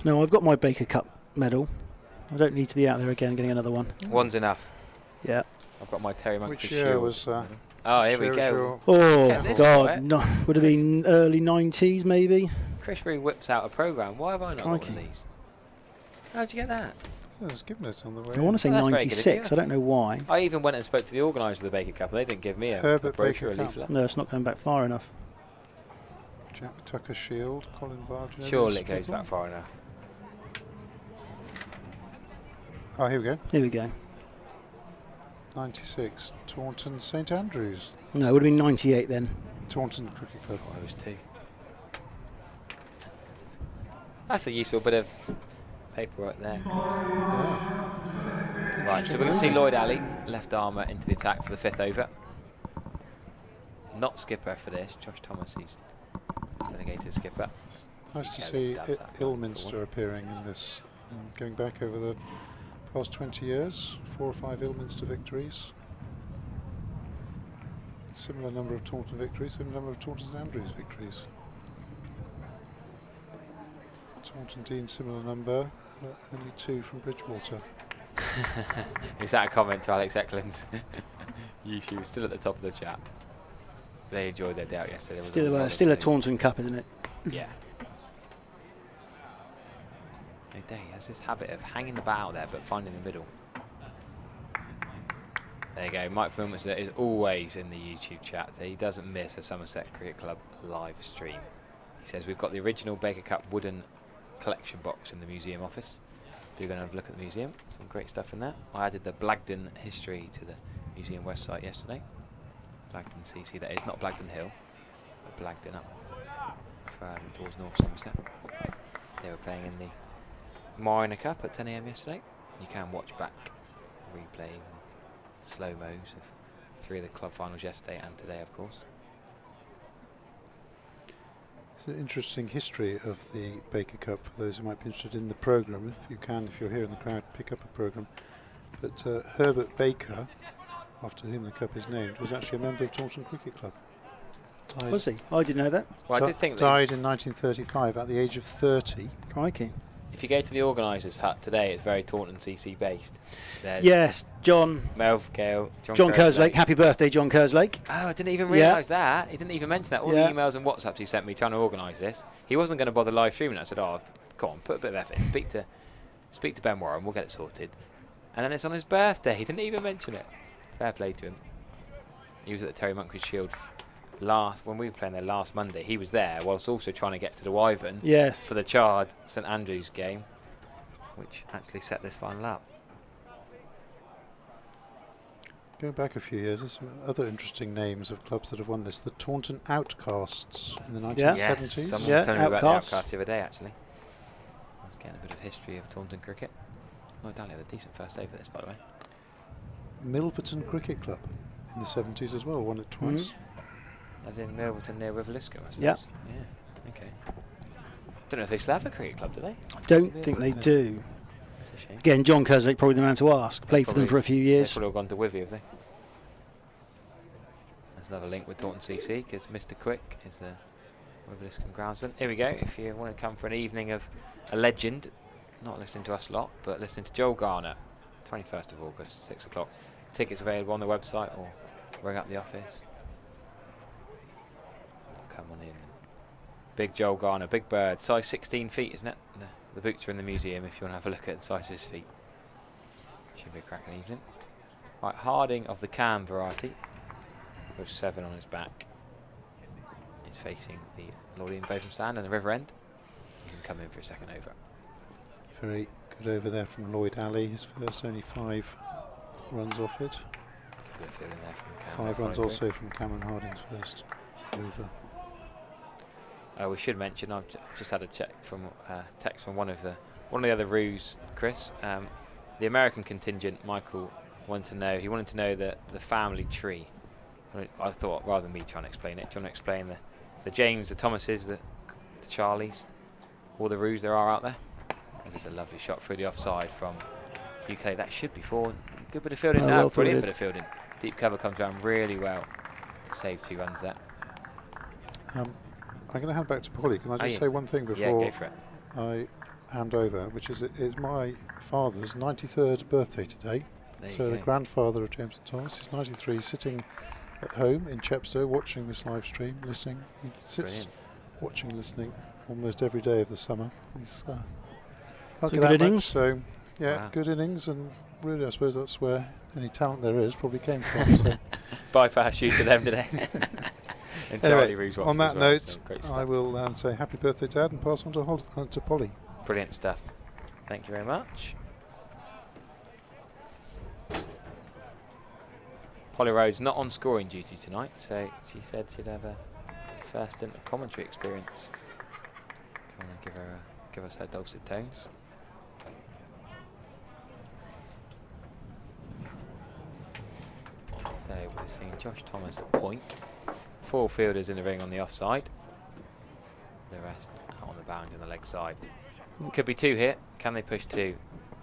No, I've got my Baker Cup medal. I don't need to be out there again getting another one. One's enough. Yeah. I've got my Terry Monk. Which year was oh, here we go. Oh, God. No, would have been early 90s, maybe. Chris Reed whips out a programme. Why have I not got one of these? How'd you get that? I was given it on the way. I want to say 96. I don't know why. I even went and spoke to the organiser of the Baker Cup and they didn't give me a brochure or a leaflet. No, it's not going back far enough. Jack Tucker Shield, Colin Barger. Surely it goes back far enough. Oh, here we go. Here we go. 96, Taunton St Andrews. No, it would have been 98 then. Taunton Cricket Club. Oh, I was 2. That's a useful bit of paperwork there. Yeah. Right, so we're going to see Lloyd Alley, left armour, into the attack for the 5th over. Not skipper for this. Josh Thomas, he's delegated skipper. Nice to see Ilminster appearing in this. Going back over the past 20 years, 4 or 5 Ilminster victories. Similar number of Taunton victories, similar number of Taunton St Andrews victories. Taunton Dean, similar number, but only 2 from Bridgewater. Is that a comment to Alex Eklund? She was still at the top of the chat. They enjoyed their day out yesterday. Still a Taunton Cup, isn't it? Yeah. He has this habit of hanging the bat out there but finding the middle. There you go. Mike Filmerson is always in the YouTube chat. He doesn't miss a Somerset Cricket Club live stream. He says we've got the original Baker Cup wooden collection box in the museum office. Do go and have a look at the museum. Some great stuff in there. I added the Blagden history to the museum website yesterday. Blagden CC, that is not Blagden Hill, but Blagden up further towards North Somerset. They were playing in the Minor Cup at 10 AM yesterday. You can watch back replays and slow-mos of 3 of the club finals yesterday and today, of course. It's an interesting history of the Baker Cup for those who might be interested in the programme. If you can, if you're here in the crowd, pick up a programme. But Herbert Baker, after whom the cup is named, was actually a member of Taunton Cricket Club. Died, Was he? I didn't know that. Well, I did think that died in 1935 at the age of 30. Crikey. if you go to the organisers' hut today, it's very Taunton CC based. There's Yes, John. Melv Gale, John Kerslake. Happy birthday, John Kerslake. Oh, I didn't even Yeah. realise that. He didn't even mention that. All Yeah. the emails and WhatsApps he sent me trying to organise this. He wasn't going to bother live streaming it. I said, "Oh, come on, put a bit of effort in. Speak to Ben Warren. We'll get it sorted." And then it's on his birthday. He didn't even mention it. Fair play to him. He was at the Terry Moncrief Shield when we were playing there last Monday. He was there whilst also trying to get to the Wyvern Yes. for the Chard St Andrews game, which actually set this final up. Going back a few years, there's some other interesting names of clubs that have won this. The Taunton Outcasts in the 1970s. Yes, someone Yeah, was telling me about the Outcasts. Outcasts the other day, actually. I was getting a bit of history of Taunton cricket. Lloyd Daly had a decent first day for this, by the way. Milverton Cricket Club in the 70s as well, won it twice. As in Milverton near Riverlisco, I suppose. Yeah. Yeah, okay. Don't know if they still have a cricket club, do they? Don't think they do. It's a shame. Again, John Kerslake probably the man to ask. Played for them Probably- for a few They've years. probably all gone to Wivey, have they? There's another link with Taunton CC, because Mr. Quick is the Riverlisco groundsman. Here we go, if you want to come for an evening of a legend, not listening to us lot, but listening to Joel Garner, 21st of August, 6 o'clock. Tickets available on the website or ring up the office. Come on in. Big Joel Garner, big bird, size 16 feet, isn't it? The boots are in the museum if you want to have a look at the size of his feet. Should be a cracking evening. Right, Harding of the Cam variety, with 7 on his back. He's facing the Lord Ian Botham stand and the river end. He can come in for a second over. Very good over there from Lloyd Alley. His first, only 5 runs off it. Could be a field in there from Cam. 5 runs also from Cameron Harding's first over. We should mention I've just had a check from text from one of the other roos, Chris. The American contingent, Michael, wanted to know. He wanted to know the family tree. I thought rather than me trying to explain it, do you want to explain the James, the Thomases, the Charlies, all the roos there are out there? There's a lovely shot through the offside from UK. That should be 4. Good bit of fielding Oh, there. well Brilliant fielded. bit of fielding. Deep cover comes around really well to save 2 runs there. I'm going to hand back to Polly. Can I just say one thing Yeah, before go for it. I hand over, which is it's my father's 93rd birthday today. There you So the go. grandfather of James and Thomas, he's 93, sitting at home in Chepstow watching this live stream, listening. He sits Brilliant. watching, listening almost every day of the summer. He's can't Some get good that much, innings. so yeah, Wow. good innings, and really I suppose that's where any talent there is probably came from. So. Bypass you to them today. And Charlie Anyway, Roos on watched that as well, note, so great I stuff. will say happy birthday to Dad and pass on to Polly. Brilliant stuff. Thank you very much. Polly Rose not on scoring duty tonight, so she said she'd have a first stint of commentary experience. Come on and give us her dulcet tones. So we're seeing Josh Thomas at point. 4 fielders in the ring on the offside. The rest out on the boundary on the leg side. Could be 2 here. Can they push 2?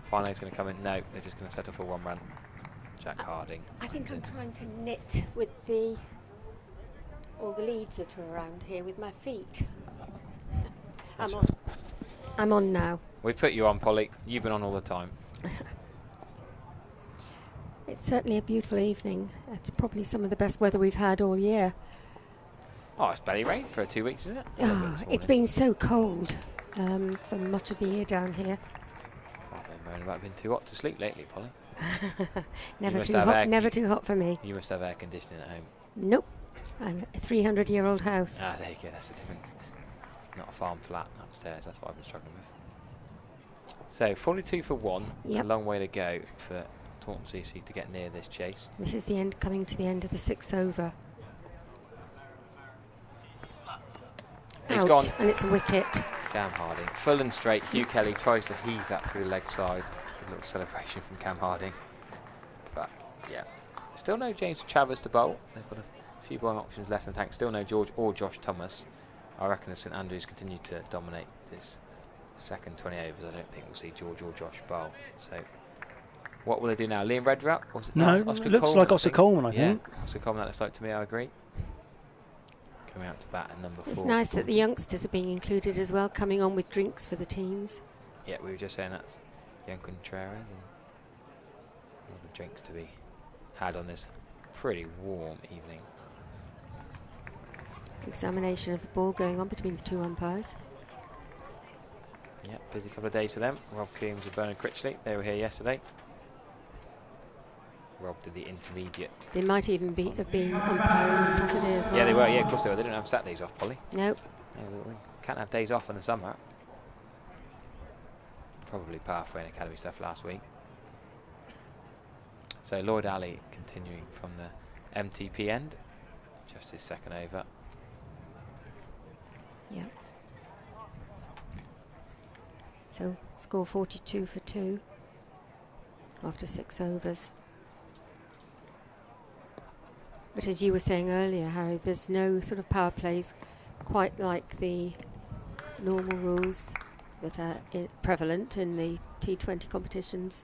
Finally, it's going to come in. No, they're just going to settle for 1 run. Jack Harding. I think I'm trying to knit with all the leads that are around here with my feet. I'm on now. We put you on, Polly. You've been on all the time. It's certainly a beautiful evening. It's probably some of the best weather we've had all year. Oh, it's barely rained for 2 weeks, isn't it? It's been so cold for much of the year down here. I've been moaning about being too hot to sleep lately, Polly. Never must too have hot. air- Never too hot for me. You must have air conditioning at home. Nope. I'm a 300-year-old house. Ah, there you go. That's the difference. Not a farm flat upstairs. That's what I've been struggling with. So 42 for 1. Yep. A long way to go for Taunton CC to get near this chase. This is the end, coming to the end of the 6th over. He's Out, gone. and it's a wicket. Cam Harding. Full and straight. Hugh Kelly tries to heave that through the leg side. A little celebration from Cam Harding. But, yeah. Still no James Travers to bowl. They've got a few bowling options left in the tank. Still no George or Josh Thomas. I reckon as St Andrews continue to dominate this second 20 overs, I don't think we'll see George or Josh bowl. So What will they do now? Liam Redrup? Or was it No, Oscar it looks Coleman, like Oscar Coleman, I think. Yeah, Oscar Coleman, that looks like to me, I agree. Coming out to bat at number 4. It's nice that the youngsters are being included as well, coming on with drinks for the teams. Yeah, we were just saying that's young Contreras. And a lot of drinks to be had on this pretty warm evening. Examination of the ball going on between the 2 umpires. Yeah, busy couple of days for them. Rob Coombs and Bernard Critchley, they were here yesterday. Rob did the intermediate. They might even have been umpiring on Saturday as well. Yeah, they were. Yeah, of course they were. They didn't have Saturdays off, Polly. Nope. Yeah, we can't have days off in the summer. Probably pathway and academy stuff last week. So Lloyd Alley continuing from the MTP end. Just his second over. Yeah. So score 42 for 2 after 6 overs. But as you were saying earlier, Harry, there's no sort of power plays quite like the normal rules that are prevalent in the T20 competitions.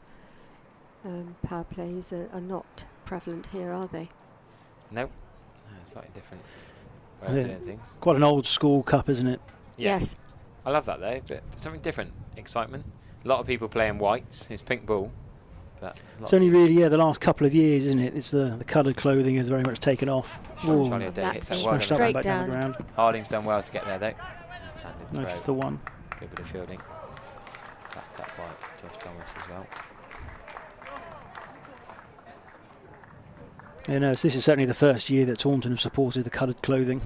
Power plays are not prevalent here, are they? Nope. No, slightly different way of doing things. Quite an old school cup, isn't it? Yeah. Yes. I love that though, but something different, excitement. A lot of people playing whites, it's pink ball. But it's only really, the last couple of years, isn't it? It's the coloured clothing is very much taken off. Charlie O'Day hits that smashed well. straight back down. the ground. Harding's done well to get there though. No, just the one. Good bit of fielding. Backed up by George Thomas as well. Yeah, no, so this is certainly the first year that Taunton have supported the coloured clothing.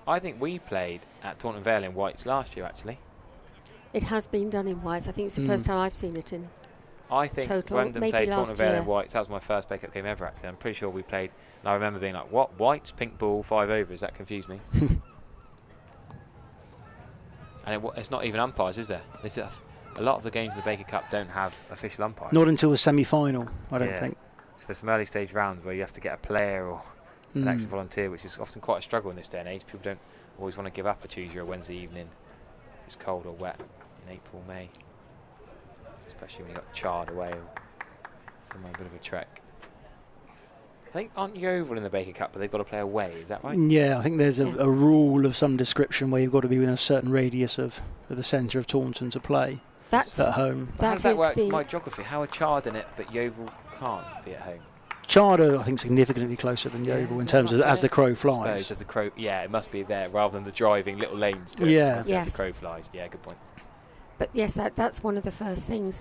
I think we played at Taunton Vale in whites last year actually. It has been done in whites. I think it's the first time I've seen it in I think total. Brendan Maybe played last Taunton Vale year. in whites. That was my first Baker game ever actually. I'm pretty sure we played, and I remember being like, what, whites, pink ball, 5 overs? That confused me. And it's not even umpires, is there? A lot of the games in the Baker Cup don't have official umpires. Not until the semi-final, I don't think. So there's some early stage rounds where you have to get a player or an extra volunteer, which is often quite a struggle in this day and age. People don't always want to give up a Tuesday or Wednesday evening. It's cold or wet in April, May. Especially when you've got charred away or somewhere a bit of a trek. I think, aren't Yeovil in the Baker Cup, but they've got to play away, is that right? Yeah, I think there's a rule of some description where you've got to be within a certain radius of the centre of Taunton to play. That's at home. How does that work? My geography, how are Chard in it, but Yeovil can't be at home? Chard are, I think, significantly closer than Yeovil in terms of as the crow flies. As the crow, yeah, it must be there rather than the driving little lanes. Yeah, yes. As the crow flies. Yeah, good point. But yes, that's one of the first things.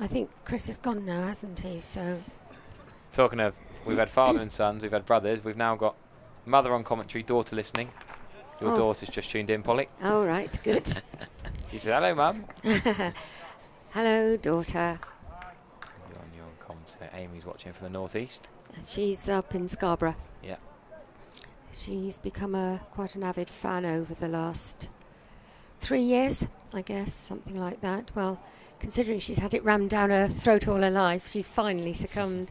I think Chris is gone now, hasn't he? So talking of, we've had father and sons, we've had brothers, we've now got mother on commentary, daughter listening. Your daughter's just tuned in, Polly. Oh, right, good. She said, hello, Mum. Hello, daughter. You're on your comms there. Amy's watching from the northeast. She's up in Scarborough. Yeah. She's become quite an avid fan over the last 3 years, I guess, something like that. Well, considering she's had it rammed down her throat all her life, she's finally succumbed.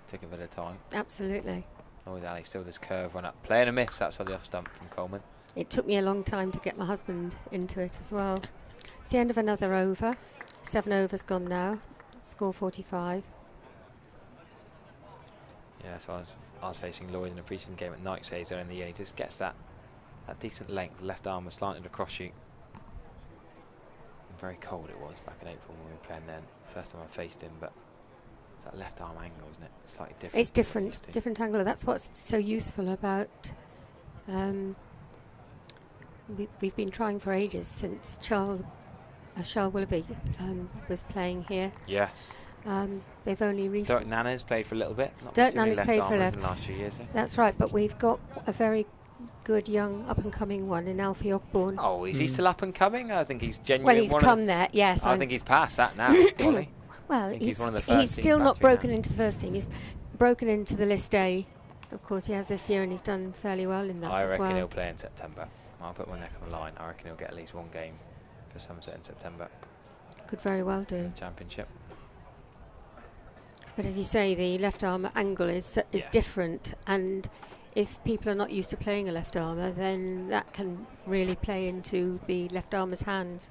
Took a bit of time. Absolutely. Oh, with Ali, still this curve run up. Playing a miss outside the off stump from Coleman. It took me a long time to get my husband into it as well. It's the end of another over. 7 overs gone now. Score 45. Yeah, so I was facing Lloyd in a preseason game at night, so in the year. He just gets that decent length. Left arm was slanted across you. And very cold it was back in April when we were playing then. First time I faced him, but it's that left arm angle, isn't it? It's slightly different. It's different angle. That's what's so useful about. We've been trying for ages since Charles Willoughby was playing here. Yes. They've only recently. Dirk Nana's played for a little bit. Dirk Nana's played for a little. In the last few years. That's right, but we've got a very good young up and coming one in Alfie Ogborn. Oh, is he still up and coming? I think he's genuinely. Well, he's come there. Yes. I think he's past that now. Polly. Well, he's one of the first he's still teams not back broken into the first team. He's broken into the list A. Of course, he has this year, and he's done fairly well in that as well. I reckon he'll play in September. I'll put my neck on the line. I reckon he'll get at least one game for Somerset in September. Could very well do. Championship. But as you say, the left arm angle is different, and if people are not used to playing a left armour, then that can really play into the left armour's hands.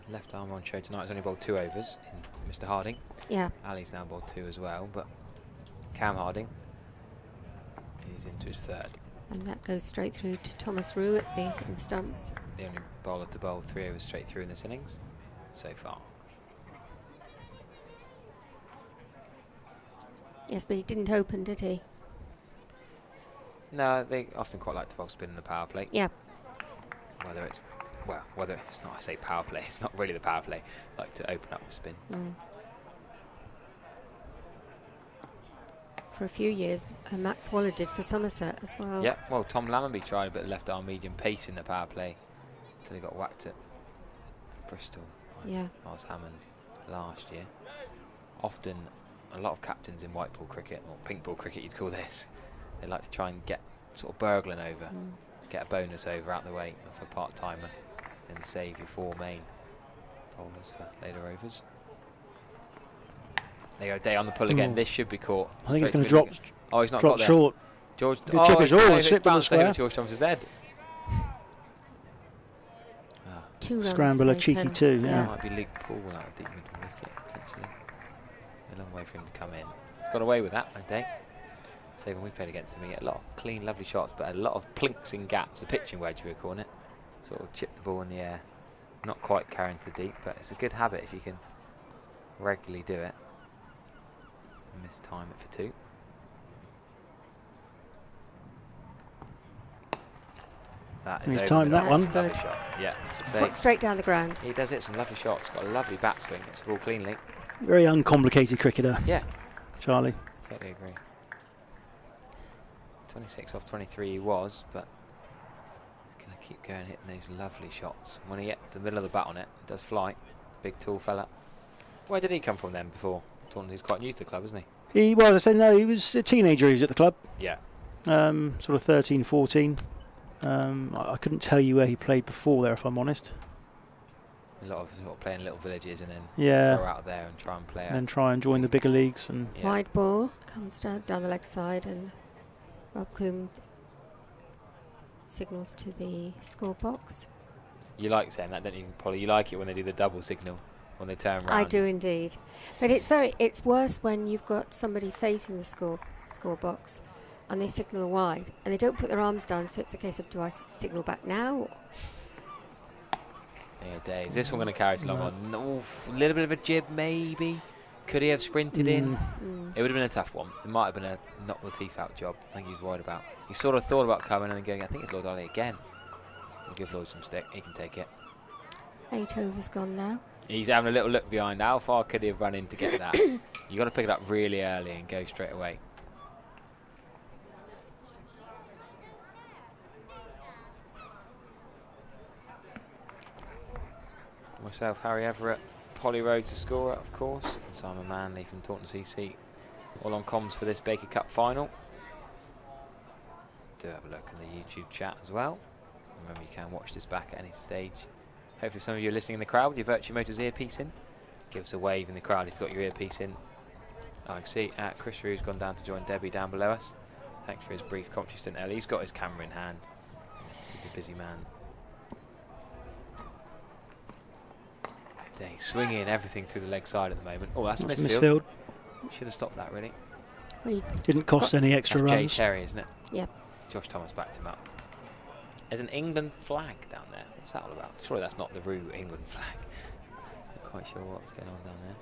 left arm on show tonight has only bowled 2 overs in Mr. Harding. Yeah. Ali's now bowled 2 as well, but Cam Harding is into his 3rd. And that goes straight through to Thomas Rue at the stumps. The only bowler to bowl 3 overs straight through in this innings so far. Yes, but he didn't open, did he? No, they often quite like to bowl spin in the power play. Yeah. Whether it's not, I say power play, it's not really the power play. Like to open up the spin. For a few years, Max Waller did for Somerset as well. Yeah, well, Tom Lammonby tried a bit of left arm medium pace in the power play until he got whacked at Bristol. Yeah. Miles Hammond last year. Often, a lot of captains in white ball cricket, or pink ball cricket you'd call this, they like to try and get sort of burgling over, get a bonus over out the way for part-timer, and save your 4 main bowlers for later overs. There you go, Day on the pull again. This should be caught. I think it's going to drop. Oh, he's not drop got there. short. George, good chip is all it's bounced over George Thomas's head. 2 Scramble a cheeky 2. Yeah. Might be Luke Paul out of deep middle wicket potentially. A long way for him to come in. He's got away with that, I think. So when we played against him, we get a lot of clean, lovely shots, but a lot of plinks in gaps. The pitching wedge, we were calling it. Sort of chip the ball in the air, not quite carrying to the deep, but it's a good habit if you can regularly do it. Mistime it for 2. That is He's timed that one. Good. Shot. Yeah. Foot straight down the ground. He does hit some lovely shots. Got a lovely bat swing. It's the ball cleanly. Very uncomplicated cricketer. Yeah. Charlie. Totally agree. 26 off 23 he was, but he's going to keep going hitting those lovely shots. When he gets the middle of the bat on it, it does fly. Big tall fella. Where did he come from then before? He's quite new to the club, isn't he? He was, I said, no, he was a teenager. He was at the club. Yeah. Sort of 13, 14. I couldn't tell you where he played before there, if I'm honest. A lot of sort of playing little villages and then go out there and try and play and then try and join the bigger leagues. And wide ball comes down the leg side, and Rob Coombe signals to the score box. You like saying that, don't you, Polly? You like it when they do the double signal, when they turn around. I do indeed. But it's worse when you've got somebody facing the score box and they signal wide and they don't put their arms down, so it's a case of, do I signal back now? Or? Yeah, Days. This one going to carry us along on. A little bit of a jib, maybe. Could he have sprinted in? It would have been a tough one. It might have been a knock the teeth out job. I think he was worried about. He sort of thought about coming and then going, I think it's Lloyd Ollie again. We'll give Lloyd some stick. He can take it. 8 overs gone now. He's having a little look behind. How far could he have run in to get that? You've got to pick it up really early and go straight away. Myself, Harry Everett, Polly Rhodes the scorer, of course, and Simon Manley from Taunton CC, all on comms for this Baker Cup final. Do have a look in the YouTube chat as well. Remember, you can watch this back at any stage. Hopefully some of you are listening in the crowd with your Virtue Motors earpiece in. Give us a wave in the crowd if you've got your earpiece in. I can see Chris Rue's gone down to join Debbie down below us. Thanks for his brief commentary stint early. He's got his camera in hand. He's a busy man. He's swinging everything through the leg side at the moment. Oh, that's misfield. Should have stopped that, really. Well, didn't cost any extra runs. runs. Jay Terry, isn't it? Yep. Josh Thomas backed him up. There's an England flag down there. What's that all about? Surely that's not the Rue England flag. Not quite sure what's going on down there.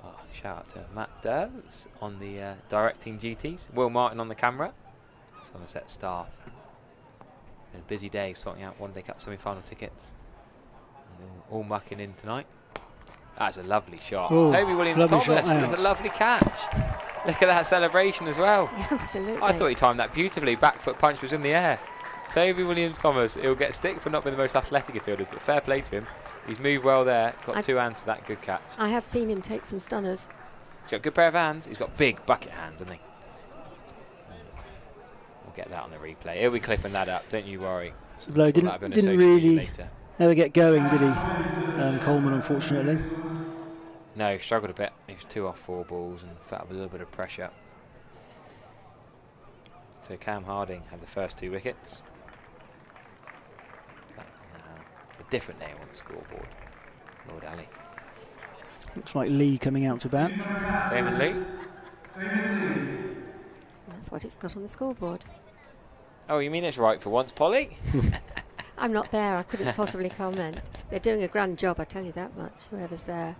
Oh, shout out to Matt Doves on the directing duties. Will Martin on the camera. Somerset staff. A busy day sorting out One Day Cup semi-final tickets. And all mucking in tonight. That's a lovely shot. Ooh, Toby Williams-Thomas with a lovely catch. Look at that celebration as well. Absolutely. I thought he timed that beautifully. Back foot punch was in the air. Toby Williams-Thomas, he'll get stick for not being the most athletic of fielders, but fair play to him. He's moved well there. Got 2 hands to that good catch. I have seen him take some stunners. He's got a good pair of hands. He's got big bucket hands, hasn't he? Get that on the replay. He'll be clipping that up, don't you worry. So Blow didn't really ever get going, did he? Coleman, unfortunately. No, struggled a bit. He was 2 off 4 balls and felt a little bit of pressure. So Cam Harding had the first 2 wickets. different name on the scoreboard. Lord Ali. Looks like Lee coming out to bat. Damon Lee. That's what it's got on the scoreboard. Oh, you mean it's right for once, Polly? I'm not there, I couldn't possibly comment. They're doing a grand job, I tell you that much, whoever's there.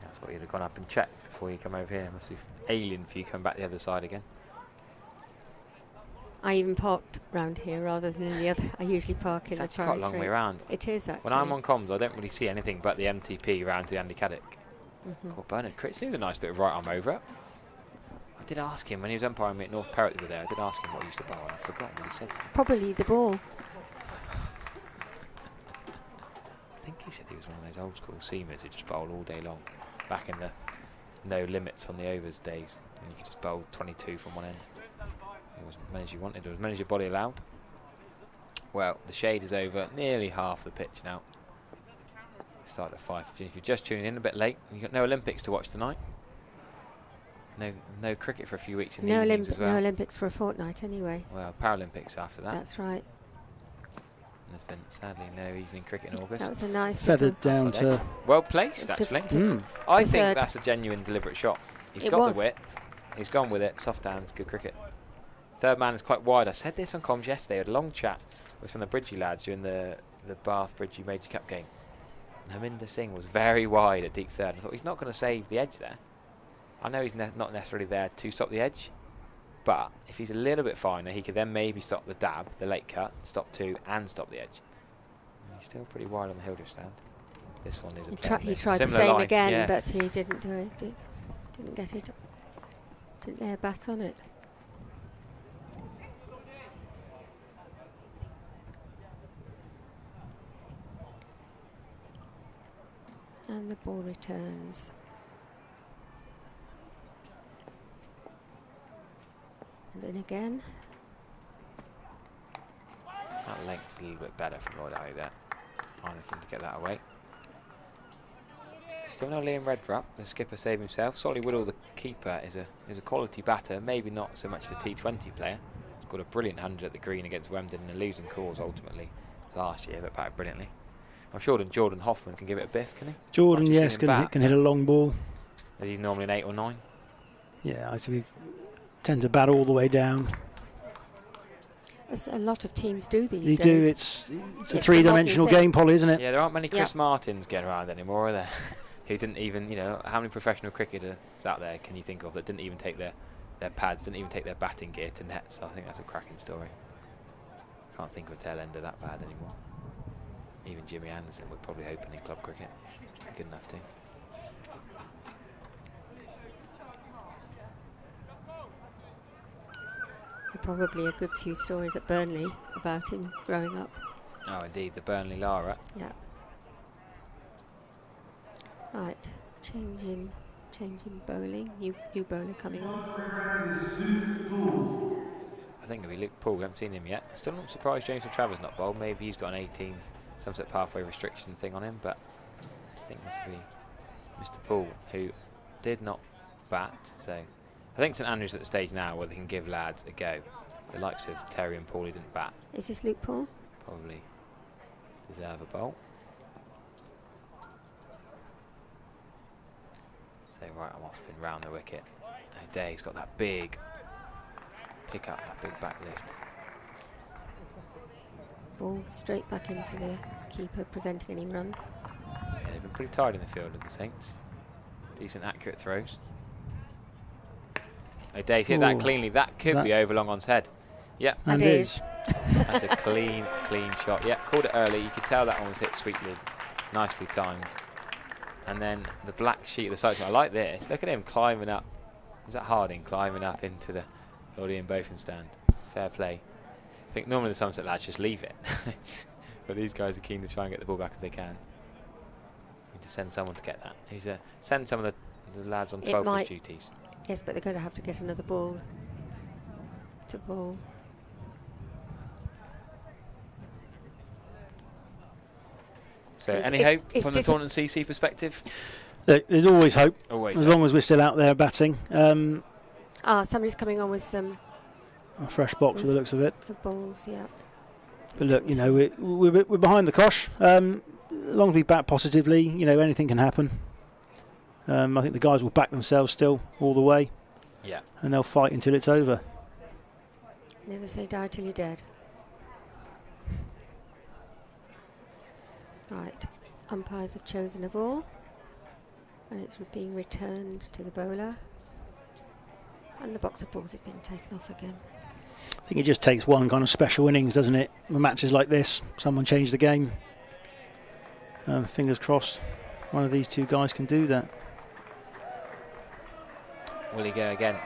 I thought you'd have gone up and checked before you come over here. Must be alien for you coming back the other side again. I even parked round here rather than in the other. I usually park in It's the actually quite a long way round. It is actually. When I'm on comms, I don't really see anything but the MTP round to the Andy Caddick. Caught Bernard Critchley with a nice bit of right arm over it. I did ask him when he was umpiring me at North Perrott the other day. I did ask him what he used to bowl, and I've forgotten what he said. Probably the ball. I think he said he was one of those old school seamers who just bowled all day long. Back in the no limits on the overs days, and you could just bowl 22 from one end. It was as many as you wanted, or as many as your body allowed. Well, the shade is over nearly half the pitch now. Start at 5:15. If you're just tuning in a bit late, you've got no Olympics to watch tonight. No cricket for a few weeks in the evenings as well. No Olympics for a fortnight anyway. Well, Paralympics after that. That's right. And there's been sadly no evening cricket in August. That was a nice Feathered down to... Well placed, actually. I think that's a genuine deliberate shot. He's got the width. He's gone with it. Soft hands, good cricket. Third man is quite wide. I said this on comms yesterday. I had a long chat with some of the Bridgie lads during the Bath Bridgie Major Cup game. And Harminder Singh was very wide at deep third. I thought he's not going to save the edge there. I know he's not necessarily there to stop the edge, but if he's a little bit finer, he could then maybe stop the dab, the late cut, stop two, and stop the edge. And he's still pretty wide on the Hildreth stand. This one is a he tried the same again, but he didn't do it. Didn't get it. Didn't lay a bat on it. And the ball returns. And then again. That length's a little bit better from Lord Ali there. Anything to get that away. Still no Liam Redrup, the skipper saved himself. Solly Woodall, the keeper, is a quality batter, maybe not so much a T20 player. He's got a brilliant 100 at the green against Wemden in a losing cause ultimately last year, but batted brilliantly. I'm sure Jordan Hoffman can give it a biff, can he? Jordan, yes, can hit a long ball. Is he normally an 8 or 9? Yeah, I see. We tend to bat all the way down. As a lot of teams do these days. They do. It's a three-dimensional game, Polly, isn't it? Yeah, there aren't many Chris Martins getting around anymore, are there? Who didn't even, how many professional cricketers out there can you think of that didn't even take their pads, didn't even take their batting gear to nets? So I think that's a cracking story. Can't think of a tail ender that bad anymore. Even Jimmy Anderson would probably open in club cricket. Good enough too. There are probably a good few stories at Burnley about him growing up. Oh, indeed, the Burnley Lara. Yeah. Right, changing bowling. New bowler coming on. I think it'll be Luke Poole. We haven't seen him yet. Still not surprised James Travers not bowled. Maybe he's got an 18, some sort of pathway restriction thing on him, but I think this will be Mr. Poole, who did not bat. So I think St Andrews at the stage now where they can give lads a go. The likes of Terry and Paulie didn't bat. Is this Luke Poole? Probably deserve a bowl. So right, I'm off spin round the wicket. O'Day, he's got that big pick up, that big back lift. Ball straight back into the keeper, preventing any run. Yeah, they've been pretty tired in the field of the Saints. Decent, accurate throws. O'Day's hit that cleanly. That could be over long on's head. Yeah, that is. That's a clean shot. Yeah, called it early. You could tell that one was hit sweetly, nicely timed. And then the black sheet of the side. I like this. Look at him climbing up. Is that Harding climbing up into the Lord Ian Botham stand? Fair play. I think normally the Somerset lads just leave it, but these guys are keen to try and get the ball back if they can. Need to send someone to get that. Send some of the lads on 12 duties. Yes, but they're going to have to get another ball to bowl. So any hope from the Taunton CC perspective? There's always hope, always as long as we're still out there batting. Somebody's coming on with some A fresh box, with the looks of it. For balls, yeah. But look, you know, we're behind the cosh. As long as we bat positively, you know, anything can happen. I think the guys will back themselves still all the way. Yeah. And they'll fight until it's over. Never say die till you're dead. Right, umpires have chosen a ball, and it's being returned to the bowler. And the box of balls is being taken off again. I think it just takes one kind of special innings, doesn't it? The matches like this, someone changed the game. Fingers crossed, one of these two guys can do that. Will he go again?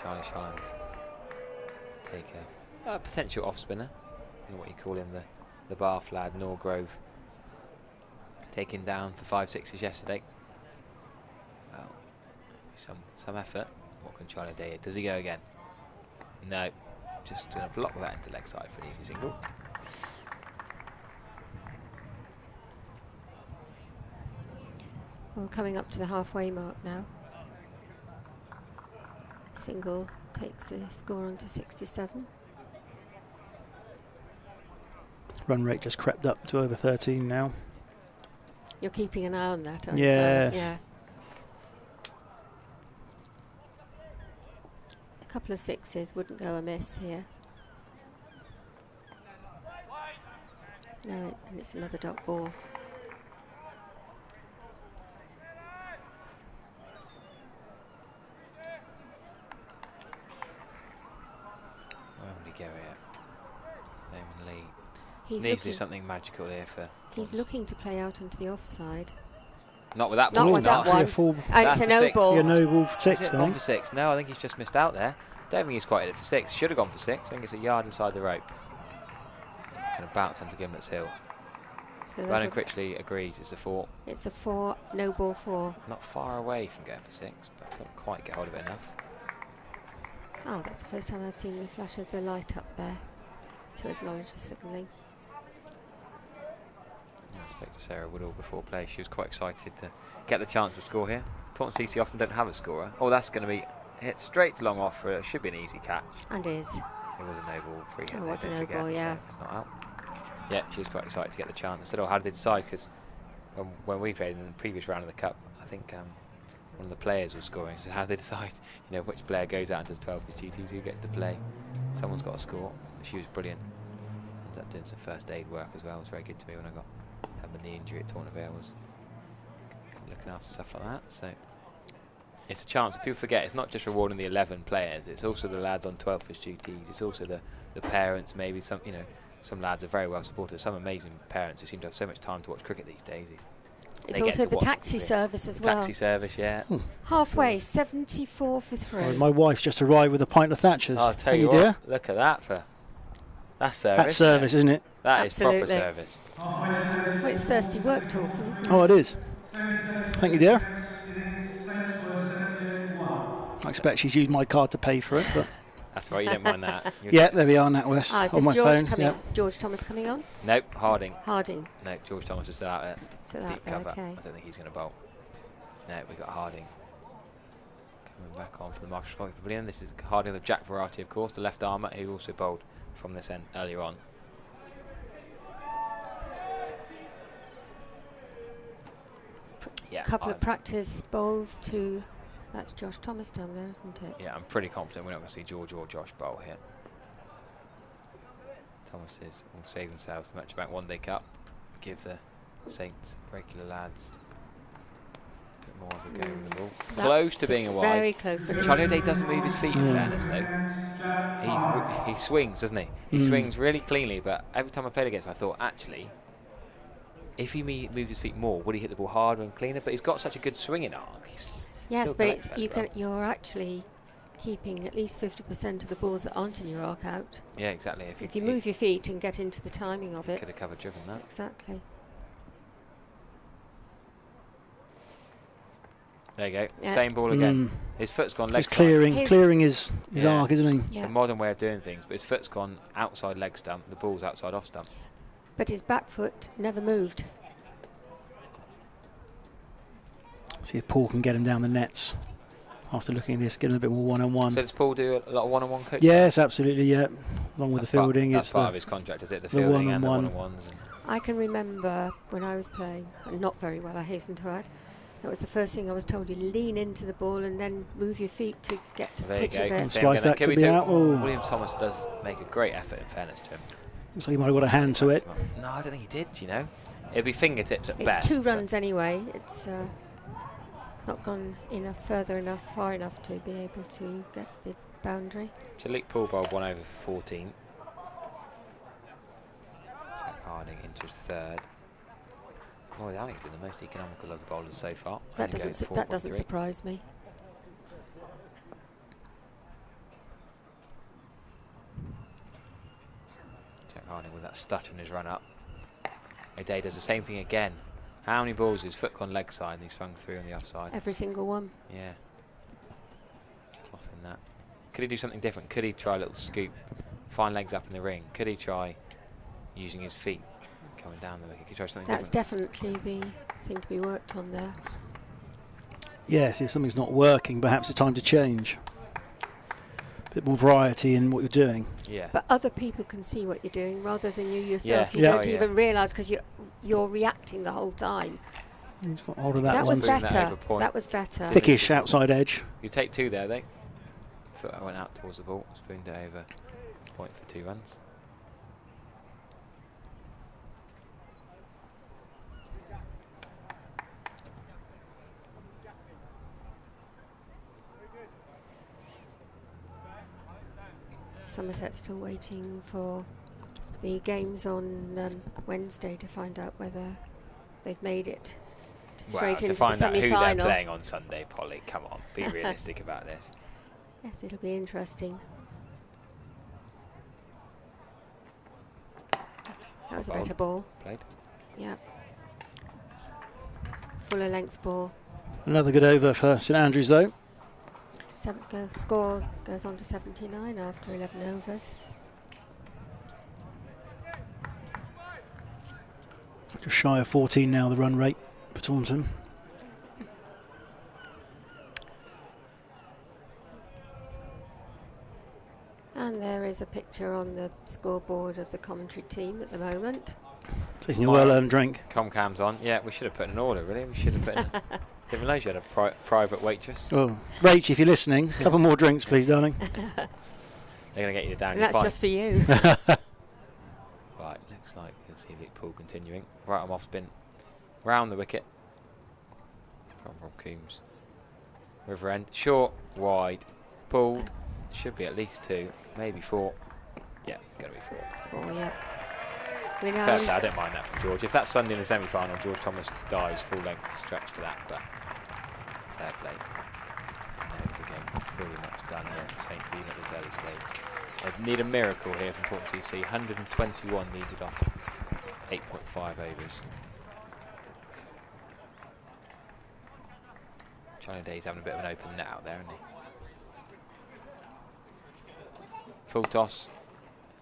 Charlie Sharland take a potential off spinner. You know what you call him, the Bath lad, Norgrove, taken down for 5 sixes yesterday. Well, some effort. What can Charlie do? Does he go again? No. Just going to block that into leg side for an easy single. Well, coming up to the halfway mark now. Single takes the score on to 67. Run rate just crept up to over 13 now. You're keeping an eye on that, aren't you? Yes. Yeah. A couple of sixes wouldn't go amiss here. No, and it's another dot ball. Where would he go here? Damon Lee. He's needs to do something magical here for. He's looking to play out into the offside. Not with that Not ball. with that one. And it's a no ball. A no ball for six, I Gone think. for six. No, I think he's just missed out there. Don't think he's quite hit it for six. Should have gone for six. I think it's a yard inside the rope. Going to bounce onto Gimlet's Hill. So Vernon Critchley agrees it's a 4. It's a 4, no ball 4. Not far away from going for 6, but couldn't quite get hold of it enough. Oh, that's the first time I've seen the flash of the light up there to acknowledge the signalling. I spoke to Sarah Woodall before play. She was quite excited to get the chance to score here. Taunton CC often don't have a scorer. Oh, that's going to be hit straight to long off for it. Should be an easy catch. And is. It was a no ball free hit. It was a don't no forget, ball, yeah. So it's not out. Yeah, she was quite excited to get the chance. I said, oh, how did they decide? Because when we played in the previous round of the Cup, I think one of the players was scoring. She said, how do they decide, you know, which player goes out and does 12 for GTs, who gets to play? Someone's got to score. She was brilliant. Ended up doing some first aid work as well. It was very good to me when I had my knee injury at Taunton Vale. Was looking after stuff like that. So it's a chance. People forget it's not just rewarding the 11 players. It's also the lads on 12 for GTs. It's also the parents. Maybe some, you know, some lads are very well supported. Some amazing parents who seem to have so much time to watch cricket these days. It's also the taxi service as well. Taxi service, yeah. Halfway, 74 for 3. Oh, my wife's just arrived with a pint of Thatcher's. I'll tell you what, dear? look at that for that service. That's service, isn't it? That Absolutely. is proper service. Well, it's thirsty work talking, isn't it? Oh, it is. Thank you, dear. I expect she's used my card to pay for it, but That's right, you don't mind that. yeah, there we are, NatWest, Ah, is on this my George phone. coming? Yep. George Thomas coming on? Nope, Harding. Harding. No, George Thomas is still out there. Still Deep out there, cover. okay. I don't think he's going to bowl. No, we've got Harding coming back on for the Marcus Scotty Pavilion. This is Harding, the Jack variety, of course, the left armour, who also bowled from this end earlier on. Yeah, Couple of practice bowls to. That's Josh Thomas down there, isn't it? Yeah, I'm pretty confident we're not going to see George or Josh bowl here. Thomases will save themselves the Metro Bank One Day Cup. Give the Saints regular lads a bit more of a go with the ball. Close to being a wide. Very close, but Charlie O'Day doesn't move his feet in fairness though. He swings, doesn't he? He swings really cleanly, but every time I played against him I thought actually if he moved his feet more, would he hit the ball harder and cleaner? But he's got such a good swinging arc. Yes, but it's, you're actually keeping at least 50% of the balls that aren't in your arc out. Yeah, exactly. If you move your feet and get into the timing of it. Could have covered driven that. Exactly. There you go. Yeah. Same ball again. His foot's gone leg stump. He's clearing his arc, isn't he? Yeah. It's a modern way of doing things, but his foot's gone outside leg stump. The ball's outside off stump. But his back foot never moved. See if Paul can get him down the nets. after looking at this, getting a bit more one-on-one. So does Paul do a lot of one-on-one coaching? Yes, absolutely, yeah. Along with the fielding. That's part of his contract, is it? The fielding and the one-on-ones. I can remember when I was playing, and not very well, I hasten to add, that was the first thing I was told. You lean into the ball and then move your feet to get to the pitch of it. Slice that could be out. William Thomas does make a great effort, in fairness to him. Looks like he might have got a hand to it. No, I don't think he did, you know. It'll be fingertips at it's best. It's 2 runs anyway. It's not gone far enough to be able to get the boundary. So Luke Paul bowled 1 over 14. Jack Harding into his 3rd. Oh, I think he's been the most economical of the bowlers so far. That doesn't surprise me. Jack Harding with that stutter in his run up. O'Day does the same thing again. How many balls his foot gone leg side and he swung through on the offside? Every single one. Yeah. Clothing that. Could he do something different? Could he try a little scoop, find legs up in the ring? Could he try using his feet coming down the wicket? Could he try something That's different? definitely the thing to be worked on there. Yes, if something's not working, perhaps it's time to change. A bit more variety in what you're doing. Yeah. But other people can see what you're doing rather than you yourself. Yeah. You don't even realise because you're reacting the whole time. He's got hold of that That one. was better. That was better. Thickish outside edge. You take 2 there, though. Foot went out towards the ball, spooned it over. Point for 2 runs. Somerset still waiting for the games on Wednesday to find out whether they've made it straight into the semi-final. To find out who they're playing on Sunday, Polly. Come on, be realistic about this. Yes, it'll be interesting. That was a better ball. Played. Yeah. Fuller length ball. Another good over for St Andrews, though. Score goes on to 79 after 11 overs. Just shy of 14 now, the run rate for Taunton. And there is a picture on the scoreboard of the commentary team at the moment. Taking a well-earned drink. Comcam's on. Yeah, we should have put in an order, really. We should have put in didn't realise you had a private waitress. Oh, Rach, if you're listening, a couple more drinks, please, darling. They're going to get you down And your that's pint. just for you. Right, looks like you can see Luke Poole continuing. Right on off spin. Round the wicket. From Rob Coombs. River end. Short, wide, pulled. Should be at least 2, maybe 4. Yeah, going to be 4. Oh, yeah. We know. Fair play, I don't mind that from George. If that's Sunday in the semi-final, George Thomas dives full length stretch for that, but fair play. The game pretty much done here for St. Dean at this early stage. They need a miracle here from Taunton CC. 121 needed off 8.5 overs. Charlie Day's having a bit of an open net out there, isn't he? Full toss.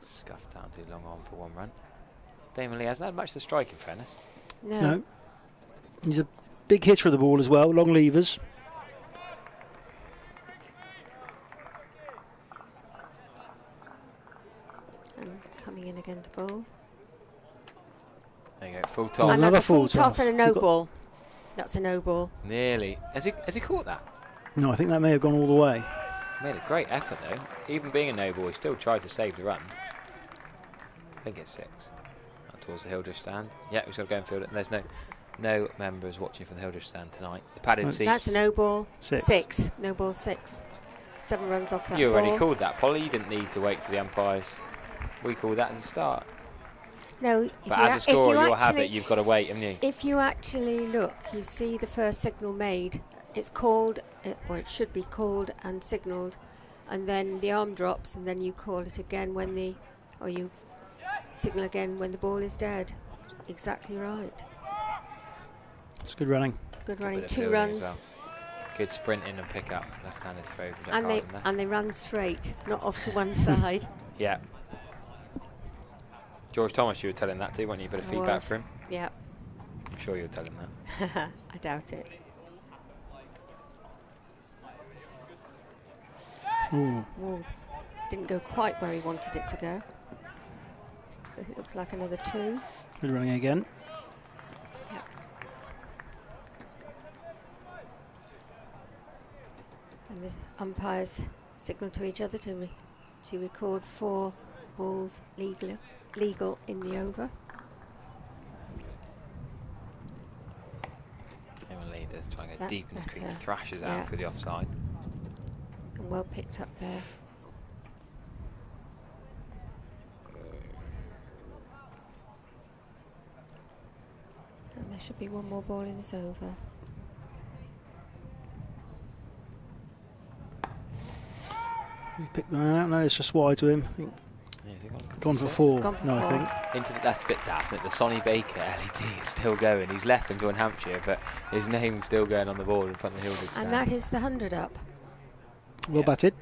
Scuffed down too long on for 1 run. Damon Lee hasn't had much to strike, in fairness. No. He's a big hitter of the ball as well, long levers. And coming in again to bowl. There you go, full toss. And another that's a full full toss toss. and a no ball. That's a no ball. Nearly. Has he caught that? No, I think that may have gone all the way. Made a great effort, though. Even being a no ball, he still tried to save the runs. I think it's 6. Out towards the Hildreth stand. Yeah, we've got to go and field it. And there's no members watching from the Hildreth stand tonight. The padded seats. That's a no ball. 6. 6. No ball 6. 7 runs off that You ball. already called that, Polly. You didn't need to wait for the umpires. We called that at the start. No, But as a scorer, your habit, you've got to wait, haven't you? If you actually look, you see the first signal made. It's called, or it should be called and signalled, and then the arm drops, and then you call it again when you signal again when the ball is dead. Exactly right. It's good running. Good running. Bit of 2 fielding as runs. well. Good sprinting and pick up. Left-handed throw from Jack And Harding there. they run straight, not off to one side. Yeah. George Thomas, you were telling that too, weren't you? A bit of I feedback was. for him. Yeah. I'm sure you were telling that. I doubt it. Ooh. Well, didn't go quite where he wanted it to go. But it looks like another 2. Good running again. Yep. And the umpires signal to each other to record 4 balls legal in the over. Emily does try and go That's deep into the better. crease, thrashes Yeah. out for the offside. And well picked up there. And there should be 1 more ball in this over. He picked that out. No, it's just wide to him. I think. Yeah, has he Gone for six? 4. Gone for no, 4. I think. That's a bit daft, isn't it? The Sonny Baker LED is still going. He's left and joined Hampshire, but his name's still going on the board in front of the Hilditch stand. And that is the 100 up. Well batted.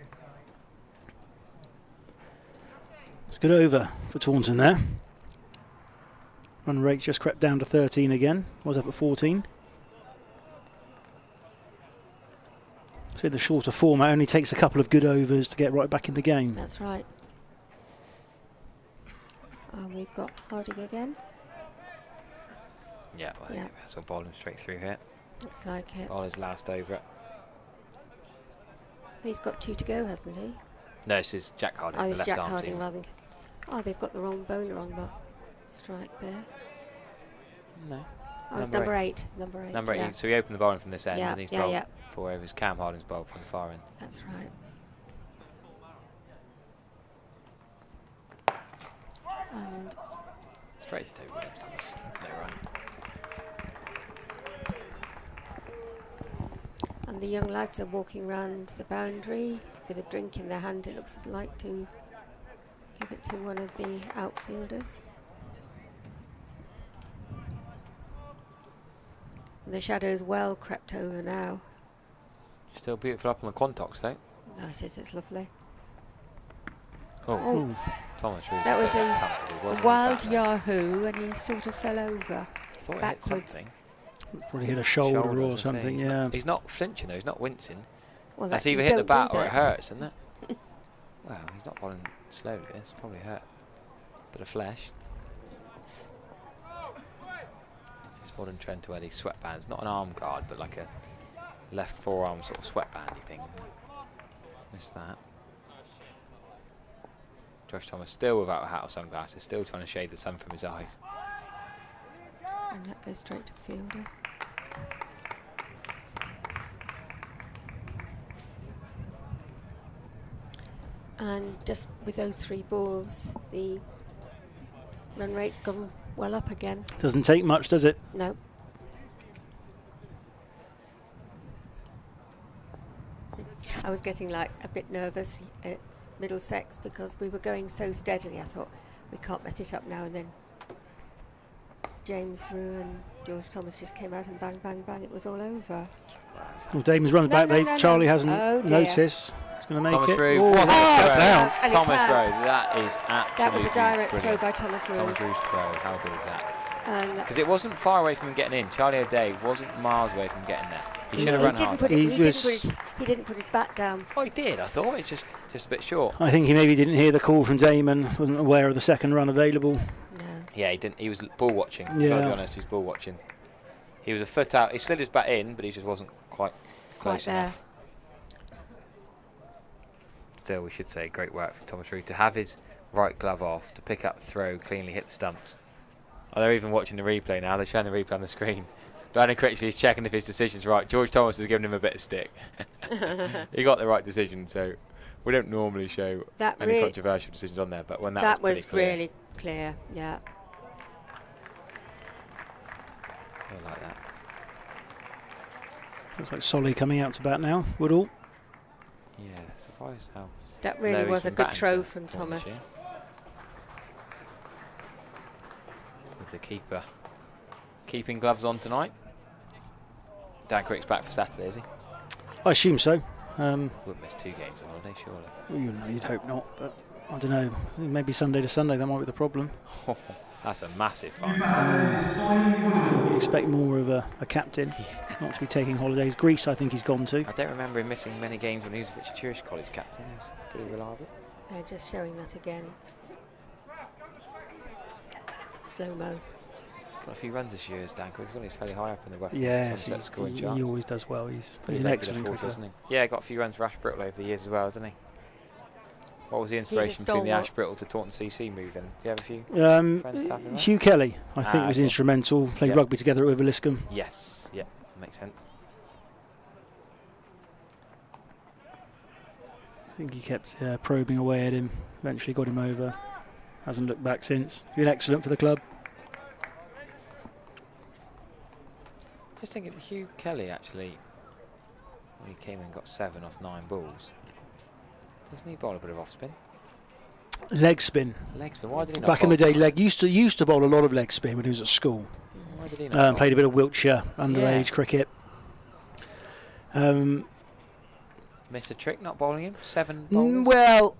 It's good over for Taunton there. Run rate just crept down to 13 again. Was up at 14. So the shorter format only takes a couple of good overs to get right back in the game. That's right. And we've got Harding again. Yeah, well, Yeah. so bowling straight through here. Looks like it. Bowler's last over it. He's got 2 to go, hasn't he? No, this is Jack Harding, Oh, the it's left Jack arm Harding team. rather than... Oh, they've got the wrong bowler on the strike there. No. Oh, it's number 8. Number 8. Number 8. Yeah. So he opened the bowling from this end, Yeah, and he's yeah, bowled yeah. 4 overs. Cam Harding's bowled from the far end. That's right. And Straight to Toby Thomas. No run. And the young lads are walking round the boundary with a drink in their hand. It looks like to give it to one of the outfielders. And the shadow's well crept over now. Still beautiful up on the Quantox, though. No, it is, it's lovely. Oh, Oops. Thomas really That was comfortable, a wild Yahoo, and he sort of fell over thought it hit backwards. something. Probably hit a shoulder I was or gonna say. something, He's yeah. not- He's not flinching, though. He's not wincing. Well, That's that- either you hit the don't do bat or it that. hurts, isn't it? Well, he's not bowling slowly. It's probably hurt. Bit of flesh. He's bowling Trent to Eddie sweatbands. Not an arm guard, but like a left forearm sort of sweatbandy thing. Missed that. Josh Thomas still without a hat or sunglasses, still trying to shade the sun from his eyes. And that goes straight to fielder. And just with those 3 balls, the run rate's gone well up again. Doesn't take much, does it? No. I was getting like a bit nervous at Middlesex because we were going so steadily. I thought we can't mess it up now, and then James Rue and George Thomas just came out and bang, bang, bang. It was all over. Well, Damon's run the back. Charlie hasn't Oh, dear. noticed. He's going to make Thomas it. Rue. Oh, that's throw. out. And it's Thomas out. Rowe, that is absolutely That was a direct brilliant. throw by Thomas Rue. Thomas Rue's throw, how good is that? And Because it wasn't far away from him getting in. Charlie O'Day wasn't miles away from getting there. He should have he run didn't hard. put it, He he, didn't was- put his, he didn't put his bat down. Oh, he did. I thought it's just a bit short. I think he maybe didn't hear the call from Damon, wasn't aware of the second run available. No. Yeah, he didn't. He was ball watching. Yeah. Gotta be honest, he's ball watching. He was a foot out. He slid his bat in, but he just wasn't quite close there. enough. Still, we should say great work for Thomas Rue to have his right glove off, to pick up the throw, cleanly hit the stumps. Oh, they're even watching the replay now. They're showing the replay on the screen. Brandon Critchley is checking if his decision's right. George Thomas has given him a bit of stick. He got the right decision, so we don't normally show That any really- controversial decisions on there, but when that That was was pretty clear, really clear, yeah. I like that. Looks like Solly coming out to bat now. Woodall. Yeah, surprised how That really low was he's a been good batting throw for from this Thomas. year. With the keeper keeping gloves on tonight. Dan Crick's back for Saturday, is he? I assume so. Wouldn't miss 2 games on holiday, surely. Well, you know, you'd hope not, but I don't know, maybe Sunday to Sunday, that might be the problem. That's a massive fine. You'd expect more of a captain, not to be taking holidays. Greece, I think he's gone to. I don't remember him missing many games when he was a Jewish college captain. He was pretty reliable. They're just showing that again. Slow-mo. Got a few runs this year as Dan Quick. He's fairly high up in the weapons. Yes, he always does well. He's an excellent cricketer. Isn't he? Yeah, got a few runs for Ashbrittle over the years as well, hasn't he? What was the inspiration between the Ashbrittle to Taunton CC move in? Do you have a few friends tapping that? Hugh Kelly, I think, was instrumental. Played rugby together at Wiveliscombe. Yes, yeah, makes sense. I think he kept probing away at him. Eventually got him over. Hasn't looked back since. Been excellent for the club. Just thinking, Hugh Kelly actually, when he came in and got 7 off 9 balls, doesn't he bowl a bit of off spin? Leg spin. Leg spin. Why did he not? Back in the day, used to bowl a lot of leg spin when he was at school. Why did he not? Played a bit of Wiltshire underage cricket. Missed a trick not bowling him? 7 bowlers? Well,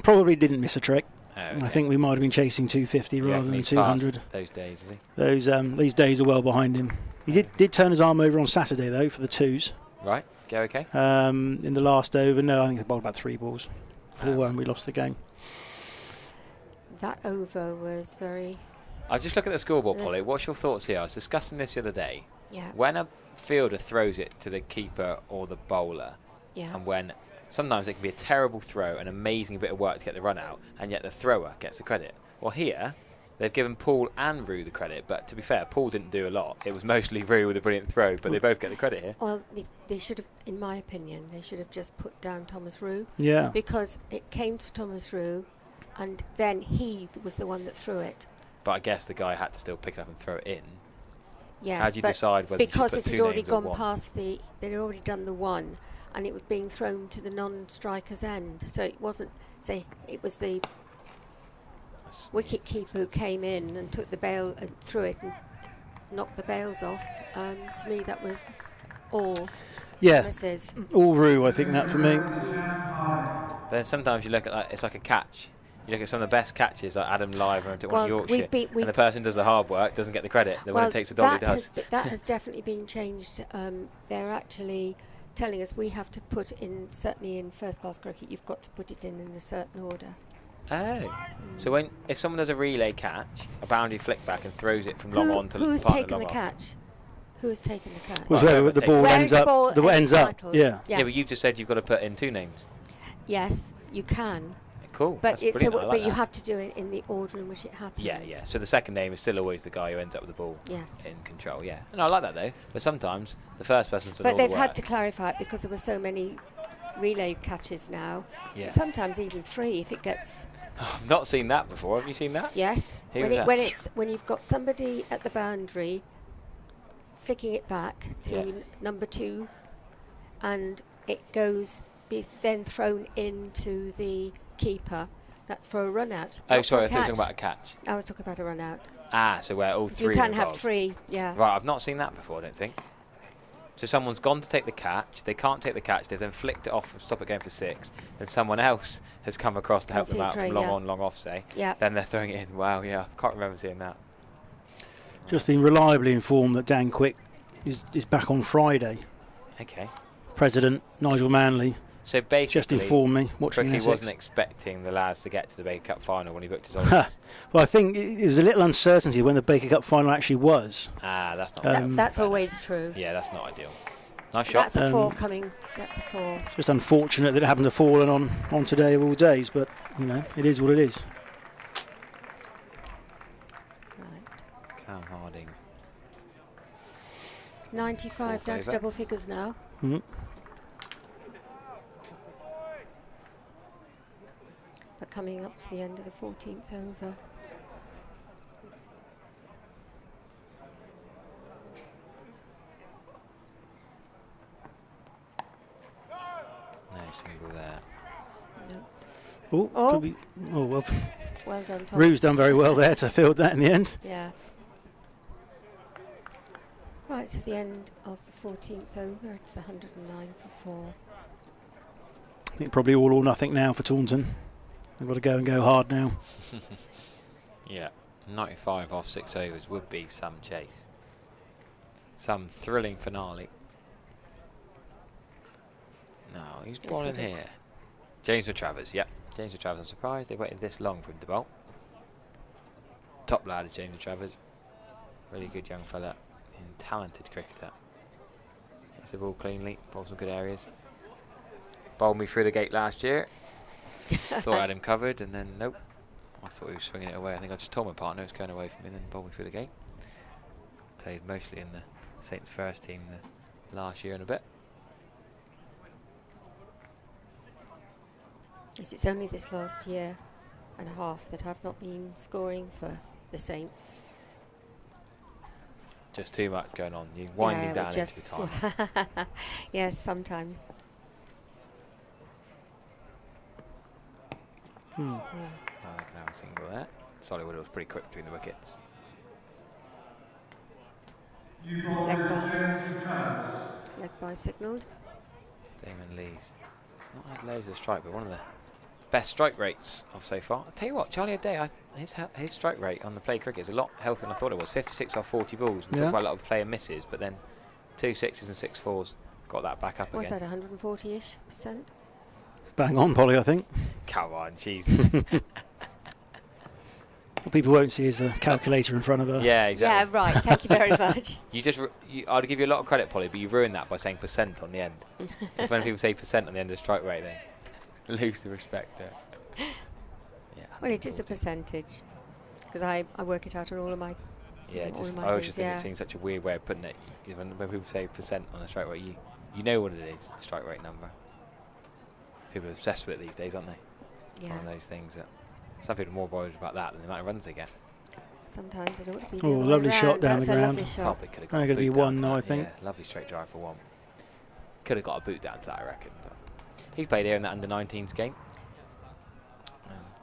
probably didn't miss a trick. Oh, okay. I think we might have been chasing 250 rather than 200. Those days, is he? These days are well behind him. He did turn his arm over on Saturday though for the 2s. Right, go okay. In the last over, no, I think he bowled about 3 balls before we lost the game. That over was very... I'll just look at the scoreboard, Polly. What's your thoughts here? I was discussing this the other day. Yeah. When a fielder throws it to the keeper or the bowler, and when sometimes it can be a terrible throw, an amazing bit of work to get the run out, and yet the thrower gets the credit. Well, here, they've given Paul and Rue the credit, but to be fair, Paul didn't do a lot. It was mostly Rue with a brilliant throw, but they both get the credit here. Well, they should have, in my opinion, they should have just put down Thomas Rue. Yeah. Because it came to Thomas Rue, and then he was the one that threw it. But I guess the guy had to still pick it up and throw it in. Yes, how do you decide whether because you put it had 2 already names or gone 1? past they'd already done the 1, and it was being thrown to the non-striker's end. So it wasn't, say, it was the wicket keeper who came in and took the bail and threw it and knocked the bails off. To me, that was all misses. All Rue, I think that for me. Then sometimes you look at it's like a catch. You look at some of the best catches, like Adam Liver and one Yorkshire, and the person does the hard work doesn't get the credit. The one who takes the dog, he does. That has definitely been changed. They're actually telling us we have to put in, certainly in first-class cricket, you've got to put it in a certain order. Oh, so if someone does a relay catch, a boundary flick back and throws it from long on to who's partner taken long the catch? Who has taken the catch? Well, where the ball ends up. The ends up. Yeah. Yeah, but you've just said you've got to put in 2 names. Yes, you can. Cool. But that's brilliant. I like you have to do it in the order in which it happens. Yeah, yeah. So the second name is still always the guy who ends up with the ball. Yes. In control. Yeah. And I like that though. But sometimes the first person's. But they've had to clarify it because there were so many relay catches now. Yeah. Sometimes even 3 if it gets. I've not seen that before. Have you seen that? Yes. When you've got somebody at the boundary flicking it back to number 2, and it goes then thrown into the keeper. That's for a run out. Oh, sorry, I thought you were talking about a catch. I was talking about a run out. Ah, so where all 3 you can are have 3, yeah. Right, I've not seen that before, I don't think. So someone's gone to take the catch, they can't take the catch, they've then flicked it off and stop it going for 6, then someone else has come across to help them out from long on, long off, say. Yeah. Then they're throwing it in. Wow, yeah, I can't remember seeing that. Just been reliably informed that Dan Quick is back on Friday. Okay. President Nigel Manley. So basically, just informed me. Crookie wasn't expecting the lads to get to the Baker Cup final when he booked his holidays. Well, I think it was a little uncertainty when the Baker Cup final actually was. Ah, that's not. That's always true. Yeah, that's not ideal. Nice shot. That's a 4 coming. That's a 4. Just unfortunate that it happened to fall on today of all days, but you know it is what it is. Right. Cam Harding. 95 down to double figures now. Mm-hmm. But coming up to the end of the 14th over. No single there. No. Could be, well. Well done, Thomas. Rue's done very well there to field that in the end. Yeah. Right, so the end of the 14th over, it's 109 for 4. I think probably all or nothing now for Taunton. They've got to go and go hard now. Yeah, 95 off 6 overs would be some chase. Some thrilling finale. No, who's bowling here? James Travers, yep. James Travers, I'm surprised they waited this long for him to bowl. Top lad is James Travers. Really good young fella and talented cricketer. Hits the ball cleanly, bowls some good areas. Bowled me through the gate last year. Thought I had him covered, and then nope. I thought he was swinging it away. I think I just told my partner it was going away from me, and then bowled me through the gate. Played mostly in the Saints first team the last year and a bit. Yes, it's only this last year and a half that I've not been scoring for the Saints. Just too much going on. You're winding down into time. Yes, sometime. I can have a single there. Sollywood was pretty quick between the wickets. Leg by signalled. Damon Lee's not had loads of strike, but one of the best strike rates of so far. I'll tell you what, Charlie O'Day, his strike rate on the play cricket is a lot healthier than I thought it was. 56 off 40 balls. We talked about a lot of player misses, but then 2 6s and 6 4s got that back up What's again. that, 140-ish %? Bang on, Polly, I think. Come on, jeez. What people won't see is the calculator in front of her. Yeah, exactly. Yeah, right. Thank you very much. I'd give you a lot of credit, Polly, but you ruined that by saying % on the end. It's when people say % on the end of strike rate, they lose the respect there. Yeah, Well, it is a percentage, because I work it out on all of my. Yeah, all of my I always things, just think it seems such a weird way of putting it. When people say % on a strike rate, you know what it is, the strike rate number. People are obsessed with it these days, aren't they? It's one of those things that some people are more worried about that than the amount of runs they get. Sometimes it ought to be. Oh, lovely shot down the ground. Probably could have got Only going to be one, though, I think. Yeah, lovely straight drive for one. Could have got a boot down to that, I reckon. But he played here in that under-19s game.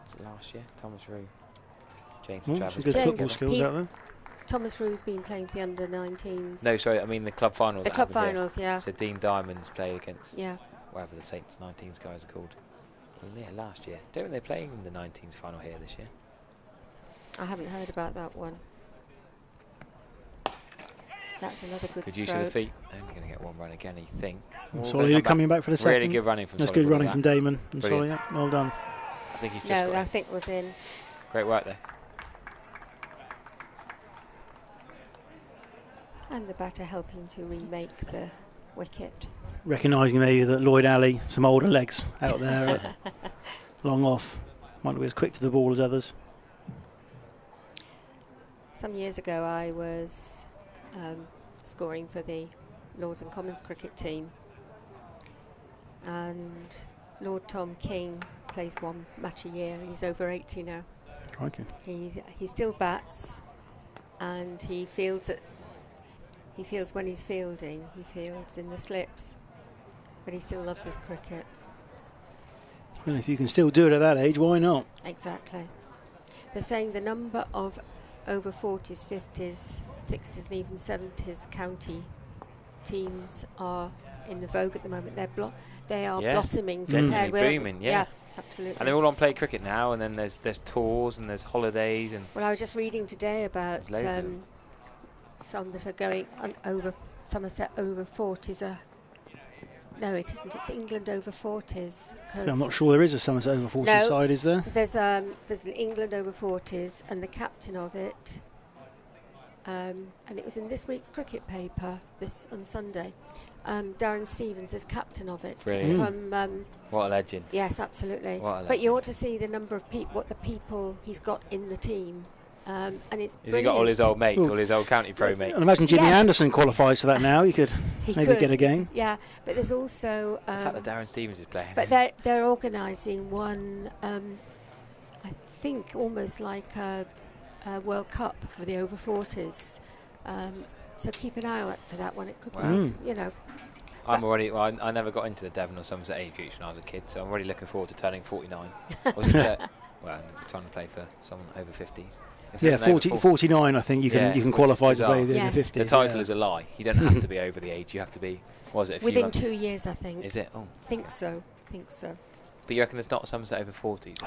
Was it last year? Thomas Rue, James Travers. Some good football skills out there. Thomas Rue's been playing for the under-19s. No, sorry, I mean the club finals. The club finals, yeah. So Dean Diamonds played against whatever the Saints 19s guys are called. Well, yeah, last year. Don't think they're playing in the 19s final here this year. I haven't heard about that one. That's another good use of the feet. Only going to get one run again, I think. Solly, you're coming back for the second. Really good running from That's Solly. good running from Damon. And Solly, yeah, well done. I think he's just No, I think was in. Great work there. And the batter helping to remake the wicket. Recognising maybe that Lloyd Alley, some older legs out there, long off. Might not be as quick to the ball as others. Some years ago I was scoring for the Lords and Commons cricket team, and Lord Tom King plays one match a year and he's over 80 now. Crikey. He still bats, and he fields when he's fielding, he fields in the slips, but he still loves his cricket. Well, if you can still do it at that age, why not? Exactly. They're saying the number of over 40s, 50s, 60s and even 70s county teams are in the vogue at the moment. They are blossoming. Genuinely booming, yeah, absolutely. And they're all on play cricket now, and then there's tours and there's holidays. And well, I was just reading today about some that are going over Somerset over 40s. No, it isn't. It's England over 40s. I'm not sure there is a Somerset over 40s side, is there? There's an England over 40s, and the captain of it, and it was in this week's cricket paper on Sunday. Darren Stevens is captain of it. From what a legend! Yes, absolutely. But you ought to see the number of what the people he's got in the team. And it's Has he got all his old mates, all his old county pro mates? I imagine Jimmy Anderson qualifies for that now. He could maybe get a game. Yeah, but there's also the fact that Darren Stevens is playing. But they're organising one, I think, almost like a World Cup for the over 40s. So keep an eye out for that one. It could be, you know. I'm already. Well, I never got into the Devon or Somerset age groups when I was a kid, so I'm already looking forward to turning 49. Well, I'm trying to play for someone over 50s. Yeah, 49. I think you can qualify to play the over 50s. The title is a lie. You don't have to be over the age. You have to be. What was it? Within 2 years, I think. Is it? Oh, think so. But you reckon there's not a Somerset over 40s?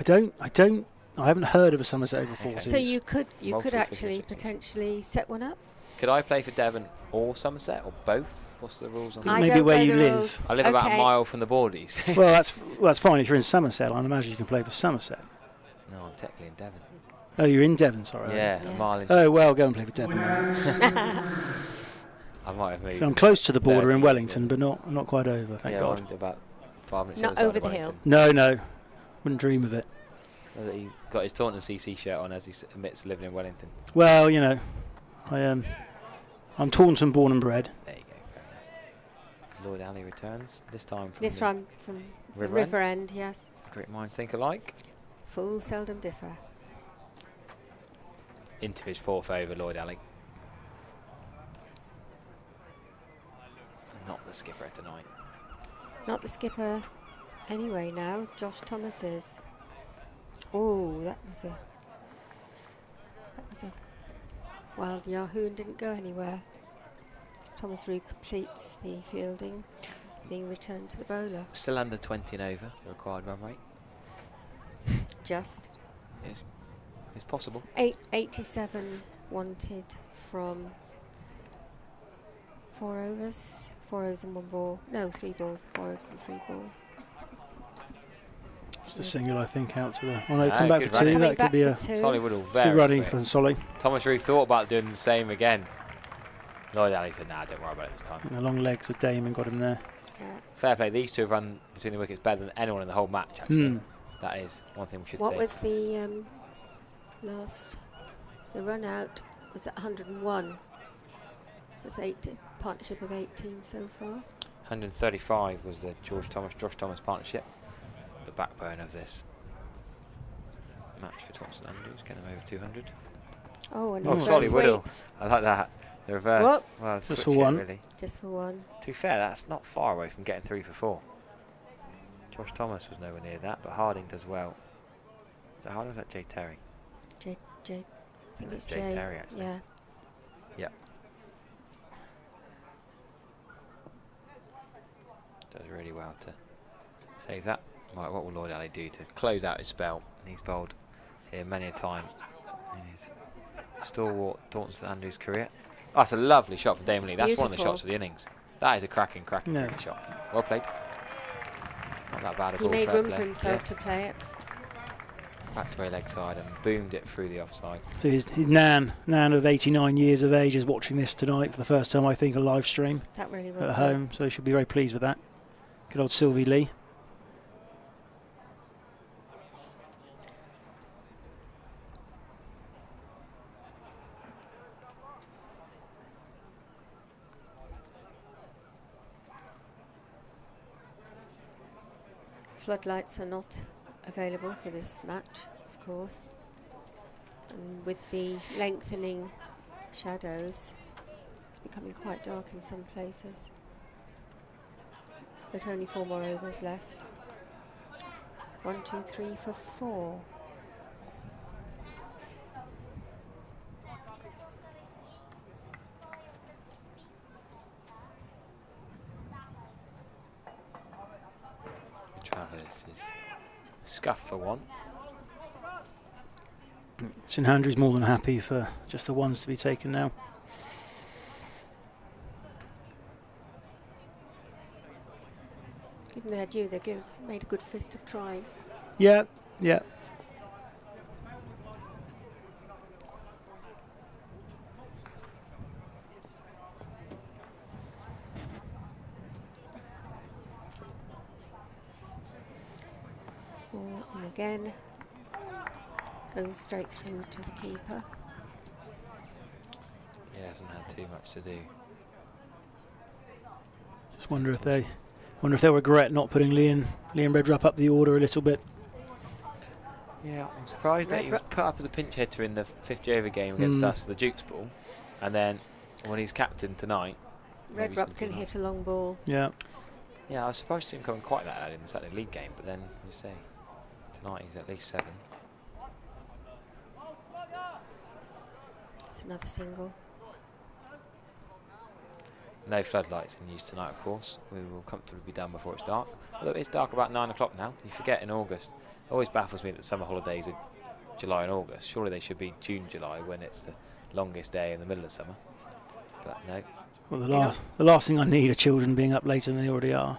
I haven't heard of a Somerset over 40s. So you could Multiple actually 50s. potentially set one up. Could I play for Devon or Somerset or both? What's the rules on that? Maybe don't where know you the live. rules. I live about a Okay. mile from the Boardies. Well, that's fine if you're in Somerset. I imagine you can play for Somerset. No, I'm technically in Devon. Oh, you're in Devon, sorry. Yeah, Yeah. a mile in. Oh, well, go and play for Devon. then. I might have moved. So I'm close to the border 30, in Wellington, but not quite over, thank yeah, God. I'm about 5 minutes Not outside over of the hill. Wellington. No, wouldn't dream of it. That he got his Taunton CC shirt on as he admits to living in Wellington. Well, you know, I'm Taunton born and bred. There you go. Fair enough. Lloyd Alley returns, this time from This the one from the River River End, yes. Great minds think alike. Fools seldom differ. Into his 4th over, Lloyd Alley. Not the skipper tonight. Not the skipper anyway now. Josh Thomas is. Oh, that was a wild Yahoo and didn't go anywhere. Thomas Rue completes the fielding, being returned to the bowler. Still under 20 and over, the required run rate. Just It's possible. 87 wanted from 4 overs. 4 overs and 1 ball. No, 3 balls. 4 overs and 3 balls. Just a single, I think, out to the... Oh, no, Ah, come back good for 2. running. That could be a Solly Woodall, good very running quick. from Solly. Thomas Rue thought about doing the same again. Lloyd Alley said, nah, don't worry about it this time. And the long legs of Damon got him there. Yeah. Fair play. These two have run between the wickets better than anyone in the whole match, actually. Mm. That is one thing we should What say. was the the run out was at 101. So it's partnership of 18 so far. 135 was the Josh Thomas partnership. The backbone of this match for Thompson Andrews, getting them over 200. Oh, and Oh, reverse Solly sweep. Woodall. I like that. The reverse. What? Well, Just switch for it, one. really. Just for 1. To be fair, that's not far away from getting 3 for 4. Josh Thomas was nowhere near that, but Harding does well. Is that Harding or is that Jay Terry? J, I think it's Jay Jay. Terry, actually. Yeah. Yep. Does really well to save that. Right, what will Lloyd Alley do to close out his spell? He's bowled here many a time in his stalwart Taunton Andrews career. Oh, that's a lovely shot from Damon Lee. That's one of the beautiful. shots of the innings. That is a cracking Yeah. shot. Well played. Not that bad at He all. made fair room play. for himself Yeah. to play it. Back to a leg side and boomed it through the offside. So his nan of 89 years of age is watching this tonight for the first time, I think, a live stream That really was at good. home. So she'll be very pleased with that. Good old Sylvie Lee. Floodlights are not available for this match, of course. And with the lengthening shadows, it's becoming quite dark in some places. But only 4 more overs left. 1, 2, 3 for 4. Travers is scuffed for 1. St Andrews more than happy for just the ones to be taken now. Given their due, they made a good fist of trying. Yeah. And again, goes straight through to the keeper. Yeah, hasn't had too much to do. Just wonder if they'll regret not putting Liam Redrup up the order a little bit. Yeah, I'm surprised that he was put up as a pinch hitter in the 50 over game against us for the Duke's ball, and then when he's captain tonight, maybe he's Redrup been can too hit a long ball. Yeah. Yeah, I was surprised to see him coming quite that early in the Saturday League game, but then you say tonight he's at least 7. It's another single. No floodlights in use tonight, of course. We will comfortably be done before it's dark. Although it's dark about 9 o'clock now. You forget in August. It always baffles me that summer holidays are July and August. Surely they should be June, July, when it's the longest day in the middle of summer. But no. Well, the last thing I need are children being up later than they already are.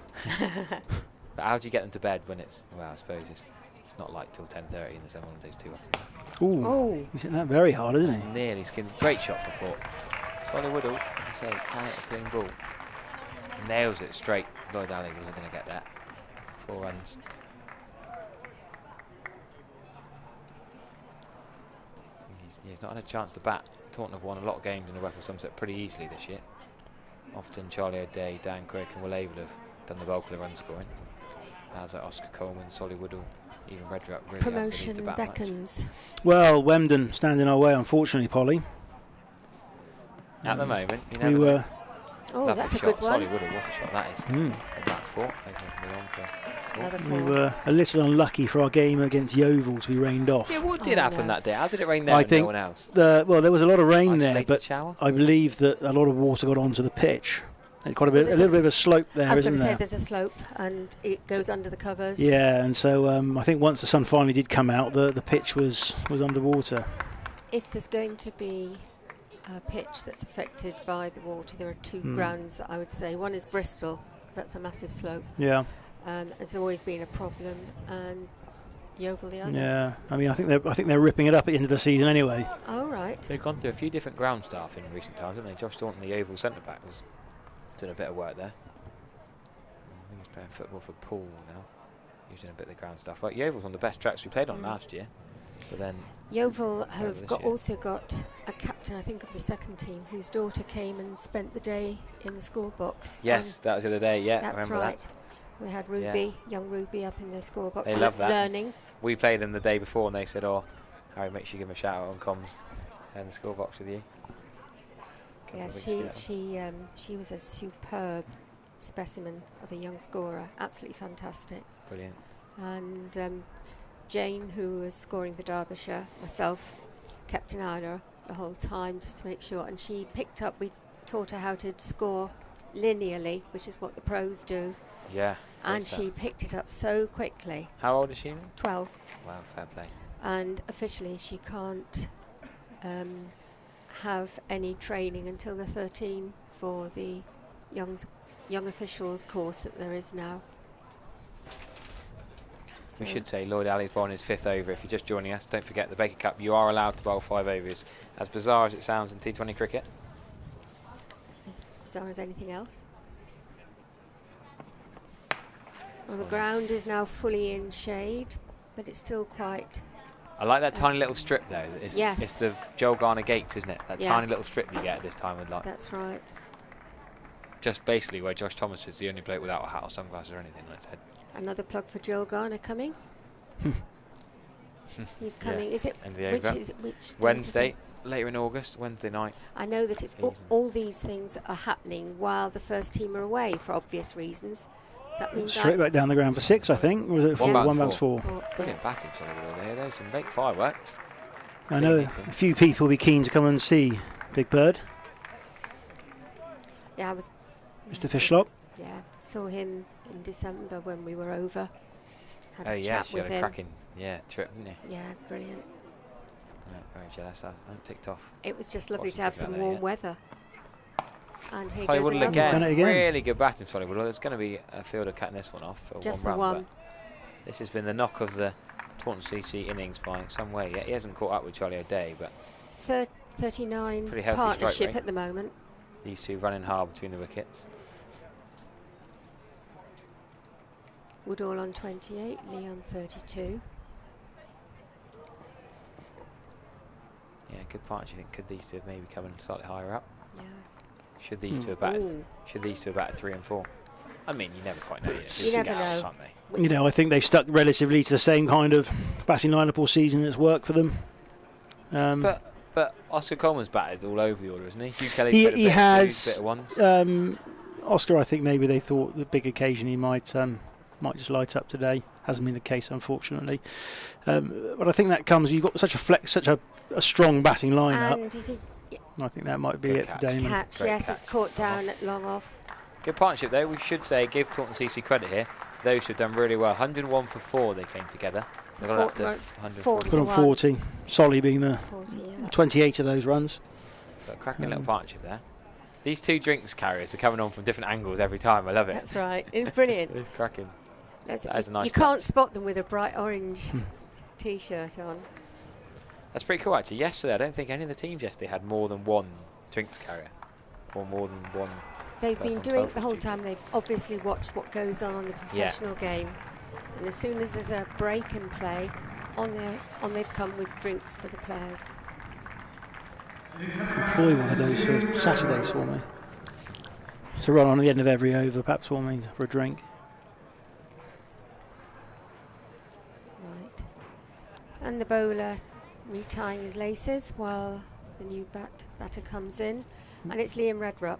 But how do you get them to bed when it's, well, I suppose it's not like till 10:30 in the summer holidays too often. Ooh, Oh, he's hitting that very hard, isn't It's he? nearly skinned. Great shot for four. Solly Woodall, as I say, can hit a clean ball. Nails it straight. Lloyd Alley wasn't going to get that. 4 runs. He's not had a chance to bat. Taunton have won a lot of games in the West Somerset pretty easily this year. Often Charlie O'Day, Dan Crick and Will Averill have done the bulk of the run scoring. As are Oscar Coleman, Solly Woodall, even Redrup really promotion beckons. Well, Wemden standing our way, unfortunately, Polly. At the moment, you We never were. know. Oh, Lovely that's a shot. good one. Solly Woodall, what a shot that is. Mm. And that's 4. They can move on to 4. Another We 4. were a little unlucky for our game against Yeovil to be rained off. Yeah, what did Oh, happen no. that day? How did it rain there I and think no one else? well, there was a lot of rain there, Isolated but shower? I believe that a lot of water got onto the pitch. There's quite a Well, little there's bit of a slope there, I was going isn't to say there? there's a slope and it goes under the covers. Yeah, and so I think once the sun finally did come out, the pitch was underwater. If there's going to be a pitch that's affected by the water, there are 2 grounds that I would say. One is Bristol, because that's a massive slope, Yeah, and it's always been a problem, and Yeovil the other. yeah. I mean, I think they're ripping it up at the end of the season anyway. Oh, right. They've gone through a few different ground staff in recent times, haven't they? Josh Thornton, the Oval centre-back, was doing a bit of work there. I think he's playing football for Poole now. He's doing a bit of the ground stuff. Well, Yeovil's one of the best tracks we played on last year. But then Yeovil Over have this got year. also got a captain, I think, of the second team, whose daughter came and spent the day in the school box. yes, that was the other day. Yeah, I That's remember right. that. We had Ruby, young Ruby, up in the school box. They love that. Learning. We played them the day before, and they said, "Oh, Harry, make sure you give him a shout out on comms and the school box with you." Couple of Yes, weeks ago. she was a superb specimen of a young scorer. Absolutely fantastic. Brilliant. And Jane, who was scoring for Derbyshire, myself, kept an eye on her the whole time just to make sure. And she picked up, we taught her how to score linearly, which is what the pros do. Yeah. great And stuff. she picked it up so quickly. How old is she? now? 12. Wow, fair play. And officially she can't have any training until the 13 for the young officials course that there is now. So We should say Lloyd Alley's bowling his 5th over. If you're just joining us, don't forget the Baker Cup. You are allowed to bowl 5 overs. As bizarre as it sounds in T20 cricket. as bizarre as anything else. Well, the ground is now fully in shade, but it's still quite... I like that tiny little strip though. It's, Yes. it's the Joel Garner Gates, isn't it? That Yeah. tiny little strip you get at this time of life. That's right. Just basically where Josh Thomas is the only bloke without a hat or sunglasses or anything on his head. Another plug for Joel Garner coming. He's Yeah, coming. Is it end of the which over. is which date is Wednesday, it? later in August, Wednesday night. I know that it's all these things are happening while the first team are away for obvious reasons. That means Straight back down the ground for 6, I think. Or was it One 4? bounce 1 bounce four. 4. Brilliant batting for Solly there. There's some late fireworks. I know a few people will be keen to come and see Big Bird, Yeah, I was. Mr. Fishlop. Yeah, saw him in December when we were over. Had Oh a yeah, chat she with had a him. cracking trip, didn't you? Yeah, brilliant. Yeah, very jealous. I'm ticked off. It was just lovely Watched to have the some video, warm yeah. weather. And here Solly goes Woodall another again. Done one. it again. Really good batting, Solly Woodall. There's going to be a fielder cutting this one off for Just one the run. one. But this has been the knock of the Taunton CC innings by some way. Yet he hasn't caught up with Charlie O'Day, but 39 Pretty healthy strike partnership rate. at the moment. these two running hard between the wickets. Woodall on 28, Lee on 32. Yeah, good partnership. I think could these two have maybe come in slightly higher up? Yeah. Should these two have batted? Ooh. Should these two have batted 3 and 4? I mean, you never quite know yet. You never know. Aren't they? You know, I think they've stuck relatively to the same kind of batting lineup all season. It's worked for them. But Oscar Coleman's batted all over the order, isn't he? Hugh Kelly's He- played a he bit of has, twos, bit of ones. Oscar, I think maybe they thought the big occasion he might just light up today. Hasn't been the case, unfortunately. But I think that comes. You've got such a strong batting lineup. And is he, I think that might be Good it catch. for Damon. Catch, Great yes, it's catch. caught down at long off. Good partnership though. We should say, give Taunton CC credit here. Those who have done really well. 101 for 4 they came together. So They got up to 40 Put to on 1. 40. Solly being the 40, yeah. 28 of those runs. But a cracking little partnership there. These two drinks carriers are coming on from different angles every time. I love it. That's right. It's brilliant. It's cracking. That's- That is a nice you can't touch. spot them with a bright orange T-shirt on. That's pretty cool actually. Yesterday, I don't think any of the teams yesterday had more than one drinks carrier. Or more than one. They've been person doing it 12 the whole duty. time. They've obviously watched what goes on the professional game. And as soon as there's a break in play, on they've come with drinks for the players. Employ one of those for Saturdays for me. To run on the end of every over, perhaps for me, for a drink. Right. And the bowler retying his laces while the new batter comes in. And it's Liam Redrup.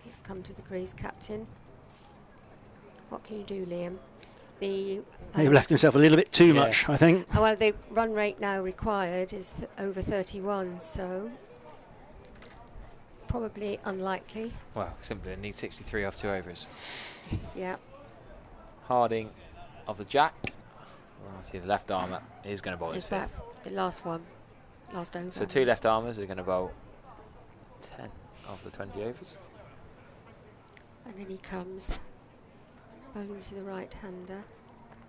It's come to the crease, captain. What can you do, Liam? He left himself a little bit too much, I think. Oh, well, the run rate now required is over 31, so probably unlikely. Well, simply they need 63 off 2 overs. Yeah. Harding of the jack. The left armour is going to bowl his Is that fifth. the last one? Last over. So 2 left armours are going to bowl 10 of the 20 overs. And then he comes bowling to the right-hander,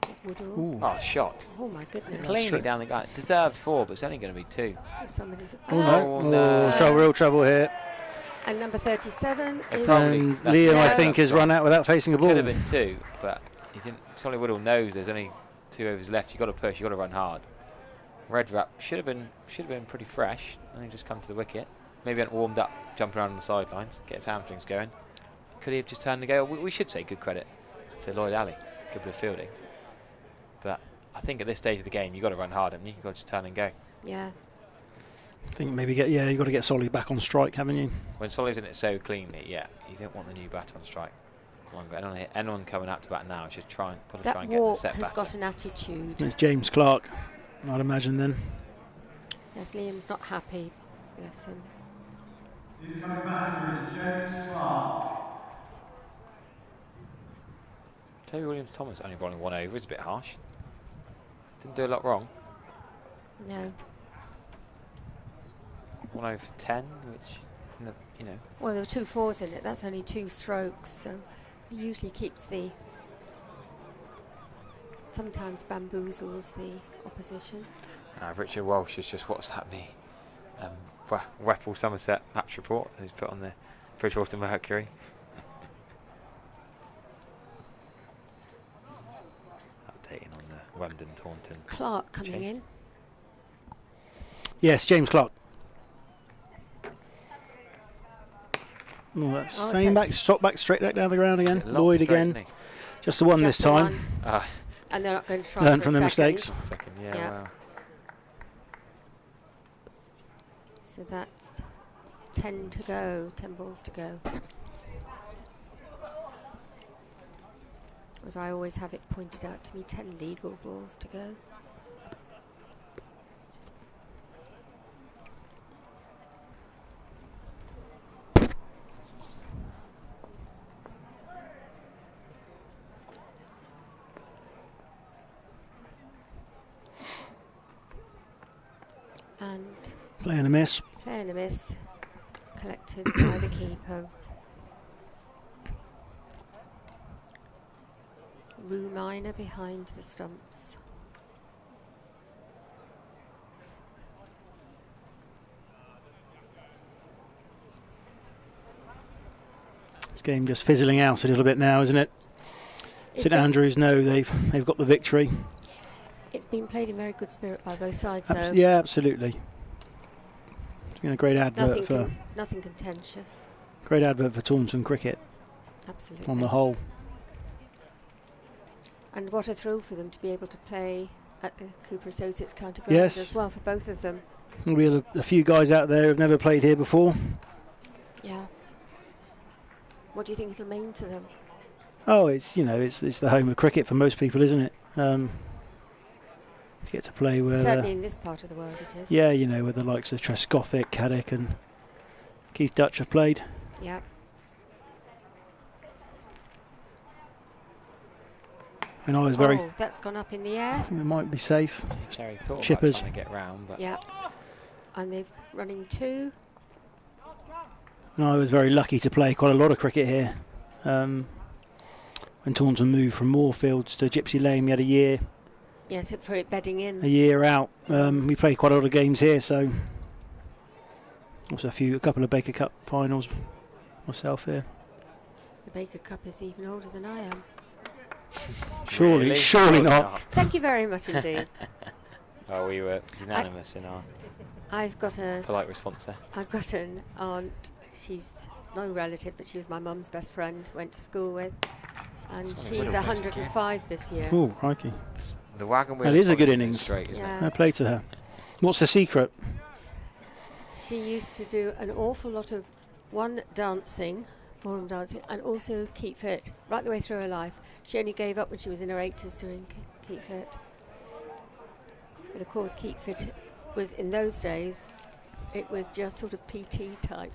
which is Woodall. Ooh. Oh, shot. Oh my goodness. Cleanly down the guy. Deserved 4, but it's only going to be 2. Somebody's Oh no. Real trouble here. And number 37 is probably- And that's Liam, I right. think, has run out without facing a ball. Could have been 2, but he didn't. Solly Woodall knows there's only 2 overs left. You've got to push. You've got to run hard. Redrup should have been pretty fresh. Only just come to the wicket. Maybe hadn't warmed up, jumping around on the sidelines, get his hamstrings going. Could he have just turned and go? We should say good credit to Lloyd Alley. Good bit of fielding. But I think at this stage of the game, you've got to run hard, haven't you? You've got to just turn and go. Yeah. I think maybe you've got to get Solly back on strike, haven't you? When Solly's in it so cleanly, yeah, you don't want the new batter on strike. Anyone coming out to bat now should try and That try and get the walk set has batter. got an attitude. It's James Clark, I'd imagine then. Yes, Liam's not happy. Bless him. Incoming batter is James Clark. Toby Williams-Thomas only bowling 1 over. It's a bit harsh. Didn't do a lot wrong. No. 1 over for 10, which, you know. Well, there were 2 fours in it. That's only 2 strokes, so he usually keeps the. Sometimes bamboozles the opposition. Richard Walsh has just WhatsApped me Whipple Somerset match report who's put on the Bridgewater Mercury. Updating on the London Taunton. Clark coming in. Yes, James Clark. Oh, that's Oh, same so back, shot back, straight back down the ground again. Locked Lloyd straight, again. isn't he? Just the one Just this the time. one. And they're not going to try Learn for from a their second. mistakes. Second, yeah, Yeah. wow. So that's 10 to go, 10 balls to go. As I always have it pointed out to me, 10 legal balls to go. And Playing a miss. playing a miss, collected by the keeper. Rue Minor behind the stumps. This game just fizzling out a little bit now, isn't it? It's St been- Andrews know they've got the victory. It's been played in very good spirit by both sides, though. Yeah, absolutely. It's been a great advert Nothing contentious. for Taunton cricket Absolutely. on the whole. And what a thrill for them to be able to play at the Cooper Associates County Ground Yes. as well, for both of them. There'll be a few guys out there who've never played here before. Yeah. What do you think it'll mean to them? Oh, it's the home of cricket for most people, isn't it? To get to play with Certainly in this part of the world it is. yeah, with the likes of Trescothick, Caddick, and Keith Dutch have played. Yep. And I was very. Oh, that's gone up in the air. It might be safe. Terry thought Chippers. about trying to get round, but Yep. And they're running 2. And I was very lucky to play quite a lot of cricket here. When Taunton moved from Moorfields to Gypsy Lane, we had a year For it bedding in. out. We played quite a lot of games here, so also a couple of Baker Cup finals myself here. The Baker Cup is even older than I am. Surely not. Thank you very much indeed. Oh, we were unanimous in our I've got polite response there. I've got an aunt. She's no relative, but she was my mum's best friend. Went to school with, and she's 105 this year. Oh, crikey! The wagon wheel. That is a good innings. Straight, isn't it? Fair play to her. What's the secret? She used to do an awful lot of dancing, ballroom dancing, and also keep fit right the way through her life. She only gave up when she was in her 80s doing keep fit. But of course, keep fit was in those days. It was just sort of PT type.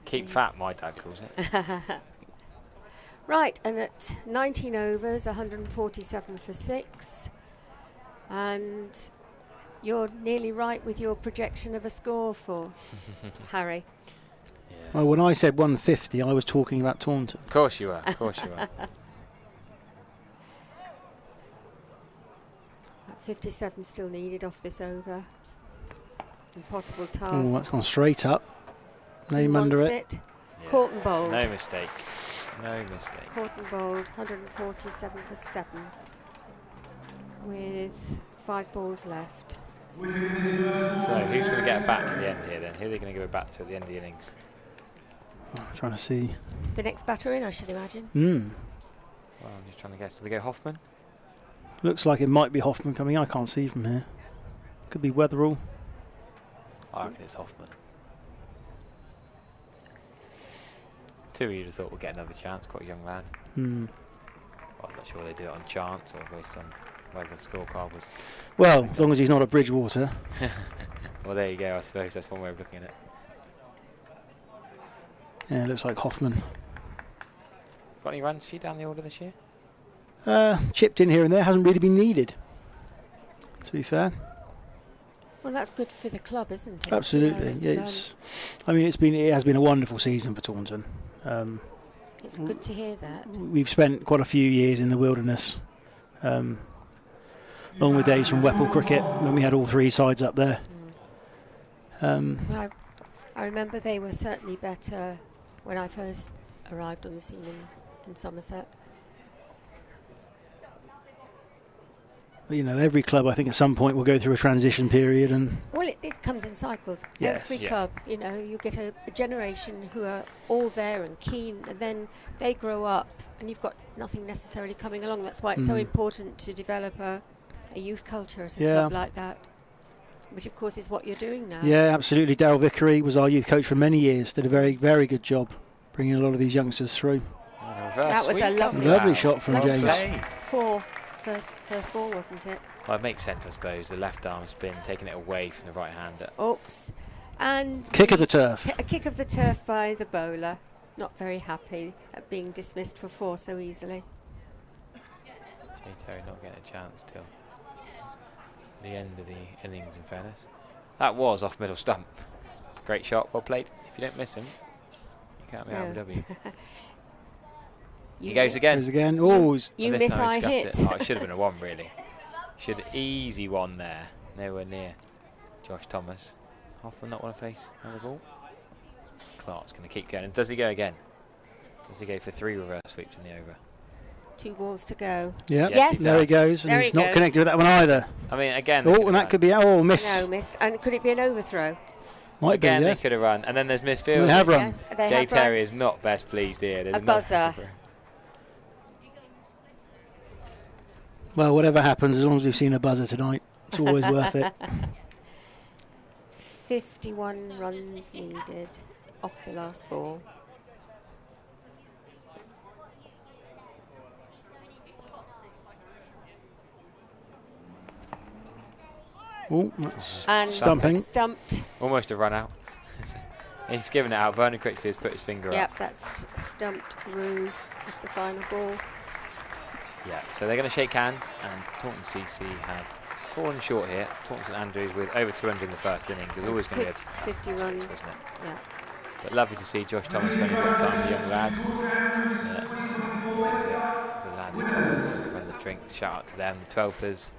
Keep fat, my dad calls it. Right, and at 19 overs, 147 for 6. And you're nearly right with your projection of a score for Harry. Yeah. Well, when I said 150, I was talking about Taunton. Of course you were. Of course you were. 57 still needed off this over. Impossible task. Oh, that's gone straight up. Name Who under wants it. Yeah. Caught and bowled. No mistake. No mistake. Caught and bowled, 147 for 7. With 5 balls left. So who's going to get a bat at the end here then? Who are they going to give a bat to at the end of the innings? I'm trying to see. The next batter in, I should imagine. Well, I'm just trying to guess. Do they go Hoffman? Looks like it might be Hoffman coming. I can't see from here. Could be Weatherall. I reckon it's Hoffman. Two you'd have thought we'll get another chance. Quite a young lad. Hmm. Well, I'm not sure they do it on chance or based on whether the scorecard was. Well, as long as he's not a Bridgewater. Well, there you go. I suppose that's one way of looking at it. Yeah, it looks like Hoffman. Got any runs for you down the order this year? Chipped in here and there, hasn't really been needed, to be fair. Well, that's good for the club, isn't it? Absolutely. You know, it has been a wonderful season for Taunton. It's good to hear that. We've spent quite a few years in the wilderness, along with days from Whipple cricket when we had all 3 sides up there. Well, I remember they were certainly better when I first arrived on the scene in Somerset. But, you know, every club I think at some point will go through a transition period, and Well, it comes in cycles. Yes, Every yeah. club, you know, you get a generation who are all there and keen, and then they grow up, and you've got nothing necessarily coming along. That's why it's so important to develop a youth culture at a club like that, which of course is what you're doing now. yeah, absolutely. Darryl Vickery was our youth coach for many years. Did a very, very good job bringing a lot of these youngsters through. That was a Lovely shot from lovely James. shot. 4 first ball, wasn't it? Well, it makes sense, I suppose. The left arm spin, taking it away from the right hander. Oops. And Kick of the turf. a kick of the turf by the bowler. Not very happy at being dismissed for 4 so easily. Jay Terry not getting a chance till the end of the innings, in fairness. That was off middle stump. Great shot, well played. If you don't miss him, you can't be RW. He goes again. Goes again. Oh, You And this miss, time he I scuffed hit. it. Oh, it should have been a 1, really. Should have easy 1 there. Nowhere near Josh Thomas. Hoffman not want to face another ball. Clark's going to keep going. And does he go again? Does he go for 3 reverse sweeps in the over? 2 balls to go. yeah. Yes. There he goes. And There he's he not goes. connected with that one either. I mean, again. Oh, and that could be miss. No, miss. And could it be an overthrow? Might Again, be. they Yeah. could have run. And then there's midfield. They have run. Yes, they Jay have Terry run. is not best pleased here. There's A nothing buzzer. for- Well, whatever happens, as long as we've seen a buzzer tonight, it's always worth it. 51 runs needed off the last ball. Oh, that's And stumping. stumped. Almost a run out. He's given it out. Vernon Critchley has put his finger up. Yep, that's stumped Rue off the final ball. Yeah, so they're going to shake hands, and Taunton CC have fallen short here. Taunton St Andrews with over 200 in the first innings. There's always going to be 50 runs, wasn't it? Yeah. But lovely to see Josh Thomas spending a bit of time with the young lads. The lads who come on to run the drink, shout out to them, the 12thers.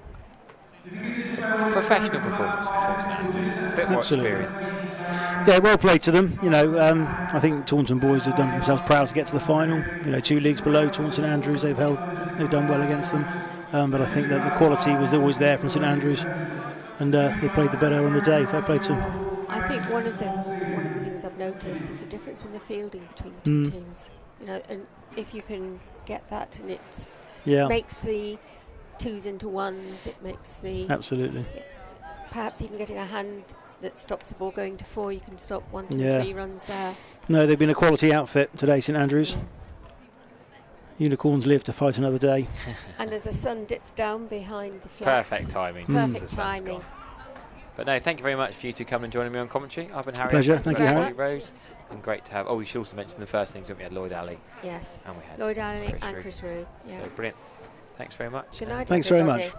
Professional performance from Taunton St Andrews. A bit more experience. Yeah, well played to them. You know, I think Taunton boys have done themselves proud to get to the final. You know, 2 leagues below Taunton St Andrews, they've done well against them. But I think that the quality was always there from St Andrews, and they played the better on the day. Fair play to them. I think one of the things I've noticed is the difference in the fielding between the two teams. You know, and if you can get that, and it makes the 2s into 1s, it makes the absolutely. Perhaps even getting a hand that stops the ball going to 4, you can stop 1, 2, 3 runs there. No, they've been a quality outfit today, St Andrews. Unicorns live to fight another day. And as the sun dips down behind the flags. Perfect timing. Perfect timing. But no, thank you very much for you two coming and joining me on commentary. I've been Harry. Pleasure. Thank you, Harry. Rose. And great to have. Oh, we should also mention the first things. We had Lloyd Alley. Yes. And we had Lloyd Alley and Chris Rue. Yeah. So brilliant. Thanks very much. Good night. Thanks everybody. very much.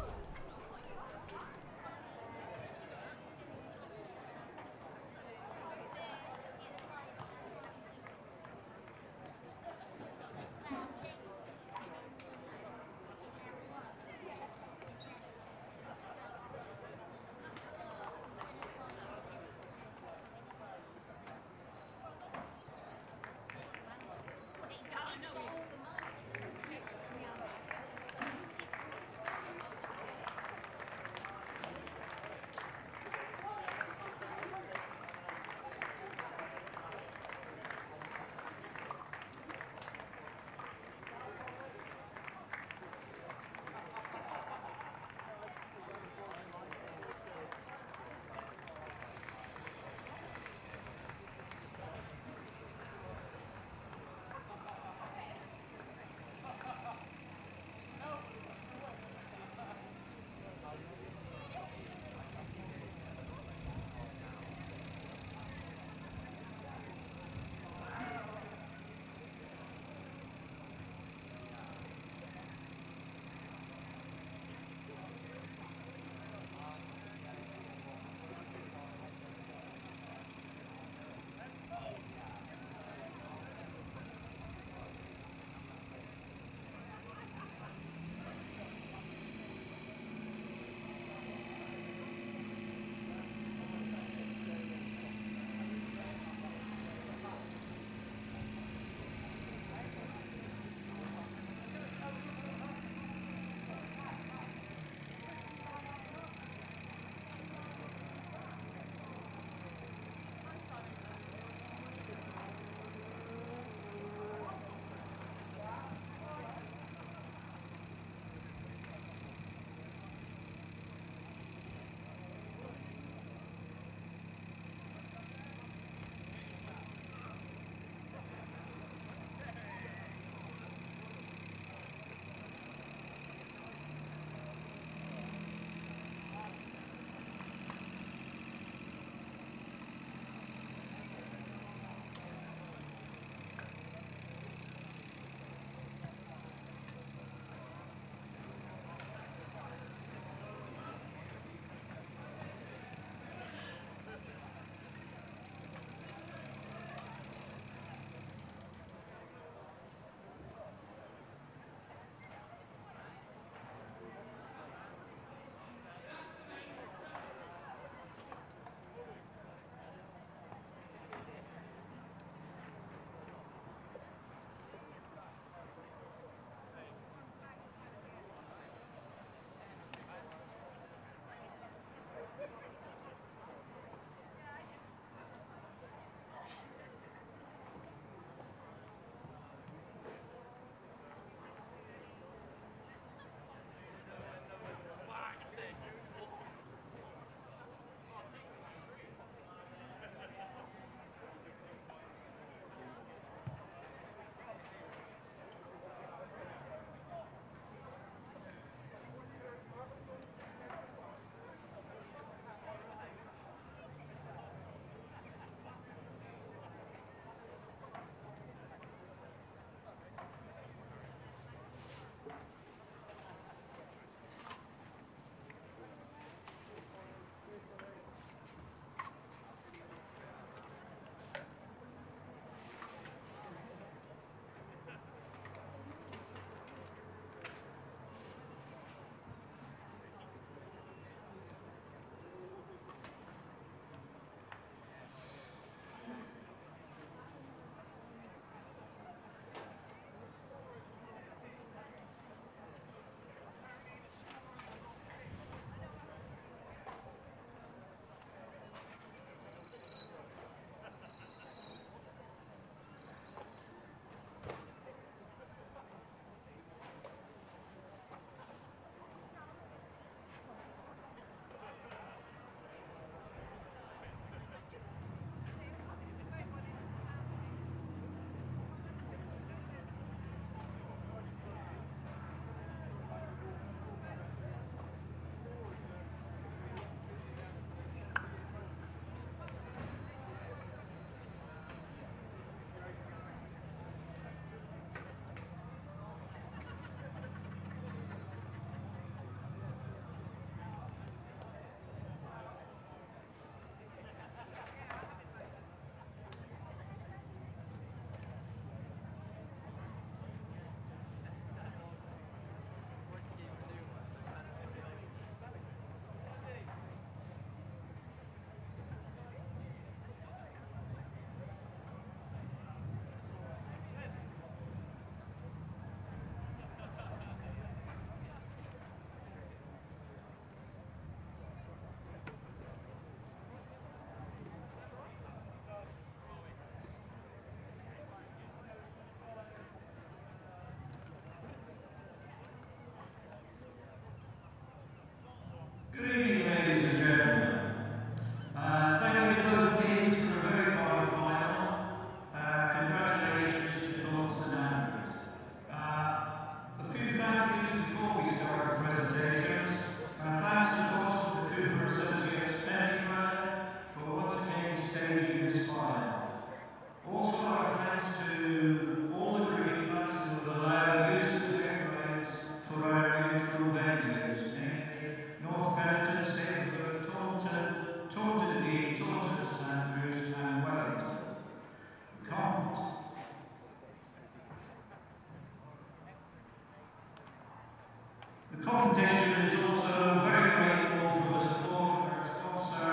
competition is also very grateful for the support of our sponsor,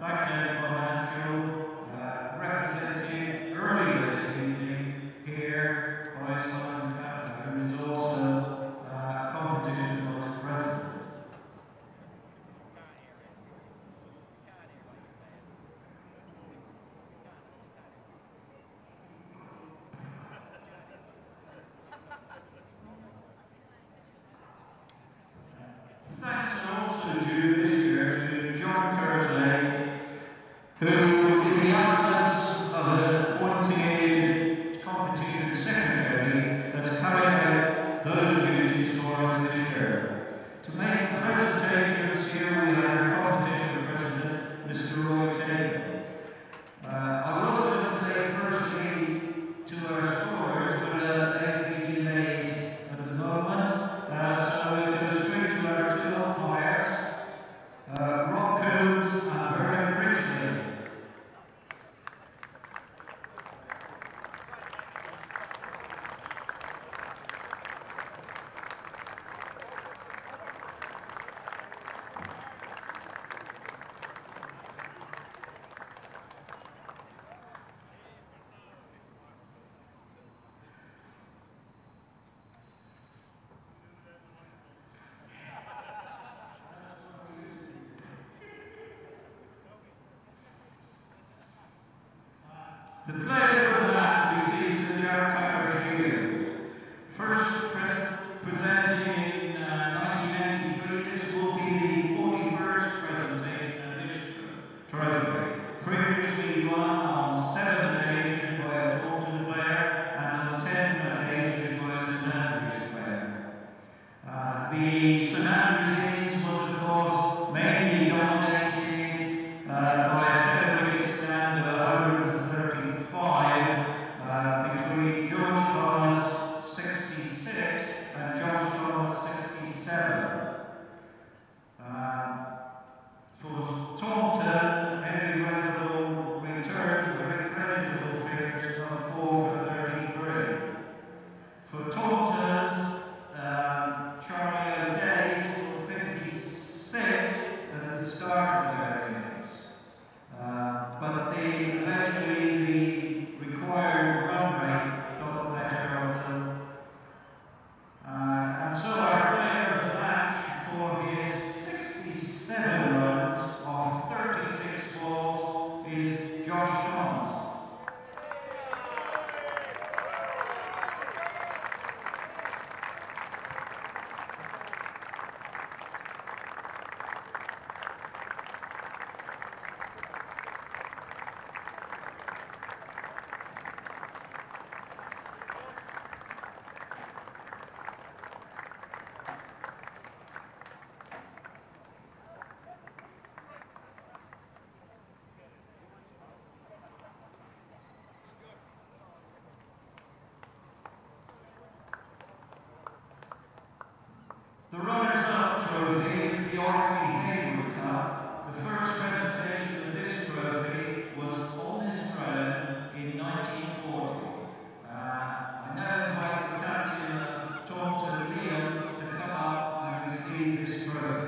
Backend Financial, represented earlier this evening here by Simon Cavanagh, who is also competition vice president. Thanks are also due this year to John Kersley, who, in the absence of an appointed competition secretary, has carried out those duties for us this year. To make the presentations here, we have our competition president, Mr. Roy Taylor. I was going to say firstly to our scorers, but they've been delayed at the moment, so we'll go straight to our two umpires, Rob Coombs and Bernard Bridgley. The player of the match receives the Jack Tucker Shield. First presented in 1993, this will be the 41st presentation of this trophy. Previously won on 7 occasions by a Taunton player and on 10 occasions by a St Andrews player. The St Andrews innings was, of course, mainly dominated by a 7-wicket stand of 135 between George Thomas 66 and Josh Thomas 67. For Taunton, Henry Randall returned very creditable figures of 4 for 33. For Taunton, Charlie O'Day scored 56 at the start of their innings. But eventually the required run rate got the better of them. And so our player of the match for his 67 runs off 36 balls is Josh Thomas. The runners-up trophy is the Audrey Hayward Cup. The first presentation of this trophy was on this ground in 1940. I now invite the captain of Taunton, Liam, to come up and receive this trophy.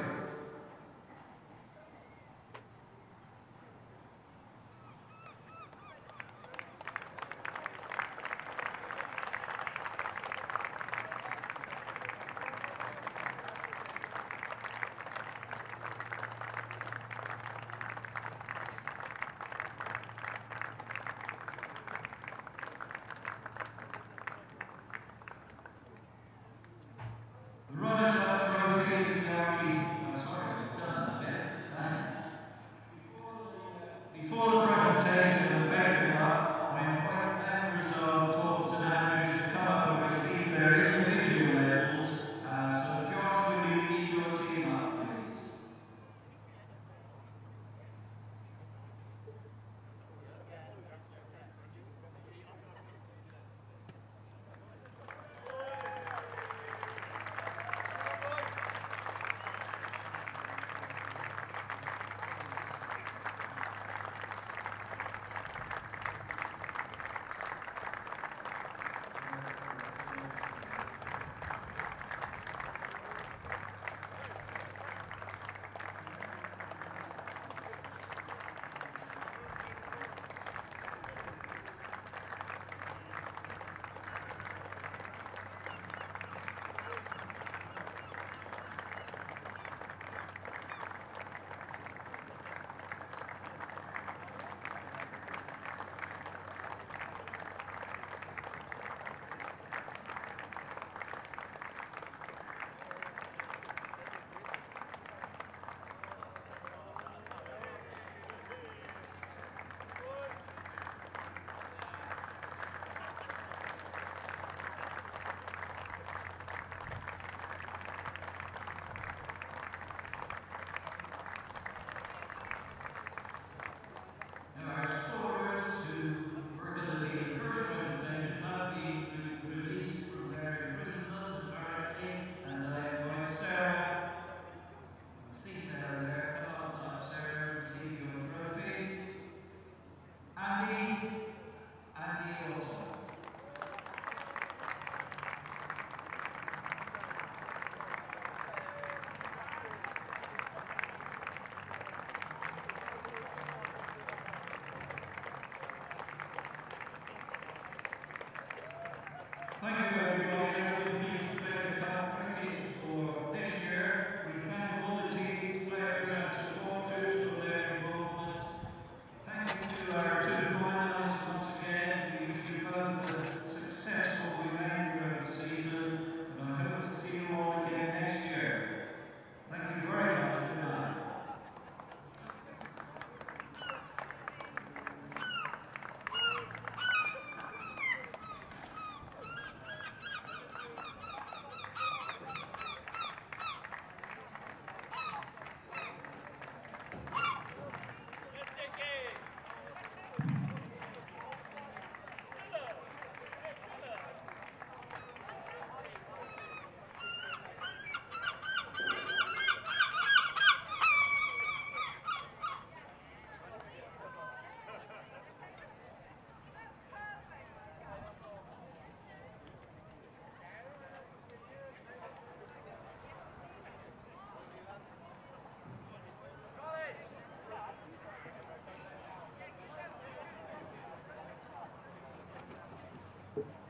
Bye.